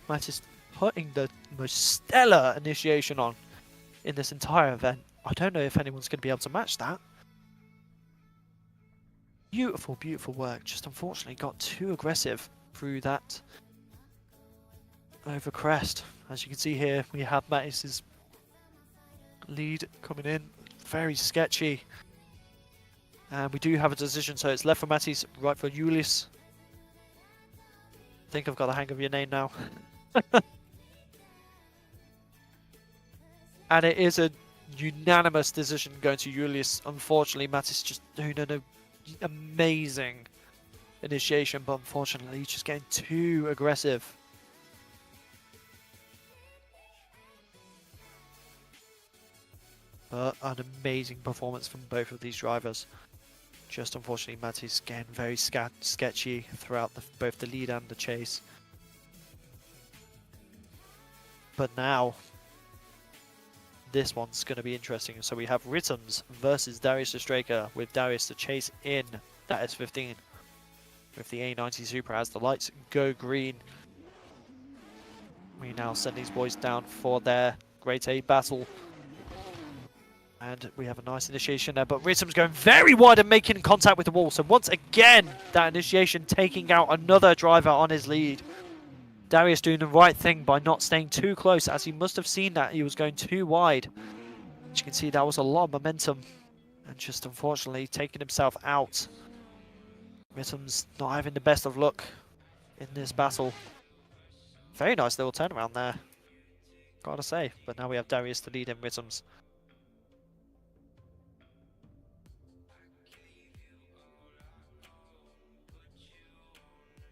Mattis putting the most stellar initiation on in this entire event. I don't know if anyone's going to be able to match that. Beautiful, beautiful work. Just unfortunately got too aggressive through that over crest. As you can see here, we have Mattis's lead coming in. Very sketchy. And we do have a decision, so it's left for Mattis, right for Julius. I think I've got the hang of your name now. And it is a unanimous decision going to Julius. Unfortunately, Mattis just doing an amazing initiation, but unfortunately he's just getting too aggressive. But an amazing performance from both of these drivers. Just unfortunately Mattis getting very sketchy throughout both the lead and the chase. But now, this one's going to be interesting. So we have Rhythms versus Darius Ostrega, with Darius to chase in that S15 with the A90 Super. As the lights go green, we now send these boys down for their Great A battle. And we have a nice initiation there, but Rhythm's going very wide and making contact with the wall. So once again, that initiation taking out another driver on his lead. Darius doing the right thing by not staying too close, as he must have seen that he was going too wide. As you can see, that was a lot of momentum, and just unfortunately taking himself out. Rhythm's not having the best of luck in this battle. Very nice little turnaround there, gotta say. But now we have Darius to lead in Rhythms.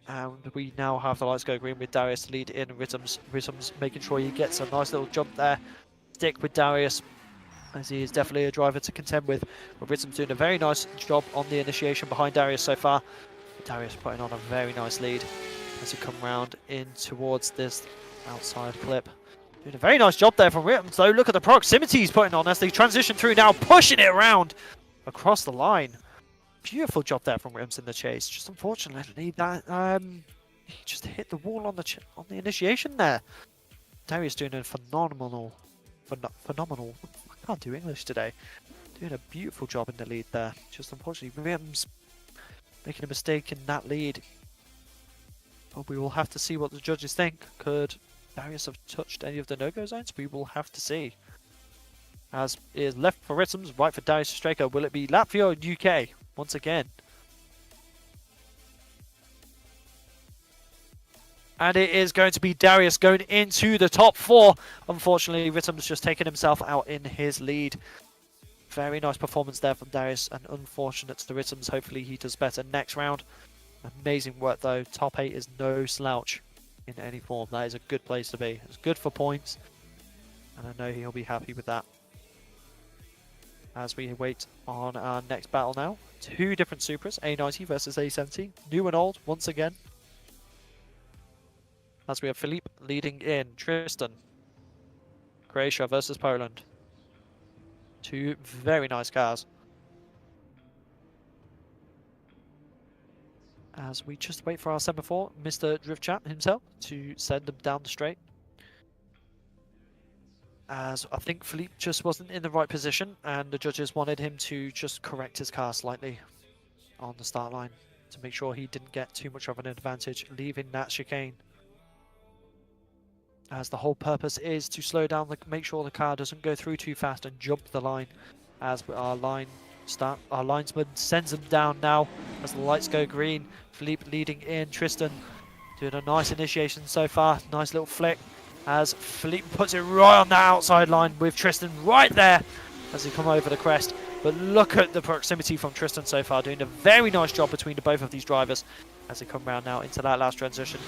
And we now have the lights go green with Darius to lead in Rhythms. Rhythms making sure he gets a nice little jump there. Stick with Darius, as he is definitely a driver to contend with. But Rhythms doing a very nice job on the initiation behind Darius so far. Darius putting on a very nice lead as he come round in towards this outside clip. Doing a very nice job there from Rhythms though. Look at the proximity he's putting on as they transition through now, pushing it around across the line. Beautiful job there from Rhythms in the chase. Just unfortunately that he just hit the wall on the initiation there. Darius doing a phenomenal. I can't do English today. Doing a beautiful job in the lead there. Just unfortunately Rhythms making a mistake in that lead. But we will have to see what the judges think. Could Darius have touched any of the no-go zones? We will have to see. As it is left for Rhythms, right for Darius Ostrega. Will it be Latvia or UK? Once again. And it is going to be Darius going into the top 4. Unfortunately, Rhythm's just taken himself out in his lead. Very nice performance there from Darius, and unfortunate to the Rhythms. Hopefully he does better next round. Amazing work though. Top 8 is no slouch in any form. That is a good place to be. It's good for points, and I know he'll be happy with that. As we wait on our next battle now. 2 different Supras, A90 versus A70. New and old, once again. As we have Philippe leading in Tristan. Croatia versus Poland. 2 very nice cars. As we just wait for our semaphore, Mr. Drift Chat himself to send them down the straight. As I think Philippe just wasn't in the right position, and the judges wanted him to just correct his car slightly on the start line to make sure he didn't get too much of an advantage, leaving that chicane. As the whole purpose is to slow down, make sure the car doesn't go through too fast and jump the line. As our linesman sends him down now as the lights go green. Philippe leading in, Tristan doing a nice initiation so far, nice little flick. As Philippe puts it right on the outside line with Tristan right there as he come over the crest. But look at the proximity from Tristan so far, doing a very nice job between the both of these drivers as they come round now into that last transition.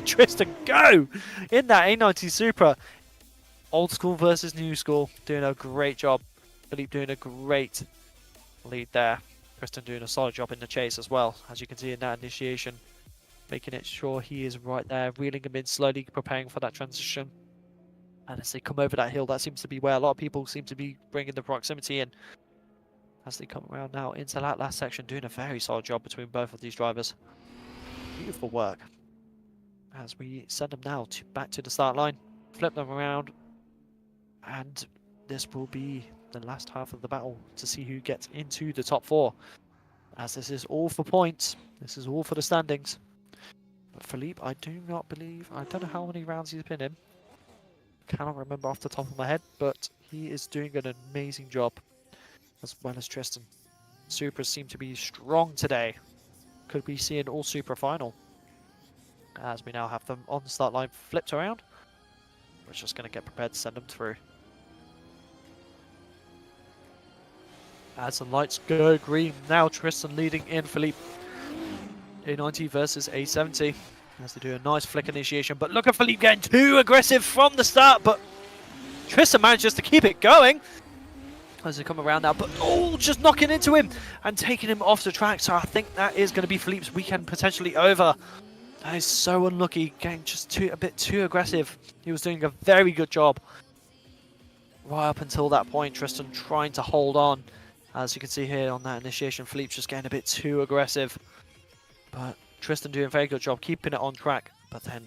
Tristan go in that A90 Supra. Old school versus new school, doing a great job. Philippe doing a great lead there. Tristan doing a solid job in the chase as well, as you can see in that initiation. Making it sure he is right there, reeling him in slowly, preparing for that transition. And as they come over that hill, that seems to be where a lot of people seem to be bringing the proximity in. As they come around now into that last section, doing a very solid job between both of these drivers. Beautiful work. As we send them now back to the start line, flip them around, and this will be the last half of the battle to see who gets into the top 4. As this is all for points, this is all for the standings. But Philippe, I don't know how many rounds he's been in. Cannot remember off the top of my head, but he is doing an amazing job, as well as Tristan. Supras seem to be strong today. Could we see an all Supra final? As we now have them on the start line flipped around. We're just going to get prepared to send them through. As the lights go green, now Tristan leading in Philippe. A90 versus A70. As they do a nice flick initiation, but look at Philippe getting too aggressive from the start, but Tristan manages to keep it going as they come around now, but just knocking into him and taking him off the track. So I think that is going to be Philippe's weekend potentially over. That is so unlucky, getting just a bit too aggressive. He was doing a very good job right up until that point. Tristan trying to hold on. As you can see here on that initiation, Philippe's just getting a bit too aggressive, but Tristan doing a very good job keeping it on track, but then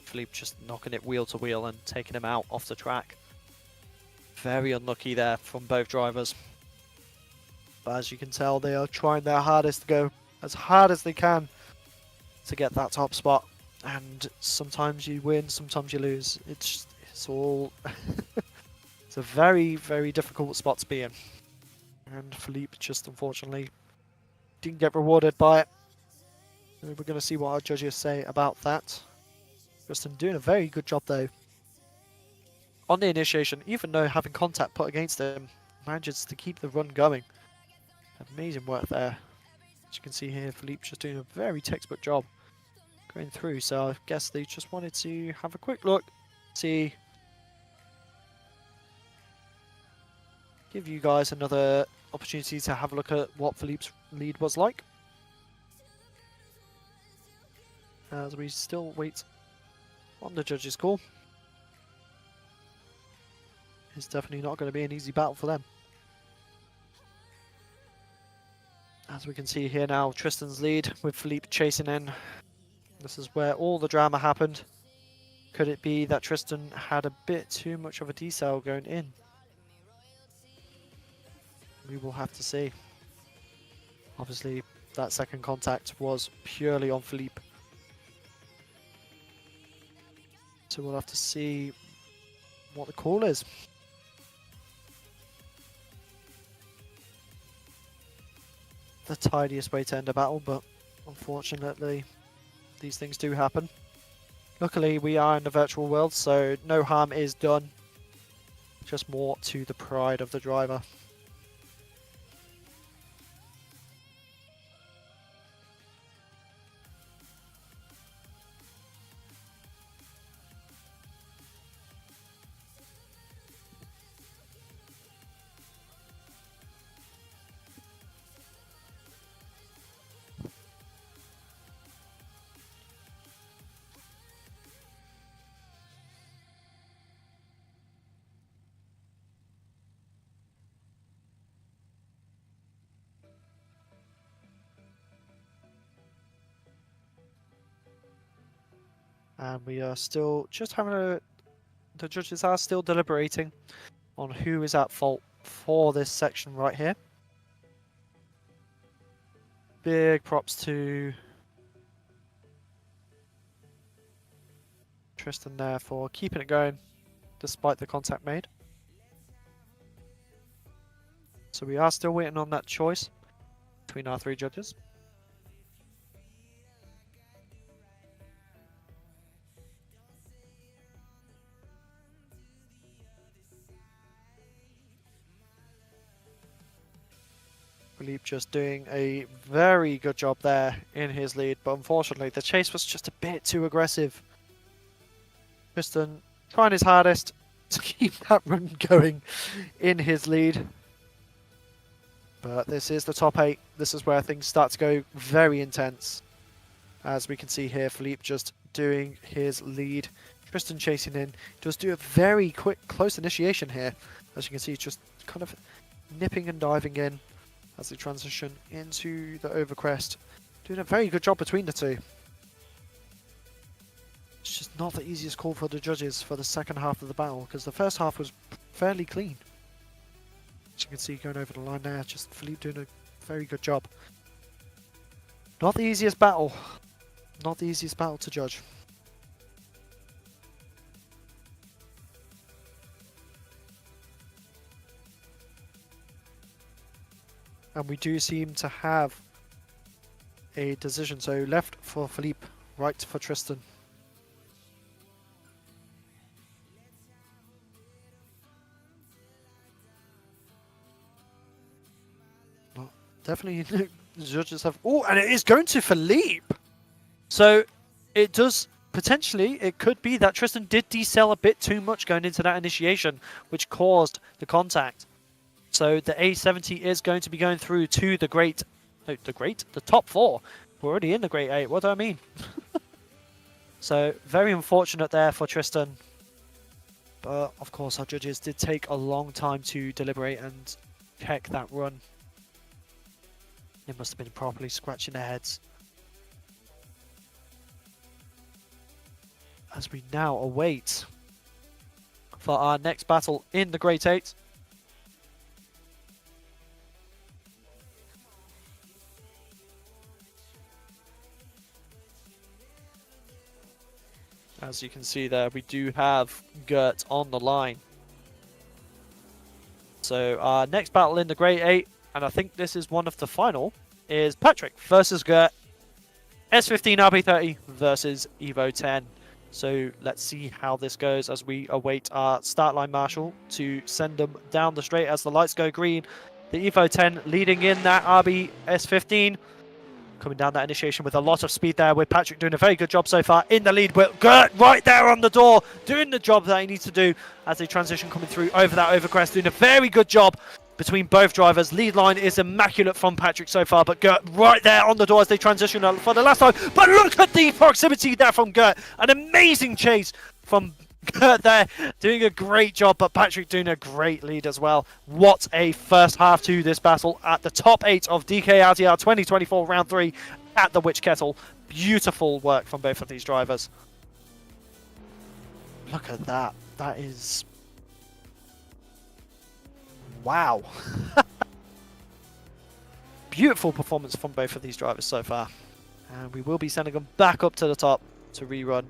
Philippe just knocking it wheel to wheel and taking him out off the track. Very unlucky there from both drivers. But as you can tell, they are trying their hardest to go as hard as they can to get that top spot. And sometimes you win, sometimes you lose. It's all... it's a very, very difficult spot to be in. And Philippe just unfortunately didn't get rewarded by it. We're going to see what our judges say about that. Tristan doing a very good job though. On the initiation, even though having contact put against him, manages to keep the run going. Amazing work there. As you can see here, Philippe just doing a very textbook job going through. So I guess they just wanted to have a quick look, see, give you guys another opportunity to have a look at what Philippe's lead was like. As we still wait on the judges' call. It's definitely not going to be an easy battle for them. As we can see here now, Tristan's lead with Philippe chasing in. This is where all the drama happened. Could it be that Tristan had a bit too much of a decel going in? We will have to see. Obviously, that second contact was purely on Philippe. So we'll have to see what the call is. The tidiest way to end a battle, but unfortunately these things do happen. Luckily we are in the virtual world, so no harm is done. Just more to the pride of the driver. And we are still just having the judges are still deliberating on who is at fault for this section right here. Big props to Tristan there for keeping it going despite the contact made. So we are still waiting on that choice between our three judges. Philippe just doing a very good job there in his lead, but unfortunately the chase was just a bit too aggressive. Tristan trying his hardest to keep that run going in his lead. But this is the top 8. This is where things start to go very intense. As we can see here, Philippe just doing his lead. Tristan chasing in. Does do a very quick, close initiation here. As you can see, just kind of nipping and diving in as they transition into the overcrest. Doing a very good job between the two. It's just not the easiest call for the judges for the second half of the battle, because the first half was fairly clean. As you can see going over the line there, just Philippe doing a very good job. Not the easiest battle. Not the easiest battle to judge. And we do seem to have a decision. So left for Philippe, right for Tristan. Well, definitely the judges have... Oh, and it is going to Philippe! So it does... Potentially, it could be that Tristan did decel a bit too much going into that initiation, which caused the contact. So the A70 is going to be going through to the top 4. We're already in the Great 8. What do I mean? So very unfortunate there for Tristan. But of course our judges did take a long time to deliberate and check that run. They must have been properly scratching their heads. As we now await for our next battle in the Great 8. As you can see there, we do have Gert on the line. So our next battle in the Great 8, and I think this is one of the final, is Patrick versus Gert. S15 RB30 versus Evo 10. So let's see how this goes as we await our start line marshal to send them down the straight as the lights go green. The Evo 10 leading in that RB S15. Coming down that initiation with a lot of speed there, with Patrick doing a very good job so far in the lead, with Gert right there on the door, doing the job that he needs to do as they transition coming through over that overcrest, doing a very good job between both drivers. Lead line is immaculate from Patrick so far, but Gert right there on the door as they transition for the last time. But look at the proximity there from Gert. An amazing chase from Gert there, doing a great job, but Patrick doing a great lead as well. What a first half to this battle at the top 8 of DKRTR 2024 round 3 at the Witch Kettle. Beautiful work from both of these drivers. Look at that. That is... wow. Beautiful performance from both of these drivers so far. And we will be sending them back up to the top to rerun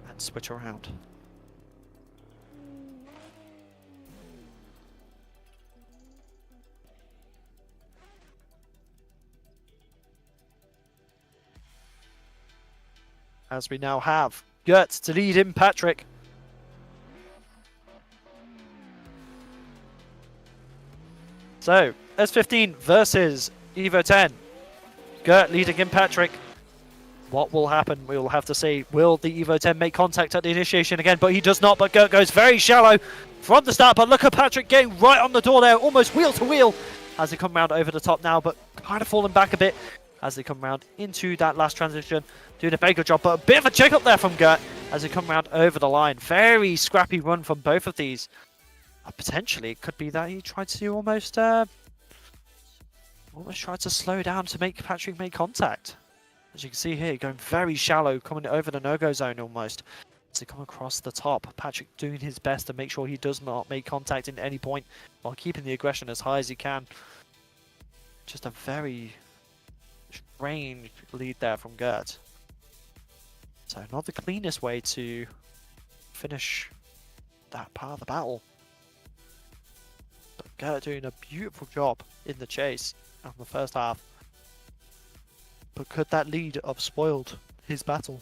and switch around. As we now have Gert to lead in Patrick. So, S15 versus Evo 10. Gert leading in Patrick. What will happen? We will have to see. Will the Evo 10 make contact at the initiation again? But he does not, but Gert goes very shallow from the start. But look at Patrick getting right on the door there, almost wheel to wheel as they come round over the top now, but kind of falling back a bit as they come round into that last transition. Doing a very good job, but a bit of a check up there from Gert as they come round over the line. Very scrappy run from both of these. Potentially, it could be that he tried to almost tried to slow down to make Patrick make contact. As you can see here, going very shallow, coming over the no-go zone almost. As they come across the top, Patrick doing his best to make sure he does not make contact in any point while keeping the aggression as high as he can. Just a very strange lead there from Gert. So not the cleanest way to finish that part of the battle. But Gert doing a beautiful job in the chase on the first half. But could that lead have spoiled his battle?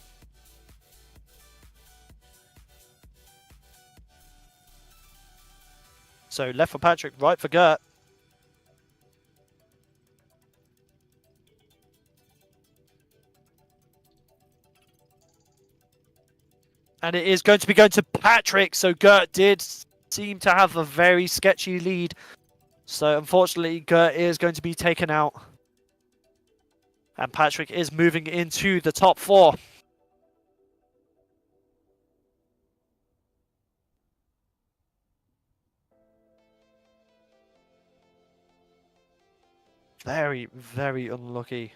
So left for Patrick, right for Gert. And it is going to be going to Patrick. So Gert did seem to have a very sketchy lead. So unfortunately, Gert is going to be taken out. And Patrick is moving into the top 4. Very, very unlucky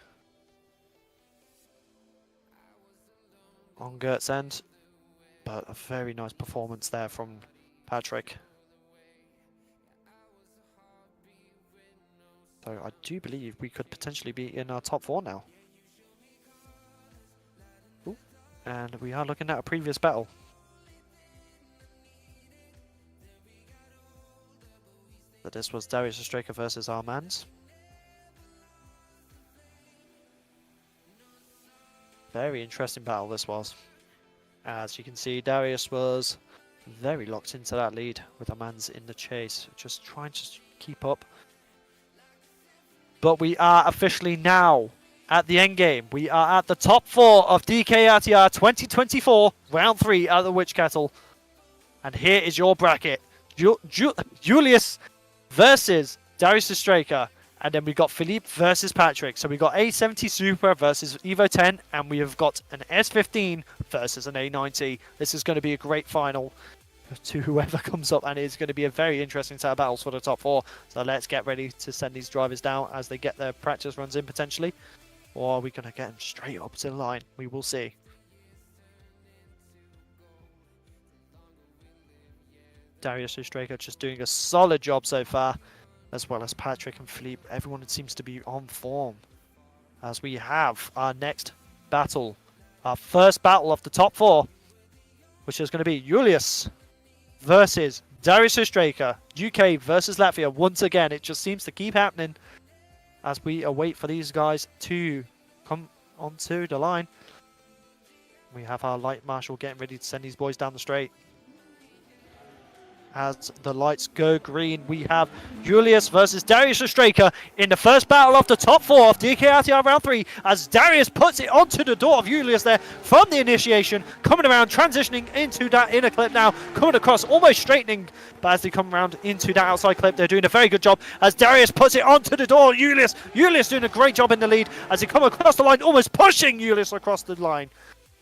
on Gert's end. but a very nice performance there from Patrick. So I do believe we could potentially be in our top 4 now. Ooh. And we are looking at a previous battle. So this was Darius versus Armands. Very interesting battle this was. As you can see, Darius was very locked into that lead with Armands in the chase, just trying to keep up. But we are officially now at the end game. We are at the top 4 of DKRTR 2024, round 3 out of the Witch Kettle. And here is your bracket. Julius versus Darius Straker. And then we got Philippe versus Patrick. So we got A70 Super versus Evo 10. And we have got an S15 versus an A90. This is going to be a great final to whoever comes up. And it's going to be a very interesting set of battles for the top 4. So let's get ready to send these drivers down as they get their practice runs in potentially. Or are we going to get them straight up to the line? We will see. Darius Straker just doing a solid job so far, as well as Patrick and Philippe. Everyone seems to be on form. As we have our next battle, our first battle of the top 4, which is going to be Julius versus Darius Straker, UK versus Latvia. Once again, it just seems to keep happening as we await for these guys to come onto the line. We have our light marshal getting ready to send these boys down the straight. As the lights go green, we have Julius versus Darius Straker in the first battle of the top 4 of DKRTR round 3, as Darius puts it onto the door of Julius there from the initiation, coming around, transitioning into that inner clip now, coming across, almost straightening, but as they come around into that outside clip, they're doing a very good job as Darius puts it onto the door. Julius doing a great job in the lead as they come across the line, almost pushing Julius across the line.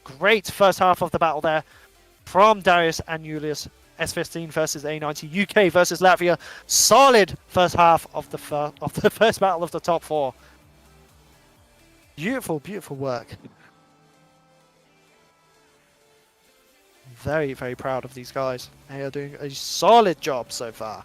Great first half of the battle there from Darius and Julius. S15 versus A90, UK versus Latvia. Solid first half of the first battle of the top 4. Beautiful, beautiful work. Very, very proud of these guys. They are doing a solid job so far.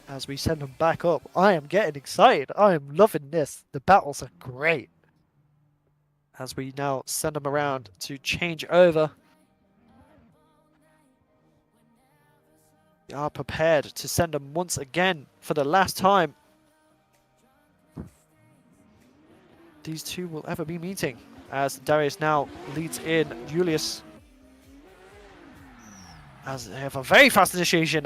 As we send them back up, I am getting excited. I am loving this. The battles are great. As we now send them around to change over. We are prepared to send them once again for the last time these two will ever be meeting. As Darius now leads in Julius. As they have a very fast initiation.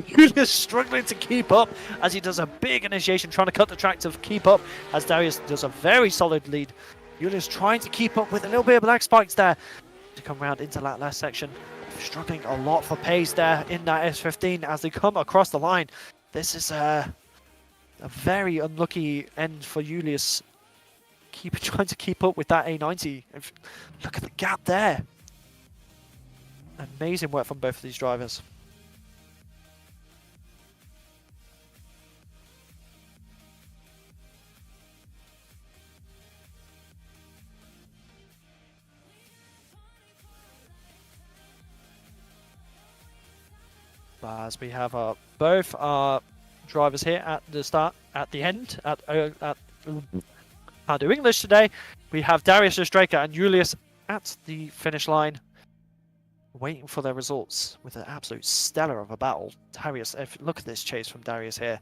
Julius struggling to keep up as he does a big initiation, trying to cut the track to keep up. As Darius does a very solid lead. Julius trying to keep up with a little bit of black spikes there to come around into that last section. Struggling a lot for pace there in that S15 as they come across the line. This is a very unlucky end for Julius. Trying to keep up with that A90. Look at the gap there. Amazing work from both of these drivers. As we have both our drivers here at the start, at the end, I'll do English today. We have Darius Straker and Julius at the finish line, waiting for their results with an absolute stellar of a battle. Darius, look at this chase from Darius here,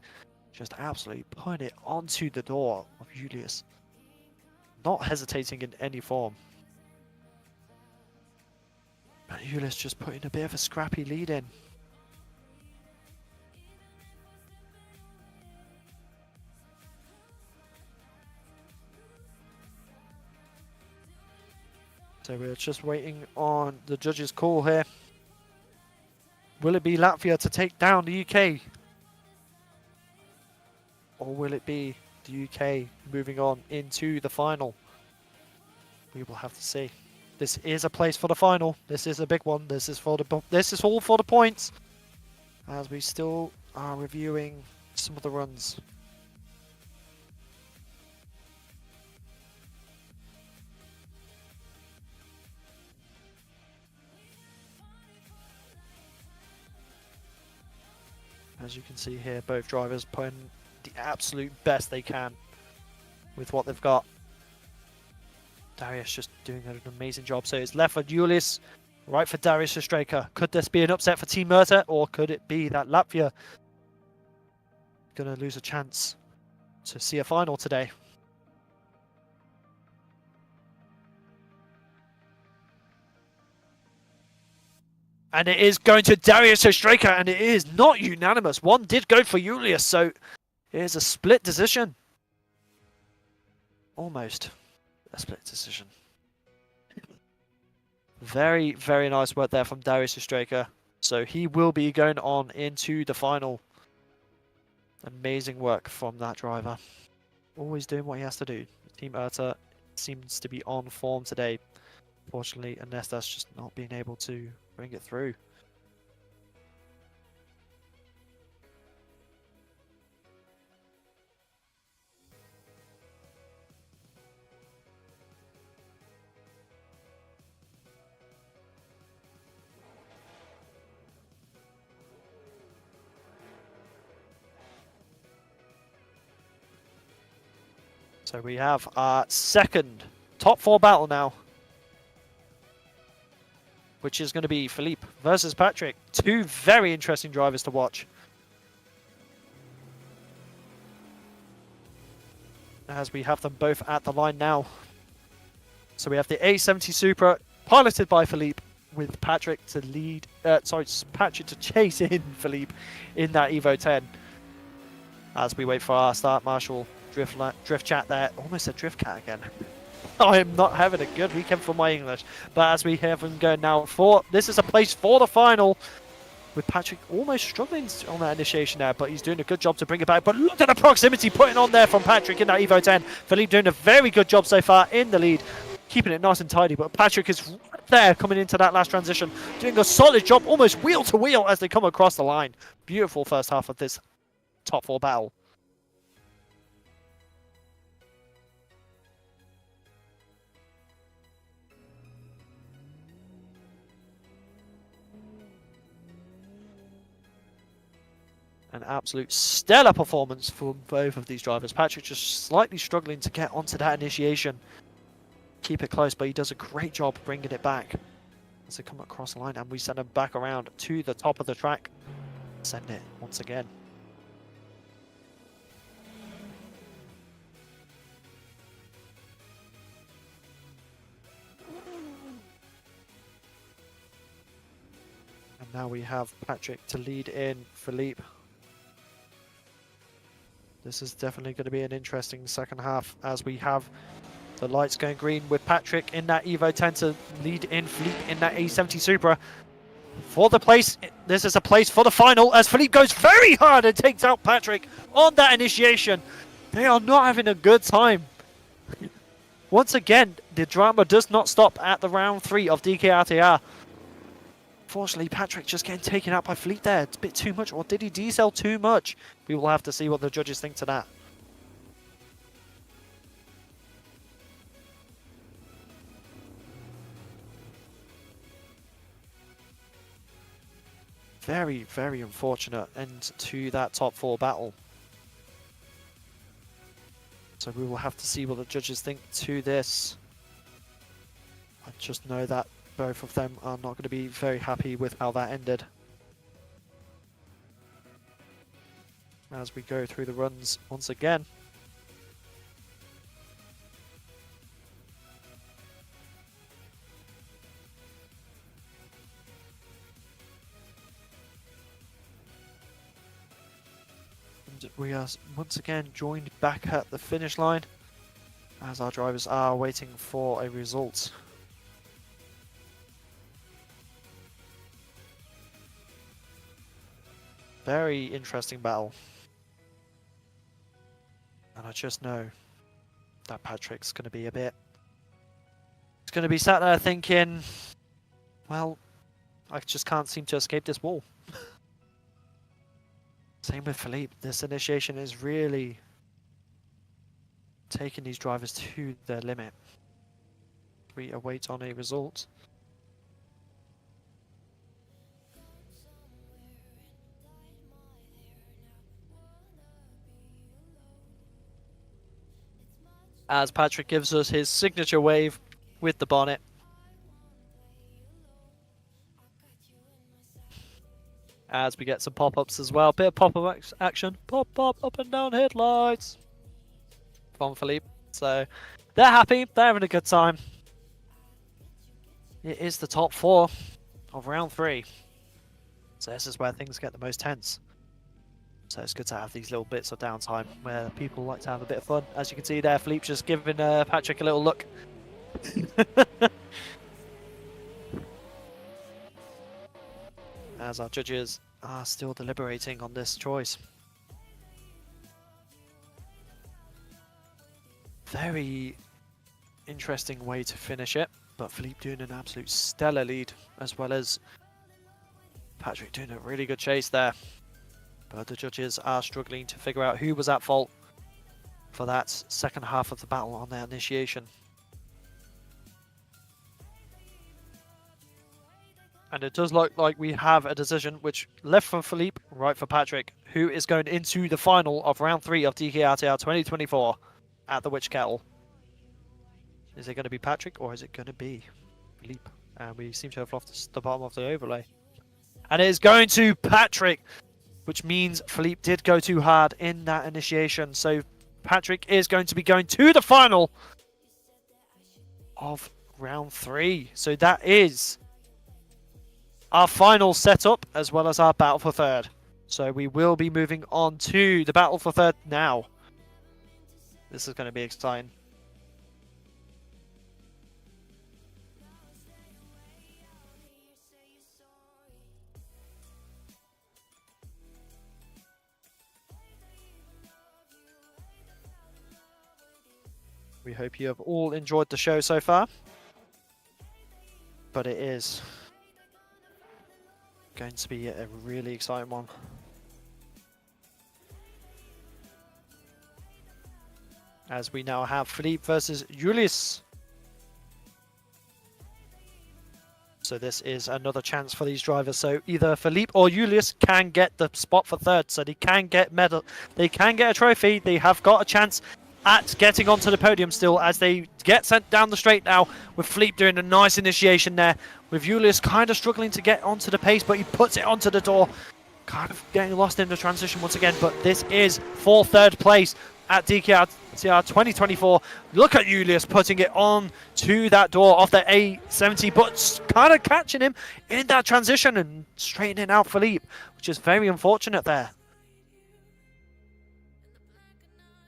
just absolutely putting it onto the door of Julius, not hesitating in any form. But Julius just putting a bit of a scrappy lead in. So we're just waiting on the judges' call here. Will it be Latvia to take down the UK? Or will it be the UK moving on into the final? We will have to see. This is a place for the final. This is a big one. This is all for the points. As we still are reviewing some of the runs. As you can see here, both drivers putting the absolute best they can with what they've got. Darius just doing an amazing job. So it's left for Julius, right for Darius Ostreka. Could this be an upset for Team Riga, or could it be that Latvia going to lose a chance to see a final today? And it is going to Darius Ostreka, and it is not unanimous. One did go for Julius, so it is a split decision. Almost a split decision. Very, very nice work there from Darius Ostreka. So he will be going on into the final. Amazing work from that driver. Always doing what he has to do. Team Riga seems to be on form today. Fortunately, Anestas just not being able to bring it through. So we have our second top 4 battle now, which is going to be Philippe versus Patrick. Two very interesting drivers to watch. As we have them both at the line now. So we have the A70 Supra piloted by Philippe with Patrick to lead, Patrick to chase in Philippe in that Evo 10. As we wait for our start marshal drift chat there. Almost a drift cat again. I am not having a good weekend for my English. But as we have him going now for, this is a place for the final. With Patrick almost struggling on that initiation there, but he's doing a good job to bring it back. But look at the proximity putting on there from Patrick in that Evo 10. Philippe doing a very good job so far in the lead. Keeping it nice and tidy, but Patrick is right there coming into that last transition. Doing a solid job, almost wheel to wheel as they come across the line. Beautiful first half of this top 4 battle. An absolute stellar performance from both of these drivers. Patrick just slightly struggling to get onto that initiation. Keep it close, but he does a great job bringing it back as they come across the line, and we send him back around to the top of the track. Send it once again. And now we have Patrick to lead in Philippe. This is definitely going to be an interesting second half as we have the lights going green with Patrick in that Evo 10 to lead in Philippe in that A70 Supra. For the place, this is a place for the final as Philippe goes very hard and takes out Patrick on that initiation. They are not having a good time. Once again, the drama does not stop at the round 3 of DKRTR. Unfortunately, Patrick just getting taken out by Philippe there. It's a bit too much, or did he decel too much? We will have to see what the judges think to that. Very, very unfortunate end to that top 4 battle. So we will have to see what the judges think to this. I just know that both of them are not going to be very happy with how that ended. As we go through the runs once again. And we are once again joined back at the finish line as our drivers are waiting for a result. Very interesting battle. And I just know that Patrick's going to be a bit... He's going to be sat there thinking, well, I just can't seem to escape this wall. Same with Philippe. This initiation is really taking these drivers to their limit. We await on a result. as Patrick gives us his signature wave with the bonnet. As we get some pop-ups as well. Bit of pop-up action. Pop-up, up and down headlights from Philippe. So they're happy. They're having a good time. It is the top 4 of round 3. So this is where things get the most tense. So it's good to have these little bits of downtime where people like to have a bit of fun. As you can see there, Philippe just giving Patrick a little look. As our judges are still deliberating on this choice. Very interesting way to finish it, but Philippe doing an absolute stellar lead, as well as Patrick doing a really good chase there. But the judges are struggling to figure out who was at fault for that second half of the battle on their initiation. And it does look like we have a decision which left for Philippe, right for Patrick, who is going into the final of round 3 of DKRTR 2024 at the Witch Kettle. Is it going to be Patrick or is it going to be Philippe? And we seem to have lost the bottom of the overlay. And it is going to Patrick, which means Philippe did go too hard in that initiation. So Patrick is going to be going to the final of round 3. So that is our final setup, as well as our battle for third. So we will be moving on to the battle for third now. This is going to be exciting. We hope you have all enjoyed the show so far. But it is going to be a really exciting one. As we now have Philippe versus Julius. So this is another chance for these drivers. So either Philippe or Julius can get the spot for third. So they can get medal. They can get a trophy. They have got a chance at getting onto the podium still, as they get sent down the straight now, with Philippe doing a nice initiation there, with Julius kind of struggling to get onto the pace, but he puts it onto the door, kind of getting lost in the transition once again. But this is for third place at DKRTR 2024. Look at Julius putting it on to that door of the A70, but kind of catching him in that transition and straightening out Philippe, which is very unfortunate there.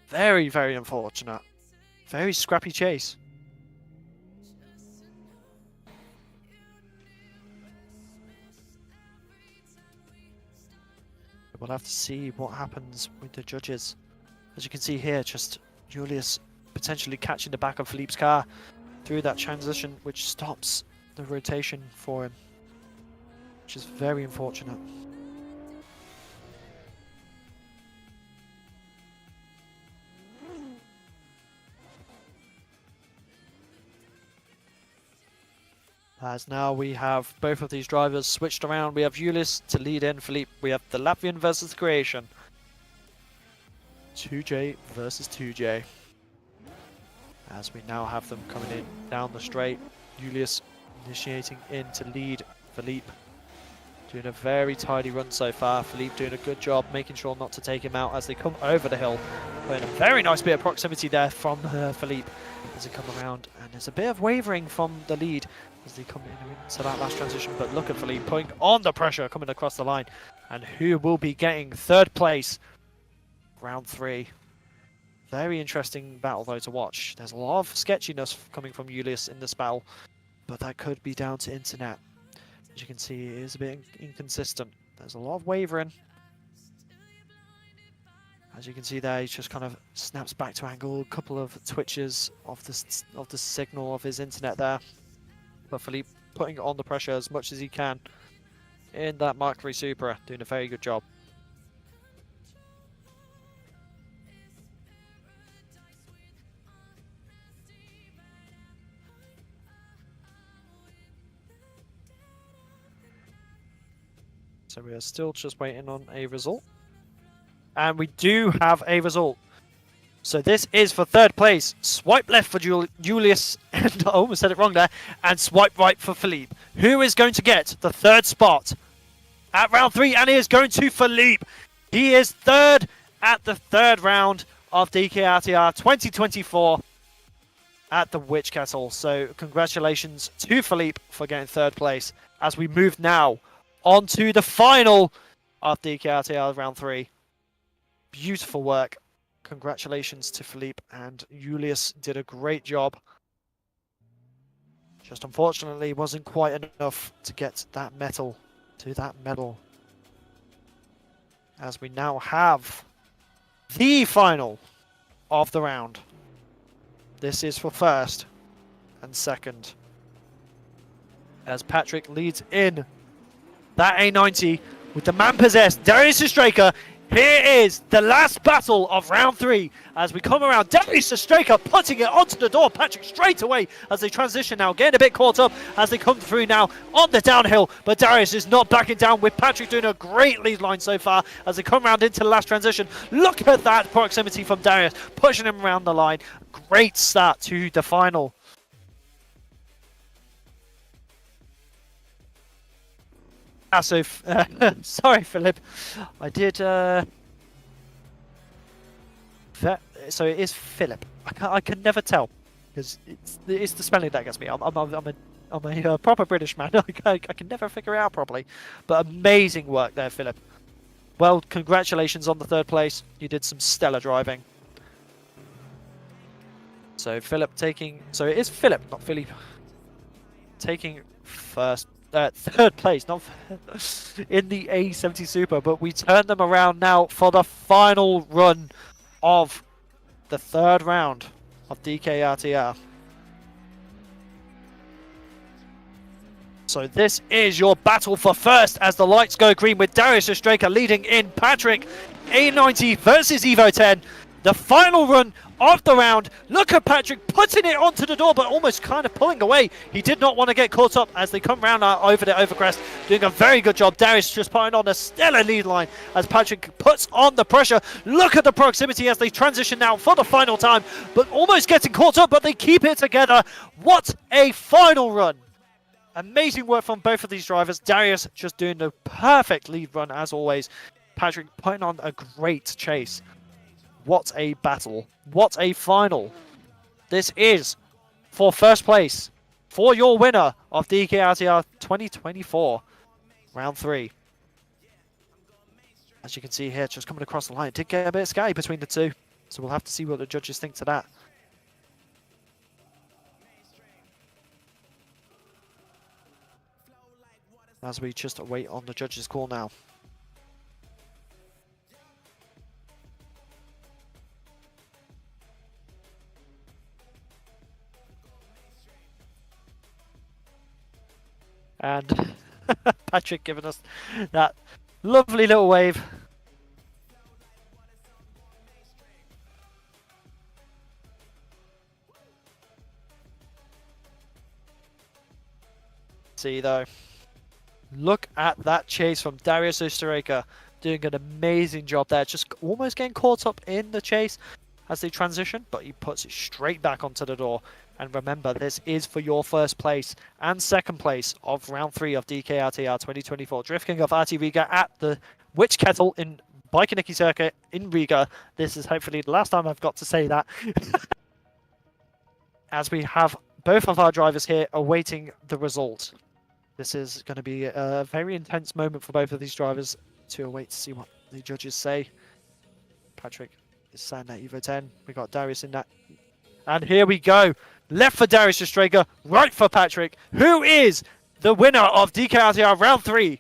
Very, very unfortunate. Very scrappy chase. We'll have to see what happens with the judges. As you can see here, just Julius potentially catching the back of Philippe's car through that transition, which stops the rotation for him, which is very unfortunate. As now we have both of these drivers switched around. We have Julius to lead in Philippe. We have the Latvian versus Croatian. 2J versus 2J. As we now have them coming in down the straight. Julius initiating in to lead Philippe. Doing a very tidy run so far. Philippe doing a good job making sure not to take him out as they come over the hill. Putting a very nice bit of proximity there from Philippe as they come around. And there's a bit of wavering from the lead as they come into that last transition. But look at Philippe putting on the pressure coming across the line. And who will be getting third place? Round 3. Very interesting battle though to watch. There's a lot of sketchiness coming from Julius in this battle, but that could be down to internet. As you can see, it is a bit inconsistent. There's a lot of wavering. As you can see there, he just kind of snaps back to angle. A couple of twitches of the signal of his internet there. But Philippe putting on the pressure as much as he can in that Mark III Supra, doing a very good job. So we are still just waiting on a result. And we do have a result. So this is for third place. Swipe left for Julius, and I almost said it wrong there, and swipe right for Philippe. Who is going to get the third spot at round 3? And he is going to Philippe. He is third at the third round of DKRTR 2024 at the Witch Kettle. So congratulations to Philippe for getting third place as we move now on to the final of DKRTR round 3. Beautiful work. Congratulations to Philippe, and Julius did a great job. Just unfortunately wasn't quite enough to get that medal, as we now have the final of the round. This is for first and second, as Patrick leads in that A90 with the man possessed Darius Striker. Here is the last battle of round 3 as we come around. Darius Striker putting it onto the door. Patrick straight away as they transition now, getting a bit caught up as they come through now on the downhill. But Darius is not backing down, with Patrick doing a great lead line so far as they come around into the last transition. Look at that proximity from Darius, pushing him around the line. Great start to the final. So, sorry, Philip. I did. So it is Philip. I can never tell because it's the spelling that gets me. I'm a proper British man. I can never figure it out properly. But amazing work there, Philip. Well, congratulations on the third place. You did some stellar driving. So Philip taking. So it is Philip, not Philippe. Taking third place, not in the A70 Super, but we turn them around now for the final run of the third round of DKRTR. So this is your battle for first as the lights go green with Darius Striker leading in. Patrick, A90 versus Evo 10. The final run of the round. Look at Patrick putting it onto the door, but almost kind of pulling away. He did not want to get caught up as they come round over the overcrest, doing a very good job. Darius just putting on a stellar lead line as Patrick puts on the pressure. Look at the proximity as they transition now for the final time, but almost getting caught up, but they keep it together. What a final run. Amazing work from both of these drivers. Darius just doing the perfect lead run as always. Patrick putting on a great chase. What a battle. What a final. This is for first place for your winner of DKRTR 2024 round 3. As you can see here, just coming across the line, it did get a bit scary between the two. So we'll have to see what the judges think to that. As we just wait on the judges' call now. And Patrick giving us that lovely little wave. See though, look at that chase from Darius Striker, doing an amazing job there, just almost getting caught up in the chase as they transition, but he puts it straight back onto the door. And remember, this is for your first place and second place of round 3 of DKRTR 2024 Drift King of RTRiga at the Witch Kettle in Bike Circuit in Riga. This is hopefully the last time I've got to say that. As we have both of our drivers here awaiting the result. This is going to be a very intense moment for both of these drivers to await to see what the judges say. Patrick is saying that Evo 10. We got Darius in that. And here we go. Left for Darius Striker, right for Patrick, who is the winner of DKRTR round 3.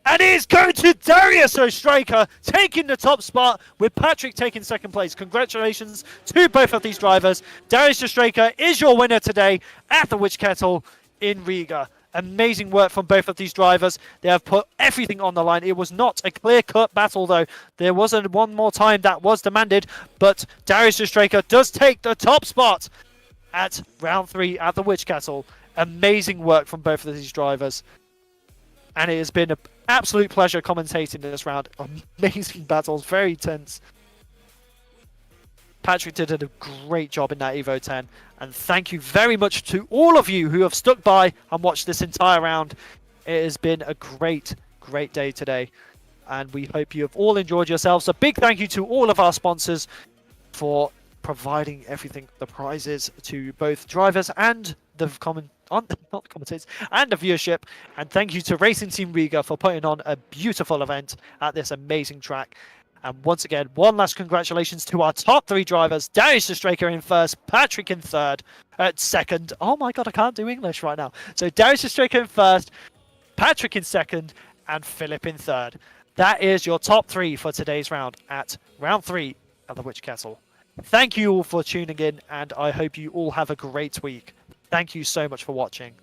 And it is going to Darius Striker, taking the top spot, with Patrick taking second place. Congratulations to both of these drivers. Darius Striker is your winner today at the Witch Kettle in Riga. Amazing work from both of these drivers. They have put everything on the line. It was not a clear-cut battle, though. There wasn't one more time that was demanded, but Darius Striker does take the top spot at round 3 at the Witch Castle. Amazing work from both of these drivers. And it has been an absolute pleasure commentating this round. Amazing battles, very tense. Patrick did a great job in that Evo 10. And thank you very much to all of you who have stuck by and watched this entire round. It has been a great day today. And we hope you have all enjoyed yourselves. A big thank you to all of our sponsors for providing everything, the prizes to both drivers and the not commentators and the viewership. And thank you to Racing Team Riga for putting on a beautiful event at this amazing track. And once again, one last congratulations to our top 3 drivers: Darius Straker in first, Patrick in third, second. Oh my god, I can't do English right now. So Darius Straker in first, Patrick in second, and Philip in third. That is your top 3 for today's round at round 3 of the Witch Castle. Thank you all for tuning in, and I hope you all have a great week. Thank you so much for watching.